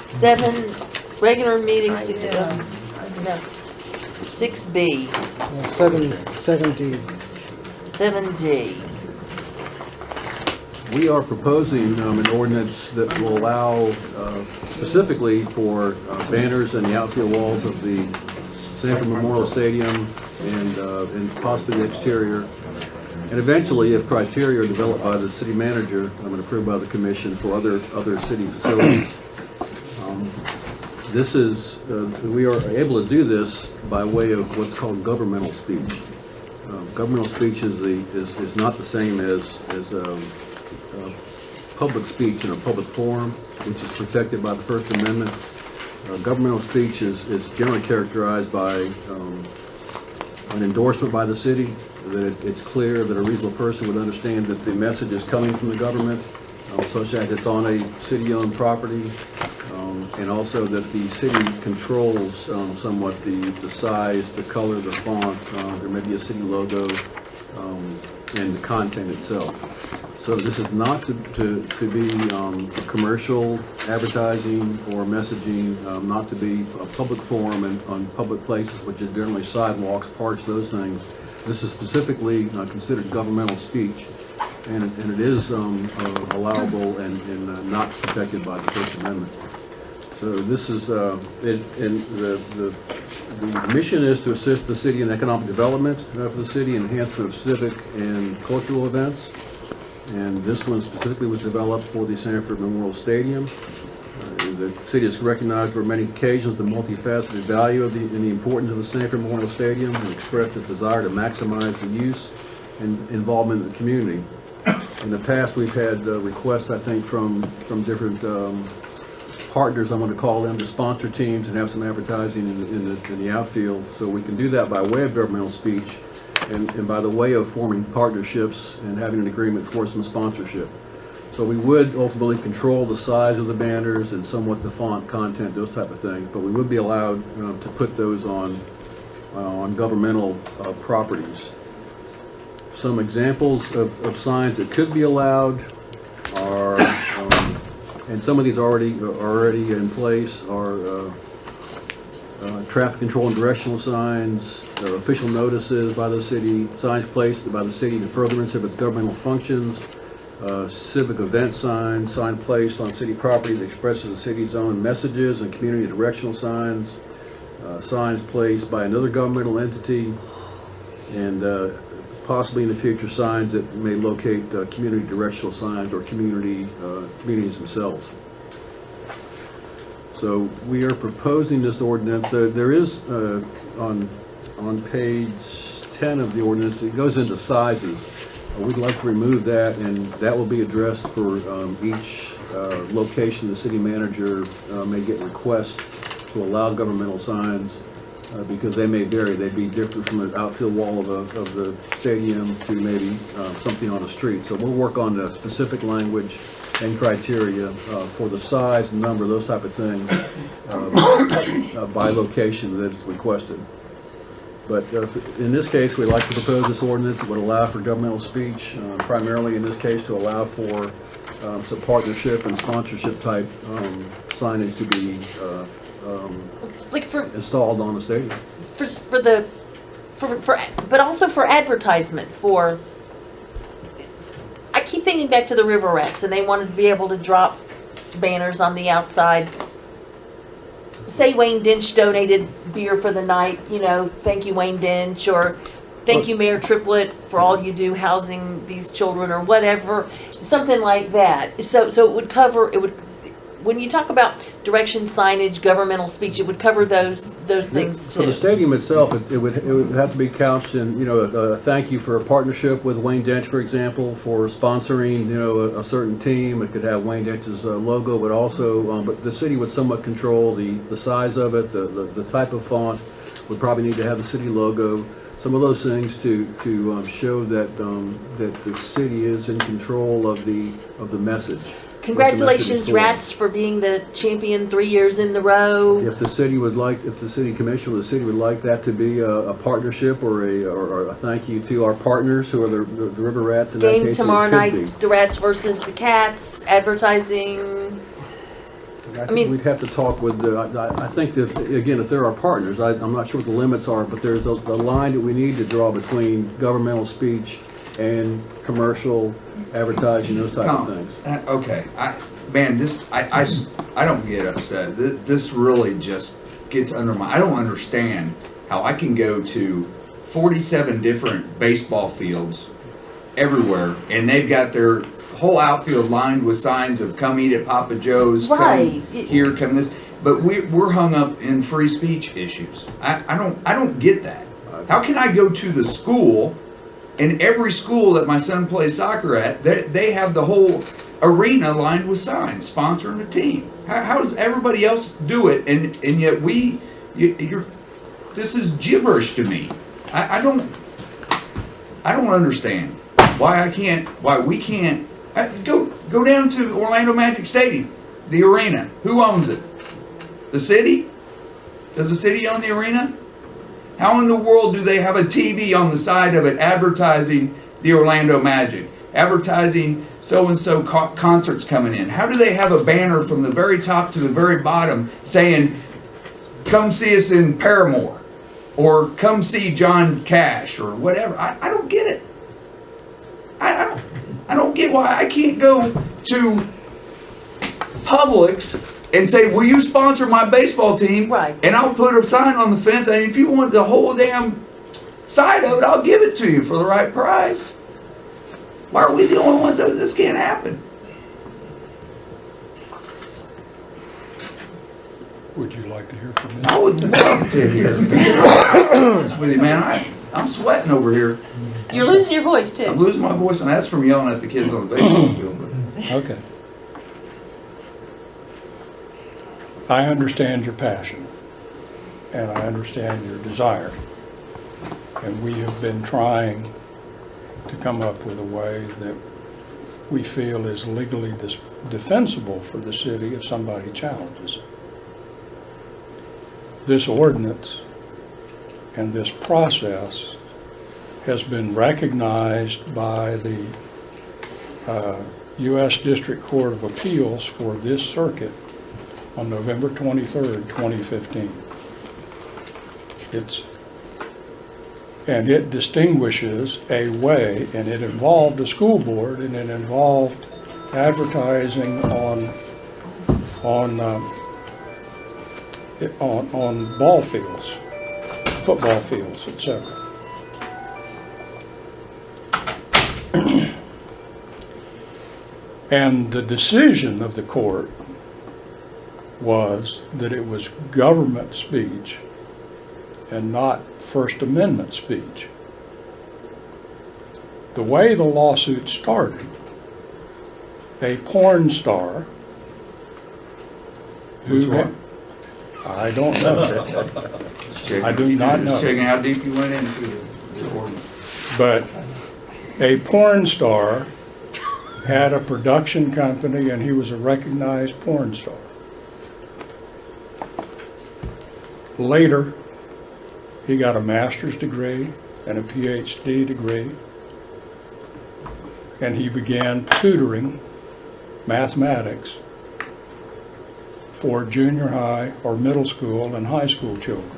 Speaker 1: 7 regular meetings, 6, no, 6B,
Speaker 13: Yeah, 7D.
Speaker 1: 7D.
Speaker 5: We are proposing an ordinance that will allow specifically for banners and the outfield walls of the Sanford Memorial Stadium and possibly the exterior. And eventually, if criteria are developed by the city manager and approved by the commission for other city facilities, this is, we are able to do this by way of what's called governmental speech. Governmental speech is not the same as public speech in a public forum, which is protected by the First Amendment. Governmental speech is generally characterized by an endorsement by the city, that it's clear that a reasonable person would understand that the message is coming from the government, such that it's on a city-owned property, and also that the city controls somewhat the size, the color, the font, there may be a city logo, and the content itself. So this is not to be commercial advertising or messaging, not to be a public forum and on public places, which is generally sidewalks, parks, those things. This is specifically considered governmental speech, and it is allowable and not protected by the First Amendment. So this is, the mission is to assist the city in economic development for the city, enhancement of civic and cultural events. And this one specifically was developed for the Sanford Memorial Stadium. The city has recognized for many occasions the multifaceted value of and the importance of the Sanford Memorial Stadium and expressed its desire to maximize the use and involvement of the community. In the past, we've had requests, I think, from different partners, I'm going to call them, to sponsor teams and have some advertising in the outfield. So we can do that by way of governmental speech and by the way of forming partnerships and having an agreement for some sponsorship. So we would ultimately control the size of the banners and somewhat the font content, those type of things, but we would be allowed to put those on governmental properties. Some examples of signs that could be allowed are, and some of these are already in place, are traffic control and directional signs, official notices by the city, signs placed by the city in furtherance of its governmental functions, civic event signs, sign placed on city property that expresses the city's own messages, and community directional signs, signs placed by another governmental entity, and possibly in the future signs that may locate community directional signs or communities themselves. So we are proposing this ordinance. There is on page 10 of the ordinance, it goes into sizes. We'd like to remove that, and that will be addressed for each location. The city manager may get requests to allow governmental signs because they may vary. They'd be different from an outfield wall of the stadium to maybe something on the street. So we'll work on the specific language and criteria for the size and number, those type of things by location that's requested. But in this case, we'd like to propose this ordinance that would allow for governmental speech, primarily in this case to allow for some partnership and sponsorship type signage to be
Speaker 1: Like for
Speaker 5: installed on the stadium.
Speaker 1: but also for advertisement for. I keep thinking back to the River Rats, and they wanted to be able to drop banners on the outside. Say Wayne Dench donated beer for the night, thank you Wayne Dench, or thank you Mayor Triplett for all you do housing these children, or whatever, something like that. So it would cover, when you talk about direction, signage, governmental speech, it would cover those things
Speaker 5: For
Speaker 1: too.
Speaker 5: the stadium itself, it would have to be couched in, a thank you for a partnership with Wayne Dench, for example, for sponsoring, a certain team. It could have Wayne Dench's logo, but also, but the city would somewhat control the size of it, the type of font would probably need to have the city logo. Some of those things to show that the city is in control of the message.
Speaker 1: Congratulations, Rats, for being the champion 3 years in the row.
Speaker 5: If the city commission or the city would like that to be a partnership or a thank you to our partners who are the River Rats in that
Speaker 1: Game
Speaker 5: case,
Speaker 1: tomorrow
Speaker 5: it could
Speaker 1: night,
Speaker 5: be.
Speaker 1: the Rats versus the Cats, advertising.
Speaker 5: I think we'd have to talk with I think that, again, if there are partners, I'm not sure what the limits are, but there's a line that we need to draw between governmental speech and commercial advertising, those type of things.
Speaker 2: Okay, I don't get upset. This really just gets under my, I don't understand how I can go to 47 different baseball fields everywhere, and they've got their whole outfield lined with signs of come eat at Papa Joe's,
Speaker 1: Right.
Speaker 2: come here, come this. But we're hung up in free speech issues. I don't get that. How can I go to the school, and every school that my son plays soccer at, they have the whole arena lined with signs sponsoring the team? How does everybody else do it, and yet this is gibberish to me. I don't understand why we can't go down to Orlando Magic Stadium, the arena. Who owns it? The city? Does the city own the arena? How in the world do they have a TV on the side of it advertising the Orlando Magic, advertising so-and-so concerts coming in? How do they have a banner from the very top to the very bottom saying, come see us in Paramore, or come see John Cash, or whatever? I don't get it. I don't get why I can't go to Publix and say, will you sponsor my baseball team?
Speaker 1: Right.
Speaker 2: And I'll put a sign on the fence, and if you want the whole damn side of it, I'll give it to you for the right price. Why are we the only ones that this can't happen?
Speaker 3: Would you like to hear from me?
Speaker 2: I would love to hear. To be honest with you, man, I'm sweating over here.
Speaker 1: You're losing your voice too.
Speaker 2: I'm losing my voice, and that's from yelling at the kids on the baseball field.
Speaker 3: Okay. I understand your passion, and I understand your desire. And we have been trying to come up with a way that we feel is legally defensible for the city if somebody challenges it. This ordinance and this process has been recognized by the U.S. District Court of Appeals for this circuit on November 23rd, 2015. It distinguishes a way, and it involved a school board, and it involved advertising on ball fields, football fields, etc. And the decision of the court was that it was government speech and not First Amendment speech. The way the lawsuit started, a porn star
Speaker 2: Which one?
Speaker 3: I don't know. I do not know.
Speaker 2: Just checking how deep you went into the ordinance.
Speaker 3: But a porn star had a production company, and he was a recognized porn star. Later, He got a master's degree and a PhD degree, and he began tutoring mathematics for junior high or middle school and high school children.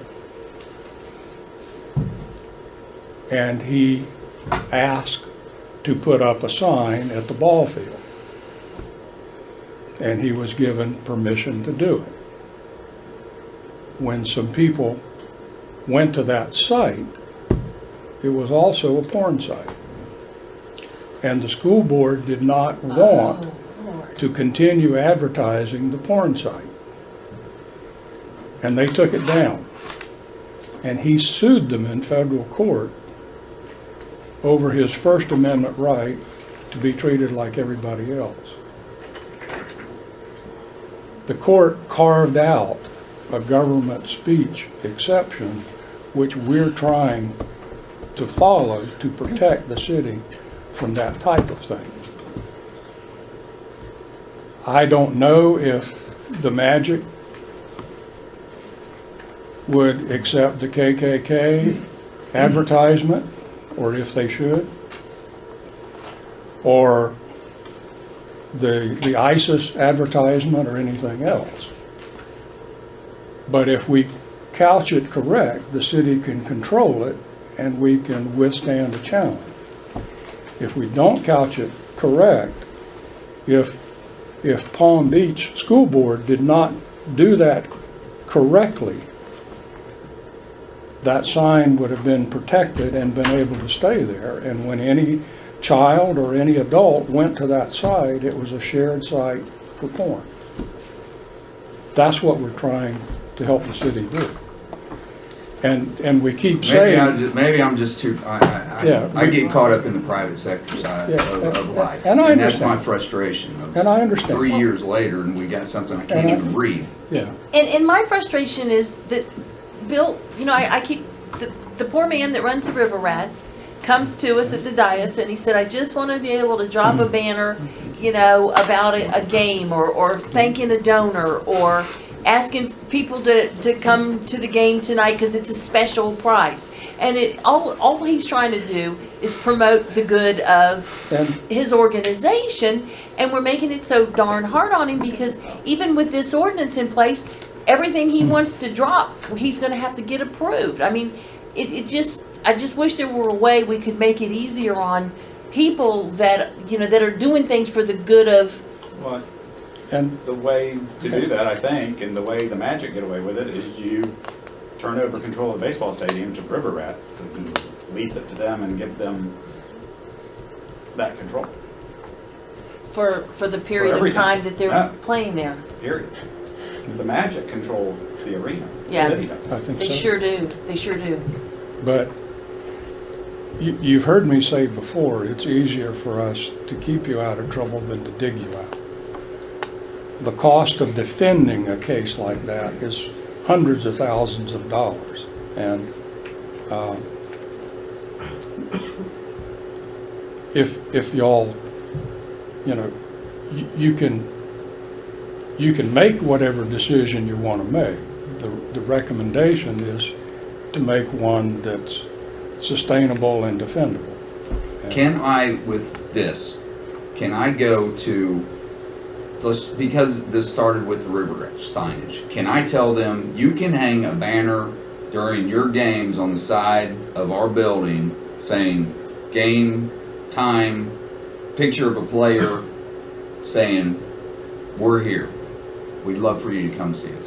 Speaker 3: And he asked to put up a sign at the ball field. And he was given permission to do it. When some people went to that site, it was also a porn site. And the school board did not want to continue advertising the porn site. And they took it down. And he sued them in federal court over his First Amendment right to be treated like everybody else. The court carved out a government speech exception, which we're trying to follow to protect the city from that type of thing. I don't know if the Magic would accept the KKK advertisement, or if they should, or the ISIS advertisement or anything else. But if we couch it correct, the city can control it and we can withstand a challenge. If we don't couch it correct, if Palm Beach School Board did not do that correctly, that sign would have been protected and been able to stay there. And when any child or any adult went to that site, it was a shared site for porn. That's what we're trying to help the city do. And we keep saying...
Speaker 2: Maybe I'm just too... I get caught up in the private sector side of life.
Speaker 3: And I understand.
Speaker 2: That's my frustration.
Speaker 3: And I understand.
Speaker 2: 3 years later and we got something I can't even read.
Speaker 3: Yeah.
Speaker 1: And my frustration is that, Bill, you know, I keep, the poor man that runs the River Rats comes to us at the dais and he said, I just want to be able to drop a banner, you know, about a game or thanking a donor or asking people to come to the game tonight because it's a special price. And all he's trying to do is promote the good of his organization, and we're making it so darn hard on him because even with this ordinance in place, everything he wants to drop, he's going to have to get approved. I mean, I just wish there were a way we could make it easier on people that, you know, that are doing things for the good of.
Speaker 10: Well, and the way to do that, I think, and the way the Magic get away with it is you turn over control of the baseball stadium to River Rats and lease it to them and give them that control.
Speaker 1: For the period of time that they're playing there.
Speaker 10: Period. The Magic control the arena.
Speaker 1: Yeah,
Speaker 10: The city doesn't.
Speaker 3: I think
Speaker 1: they
Speaker 3: so.
Speaker 1: sure do. They sure do.
Speaker 3: But you've heard me say before, it's easier for us to keep you out of trouble than to dig you out. The cost of defending a case like that is hundreds of thousands of dollars. And if y'all, you know, you can make whatever decision you want to make. The recommendation is to make one that's sustainable and defendable.
Speaker 2: Can I, with this, can I go to, because this started with the River Edge signage, can I tell them, you can hang a banner during your games on the side of our building saying game, time, picture of a player saying, we're here. We'd love for you to come see us.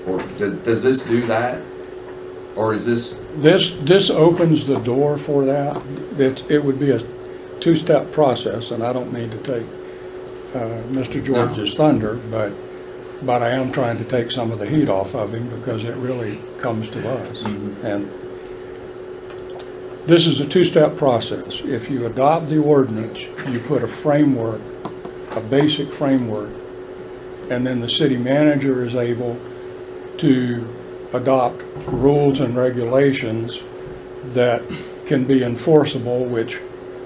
Speaker 2: Or does this do that? Or is this...
Speaker 3: This opens the door for that. It would be a two-step process, and I don't mean to take Mr. George's thunder, but I am trying to take some of the heat off of him because it really comes to us. Mm-hmm. And this is a two-step process. If you adopt the ordinance, you put a framework, a basic framework, and then the city manager is able to adopt rules and regulations that can be enforceable, which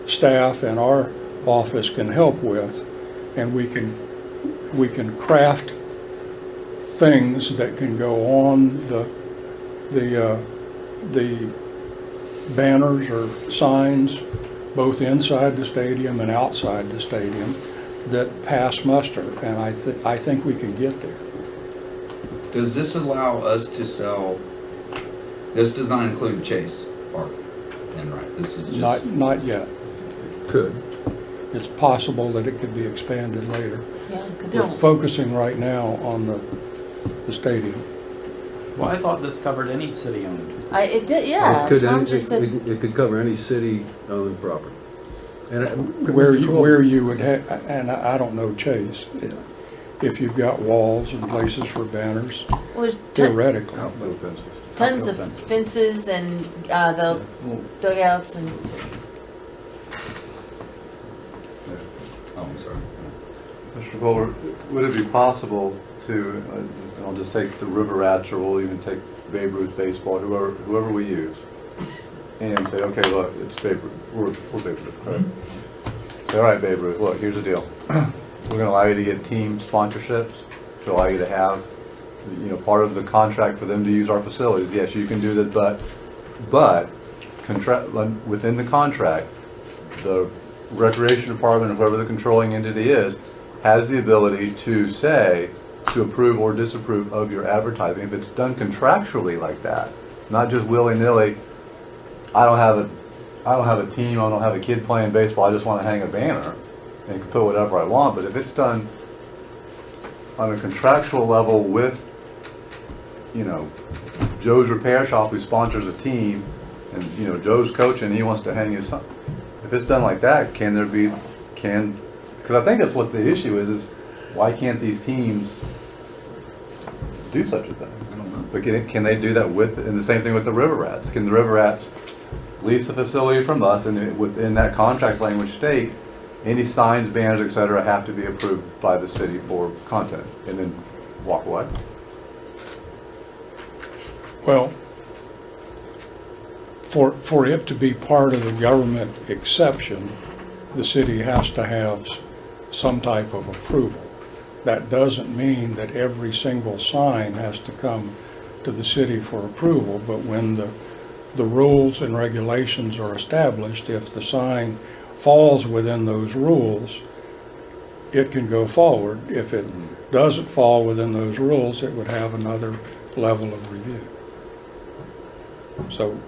Speaker 3: staff and our office can help with, and we can craft things that can go on the the banners or signs, both inside the stadium and outside the stadium, that pass muster, and I think we can get there.
Speaker 2: Does this allow us to sell, this does not include Chase Park, then, right? This is just.
Speaker 3: Not yet.
Speaker 5: Could.
Speaker 3: It's possible that it could be expanded later.
Speaker 1: Yeah, could
Speaker 3: We're focusing right now on the stadium.
Speaker 10: Well, I thought this covered any city-owned.
Speaker 1: It did, yeah. Tom just said.
Speaker 5: It could cover any city-owned property. And
Speaker 3: Where you would have, and I don't know Chase, if you've got walls and places for banners,
Speaker 1: Well, there's
Speaker 3: theoretically.
Speaker 1: tons of fences and the dugouts and.
Speaker 2: Oh, I'm sorry.
Speaker 6: Mr. Fuller, would it be possible to, I'll just take the River Rats, or we'll even take Babe Ruth Baseball, whoever we use, and say, okay, look, it's Babe Ruth, we're Babe Ruth, right? Say, all right, Babe Ruth, look, here's the deal. We're gonna allow you to get team sponsorships, to allow you to have, part of the contract for them to use our facilities. Yes, you can do that, but within the contract, the Recreation Department, or whoever the controlling entity is, has the ability to say, to approve or disapprove of your advertising. If it's done contractually like that, not just willy-nilly, I don't have a team, I don't have a kid playing baseball, I just want to hang a banner and can put whatever I want. But if it's done on a contractual level with, Joe's Repair Shop, who sponsors a team, and Joe's coaching, he wants to hang his son. If it's done like that, because I think that's what the issue is why can't these teams do such a thing?
Speaker 2: I don't know.
Speaker 6: But can they do that and the same thing with the River Rats? Can the River Rats lease a facility from us, and within that contract language state, any signs, banners, et cetera, have to be approved by the city for content, and then walk away?
Speaker 3: Well, for it to be part of the government exception, the city has to have some type of approval. That doesn't mean that every single sign has to come to the city for approval, but when the rules and regulations are established, if the sign falls within those rules, it can go forward. If it doesn't fall within those rules, it would have another level of review. So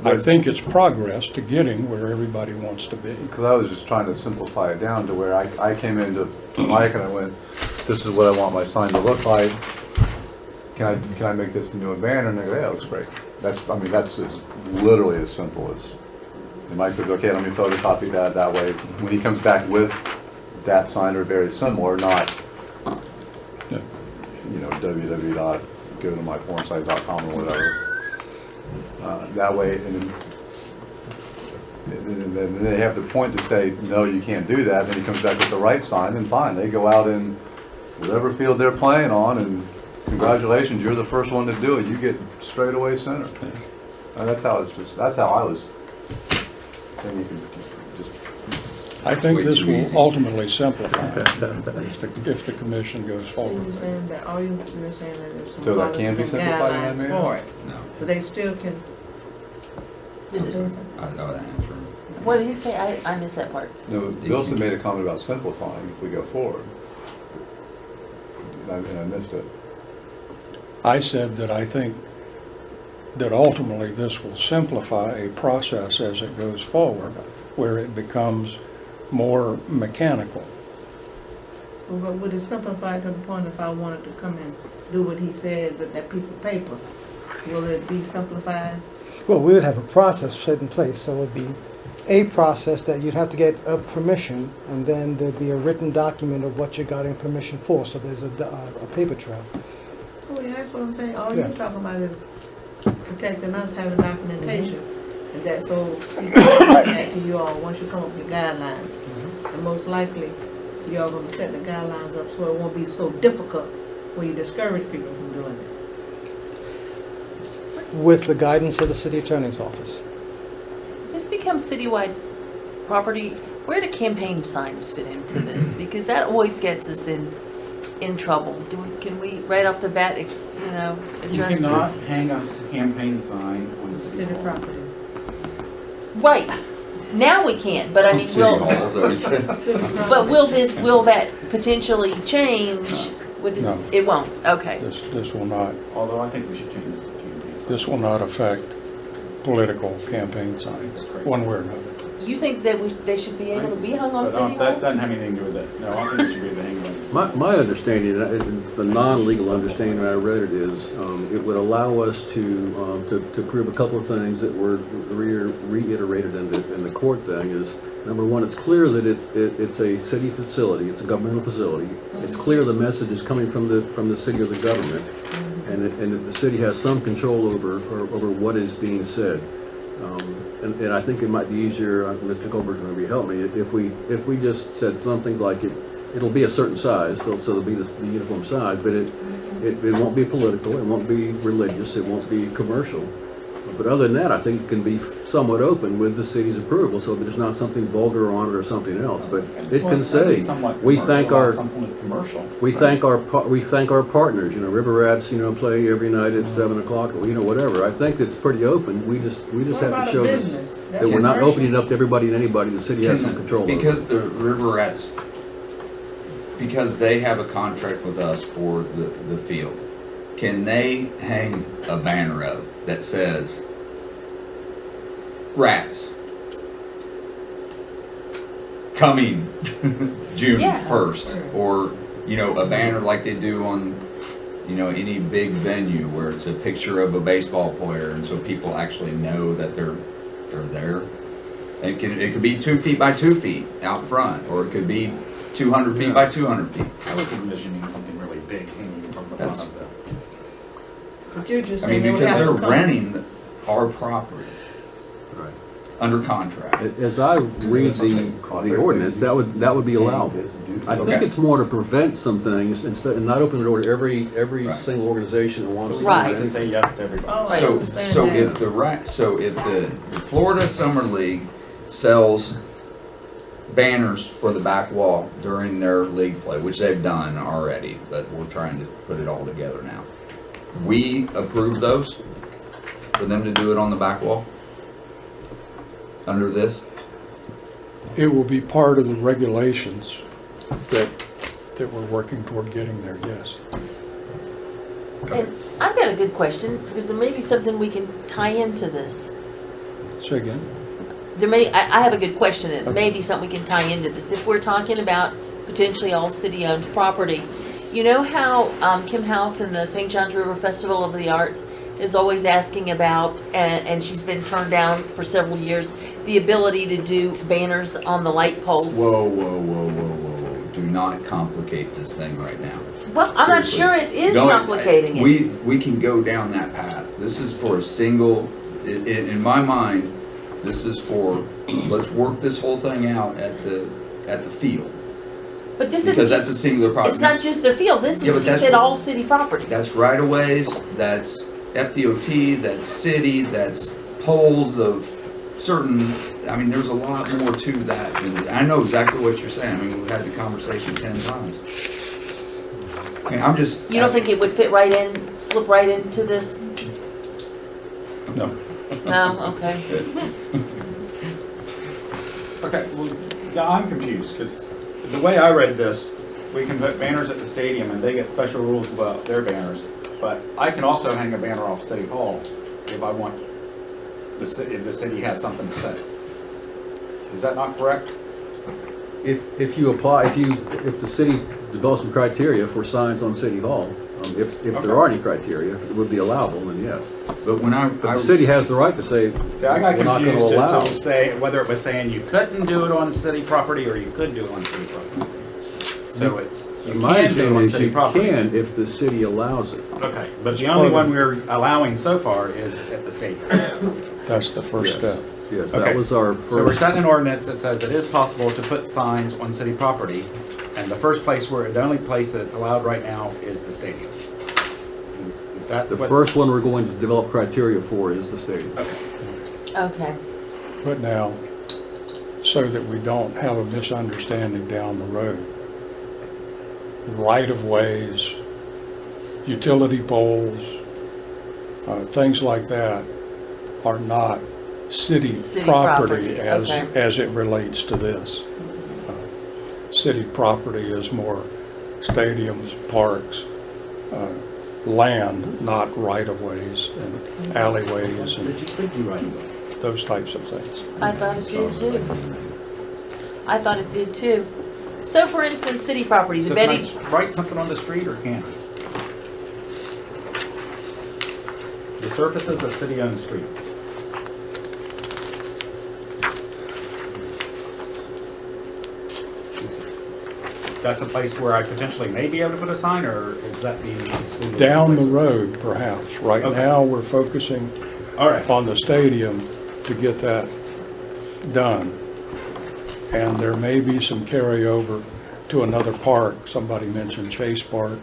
Speaker 3: I think it's progress to getting where everybody wants to be.
Speaker 6: Because I was just trying to simplify it down to where I came into Mike and I went, this is what I want my sign to look like. Can I make this into a banner? And they go, yeah, it looks great. That's literally as simple as. And Mike says, okay, let me photocopy that way. When he comes back with that sign or very similar, not, www.gotomypornsite.com or whatever. That way, and then they have the point to say, no, you can't do that. Then he comes back with the right sign, and fine, they go out in whatever field they're playing on, and congratulations, you're the first one to do it. You get straight away center. And that's how I was thinking.
Speaker 3: I think this will ultimately simplify if the commission goes
Speaker 4: So
Speaker 3: forward.
Speaker 4: you're saying that, all you're saying that there's some
Speaker 6: So that can be
Speaker 4: policies and
Speaker 6: simplified in that
Speaker 4: guidelines
Speaker 6: manner?
Speaker 4: for it,
Speaker 2: No.
Speaker 4: but they still can.
Speaker 2: I know that answer.
Speaker 1: What did he say? I missed that part.
Speaker 6: No, Wilson made a comment about simplifying if we go forward. And I missed it.
Speaker 3: I said that I think that ultimately this will simplify a process as it goes forward, where it becomes more mechanical.
Speaker 4: But would it simplify to the point if I wanted to come and do what he said with that piece of paper? Will it be simplified?
Speaker 13: Well, we would have a process set in place, so it would be a process that you'd have to get a permission, and then there'd be a written document of what you're getting permission for, so there's a paper trail.
Speaker 4: Oh, yeah, that's what I'm saying. All
Speaker 13: Yeah.
Speaker 4: you're talking about is protecting us, having documentation. And that's so people can bring that to you all once you come up with your guidelines. And most likely, you all gonna set the guidelines up so it won't be so difficult where you discourage people from doing it.
Speaker 13: With the guidance of the city attorney's office.
Speaker 1: If this becomes citywide property, where do campaign signs fit into this? Because that always gets us in in trouble? Can we, right off the bat, you know,
Speaker 10: You
Speaker 1: address?
Speaker 10: cannot hang a campaign sign on city hall.
Speaker 9: property.
Speaker 1: Right. Now we can't, but I mean,
Speaker 2: City Hall, is that what you said?
Speaker 1: but will that potentially change with this?
Speaker 3: No.
Speaker 1: It won't, okay.
Speaker 3: This will not,
Speaker 10: Although I think we should change this to campaign sign.
Speaker 3: this will not affect political campaign signs, one way or another.
Speaker 1: You think that they should be able to be hung on
Speaker 10: But
Speaker 1: City
Speaker 10: that
Speaker 1: Hall?
Speaker 10: doesn't have anything to do with this. No, I don't think we should be able to hang them.
Speaker 5: My understanding, the non-legal understanding when I read it is, it would allow us to prove a couple of things that were reiterated in the court thing is, number one, it's clear that it's a city facility, it's a governmental facility. It's clear the message is coming from the city or the government, and that the city has some control over what is being said. And I think it might be easier, Mr. Goldberg, maybe help me, if we just said something like it'll be a certain size, so it'll be the uniform size, but it won't be political, it won't be religious, it won't be commercial. But other than that, I think it can be somewhat open with the city's approval, so there's not something vulgar on it or something else. But it can say, we thank our partners. You know, River Rats, you know, play every night at 7 o'clock. You know, whatever. I think it's pretty open. We just have to show that we're not opening it up to everybody and anybody. The city has some control over it.
Speaker 2: Because the River Rats, because they have a contract with us for the field, can they hang a banner up that says rats coming June 1st, or, you know, a banner like they do on, you know, any big venue where it's a picture of a baseball player, and so people actually know that they're there. It could be 2 feet by 2 feet out front, or it could be 200 feet by 200 feet.
Speaker 10: I was envisioning something really big hanging from the front of the.
Speaker 4: But you're just
Speaker 2: I
Speaker 4: saying
Speaker 2: mean,
Speaker 4: they would
Speaker 2: because
Speaker 4: have
Speaker 2: they're
Speaker 4: to come.
Speaker 2: renting our property.
Speaker 5: Right.
Speaker 2: Under contract.
Speaker 5: As I read the ordinance, that would be allowable. I think it's more to prevent some things instead, and not open the door to every single organization that wants to.
Speaker 1: Right.
Speaker 10: And say yes to everybody.
Speaker 4: All right,
Speaker 2: So,
Speaker 4: understand
Speaker 2: so
Speaker 4: that.
Speaker 2: if the Florida Summer League sells banners for the back wall during their league play, which they've done already, but we're trying to put it all together now. We approve those for them to do it on the back wall under this?
Speaker 3: It will be part of the regulations that we're working toward getting there, yes.
Speaker 1: And I've got a good question, because there may be something we can tie into this.
Speaker 3: Say again?
Speaker 1: I have a good question, and it may be something we can tie into this. If we're talking about potentially all city-owned property, you know how Kim House and the St. John's River Festival of the Arts is always asking about, and she's been turned down for several years, the ability to do banners on the light poles.
Speaker 2: Whoa. Do not complicate this thing right now.
Speaker 1: Well, I'm not sure it is complicating it.
Speaker 2: We can go down that path. This is for a single, in my mind, this is for, let's work this whole thing out at the field.
Speaker 1: But this
Speaker 2: Because
Speaker 1: isn't
Speaker 2: that's a
Speaker 1: just,
Speaker 2: single property.
Speaker 1: it's not just their field, this
Speaker 2: Yeah,
Speaker 1: is,
Speaker 2: but
Speaker 1: you
Speaker 2: that's
Speaker 1: said
Speaker 2: what-
Speaker 1: all city property.
Speaker 2: That's right of ways, that's FDOT, that's city, that's poles of certain, I mean, there's a lot more to that. And I know exactly what you're saying. I mean, we've had the conversation 10 times. I mean, I'm just.
Speaker 1: You don't think it would fit right in, slip right into this?
Speaker 3: No.
Speaker 1: No, okay.
Speaker 10: Okay, well, now I'm confused, because the way I read this, we can put banners at the stadium and they get special rules about their banners, but I can also hang a banner off City Hall if I want, if the city has something to say. Is that not correct?
Speaker 5: If the city develops some criteria for signs on City Hall, if there are any criteria, if it would be allowable, then yes.
Speaker 2: But when
Speaker 5: But the city has the right to say,
Speaker 10: See, I got
Speaker 5: we're not going to
Speaker 10: confused
Speaker 5: allow.
Speaker 10: just to say whether it was saying you couldn't do it on city property or you could do it on city property. So it's, you
Speaker 5: My
Speaker 10: can do it
Speaker 5: understanding
Speaker 10: on
Speaker 5: is
Speaker 10: city
Speaker 5: you
Speaker 10: property.
Speaker 5: can if the city allows it.
Speaker 10: Okay, but
Speaker 3: It's
Speaker 10: the only
Speaker 3: part
Speaker 10: one
Speaker 3: of-
Speaker 10: we're allowing so far is at the stadium.
Speaker 3: That's the first
Speaker 5: Yes.
Speaker 3: step.
Speaker 5: Yes,
Speaker 10: Okay.
Speaker 5: that was our
Speaker 10: So we're
Speaker 5: first.
Speaker 10: setting an ordinance that says it is possible to put signs on city property, and the only place that it's allowed right now is the stadium. Is that
Speaker 5: The
Speaker 10: what?
Speaker 5: first one we're going to develop criteria for is the stadium.
Speaker 1: Okay.
Speaker 3: But now, so that we don't have a misunderstanding down the road, right-of-ways, utility poles, things like that are not city property as it relates to this. City property is more stadiums, parks, land, not right-of-ways and alleyways and those types of things.
Speaker 1: I thought it did too. I thought it did too. So for instance, city property, the
Speaker 10: So
Speaker 1: Betty.
Speaker 10: can I write something on the street or can't I? The surfaces of city-owned streets. That's a place where I potentially may be able to put a sign, or is that being excluded?
Speaker 3: Down the road, perhaps. Right now, we're focusing on the stadium to get that done. And there may be some carryover to another park. Somebody mentioned Chase Park.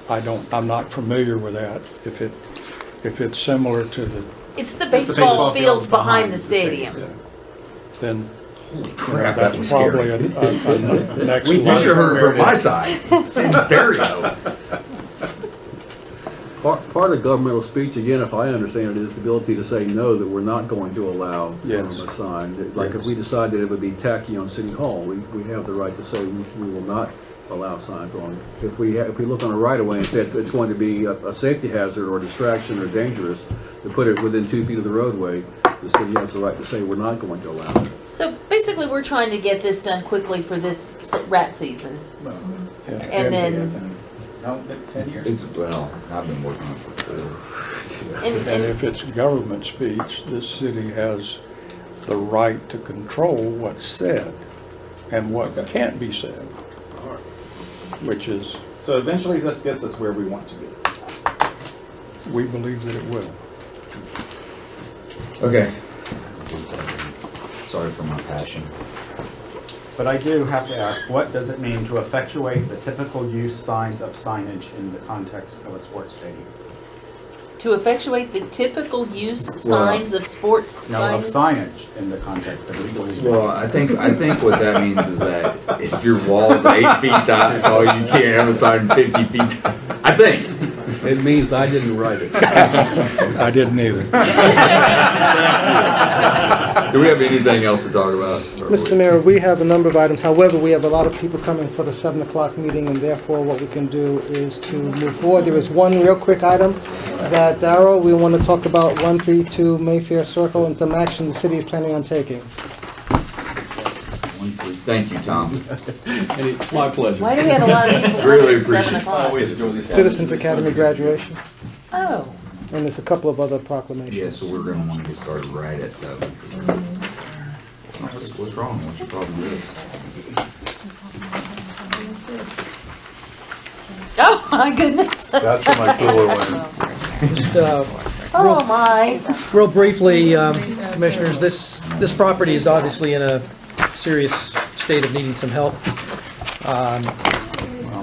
Speaker 3: I'm not familiar with that. If it's similar to the.
Speaker 1: It's the baseball fields behind the stadium.
Speaker 3: Then.
Speaker 2: Holy crap, that was
Speaker 3: probably
Speaker 2: scary.
Speaker 3: a next
Speaker 2: You
Speaker 3: level.
Speaker 2: should have heard it from my side. Same stereo.
Speaker 5: Part of governmental speech, again, if I understand it, is the ability to say no, that we're not going to allow a sign. Like if we decided it would be tacky on City Hall, we have the right to say we will not allow signs on. If we look on a right of way and say it's going to be a safety hazard or distraction or dangerous, to put it within 2 feet of the roadway, the city has the right to say we're not going to allow it.
Speaker 1: So basically, we're trying to get this done quickly for this rat season. And then.
Speaker 10: No, 10 years.
Speaker 2: Well, I've been working on it for 4.
Speaker 3: And if it's government speech, this city has the right to control what's said and what can't be said, which is.
Speaker 10: So eventually this gets us where we want to be.
Speaker 3: We believe that it will.
Speaker 2: Okay. Sorry for my passion.
Speaker 10: But I do have to ask, what does it mean to effectuate the typical use signs of signage in the context of a sports stadium?
Speaker 1: To effectuate the typical use signs of sports
Speaker 10: No, of
Speaker 1: signage?
Speaker 10: signage in the context of a sports stadium.
Speaker 2: Well, I think what that means is that if your wall's 8 feet tall, you can't have a sign 50 feet tall. I think.
Speaker 5: It means I didn't write it.
Speaker 3: I didn't either.
Speaker 2: Do we have anything else to talk about?
Speaker 13: Mr. Mayor, we have a number of items. However, we have a lot of people coming for the 7 o'clock meeting, and therefore what we can do is to move forward. There is one real quick item that, Darrell, we want to talk about 132 Mayfair Circle and some action the city is planning on taking.
Speaker 2: Thank you, Tom.
Speaker 5: And it's my pleasure.
Speaker 1: Why do we have a lot of people
Speaker 2: Really
Speaker 1: coming at 7
Speaker 2: appreciate
Speaker 1: o'clock?
Speaker 13: Citizens Academy graduation,
Speaker 1: Oh.
Speaker 13: and there's a couple of other proclamations.
Speaker 2: Yeah, so we're going to want to get started right at 7. What's wrong? What's your problem with
Speaker 1: Oh, my goodness.
Speaker 6: That's what my cooler went.
Speaker 9: Just,
Speaker 1: Oh, my.
Speaker 9: real briefly, Commissioners, this property is obviously in a serious state of needing some help.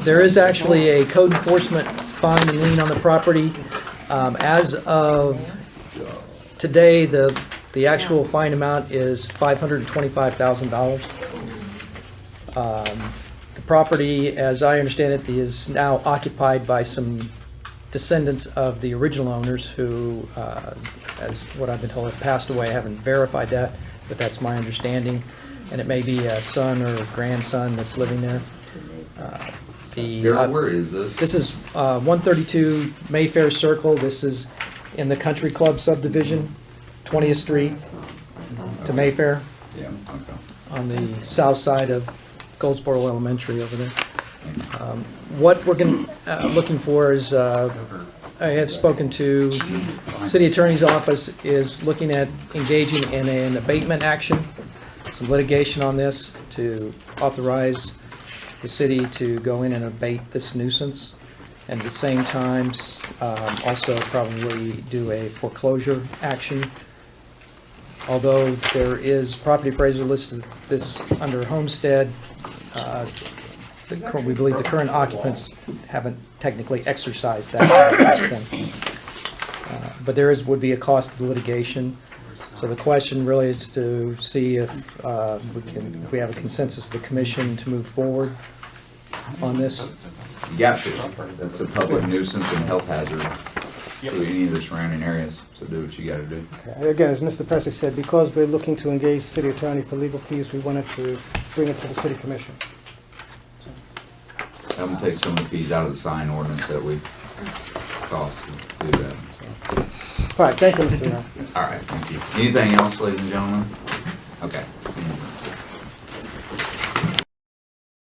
Speaker 9: There is actually a code enforcement fine and lien on the property. As of today, the actual fine amount is $525,000. The property, as I understand it, is now occupied by some descendants of the original owners who, as what I've been told, have passed away. I haven't verified that, but that's my understanding. And it may be a son or grandson that's living there.
Speaker 2: Darryl, where is this?
Speaker 9: This is 132 Mayfair Circle. This is in the Country Club subdivision, 20th Street to Mayfair.
Speaker 2: Yeah, okay.
Speaker 9: On the south side of Goldsboro Elementary over there. What we're looking for is, I have spoken to City Attorney's Office, is looking at engaging in an abatement action, some litigation on this to authorize the city to go in and abate this nuisance, and at the same time also probably do a foreclosure action. Although there is property appraiser listed this under homestead, we believe the current occupants haven't technically exercised that at this point. But there would be a cost of litigation. So the question really is to see if we have a consensus of the commission to move forward.
Speaker 15: on this?
Speaker 2: You got to. That's a public nuisance and health hazard to any of the surrounding areas, so do what you gotta do.
Speaker 13: Okay. Again, as Mr. Presley said, because we're looking to engage city attorney for legal fees, we wanted to bring it to the city commission.
Speaker 2: I'm gonna take some of the fees out of the sign ordinance that we cost to do that.
Speaker 13: All right, thank you, Mr. Mayor.
Speaker 2: All right, thank you. Anything else, ladies and gentlemen? Okay.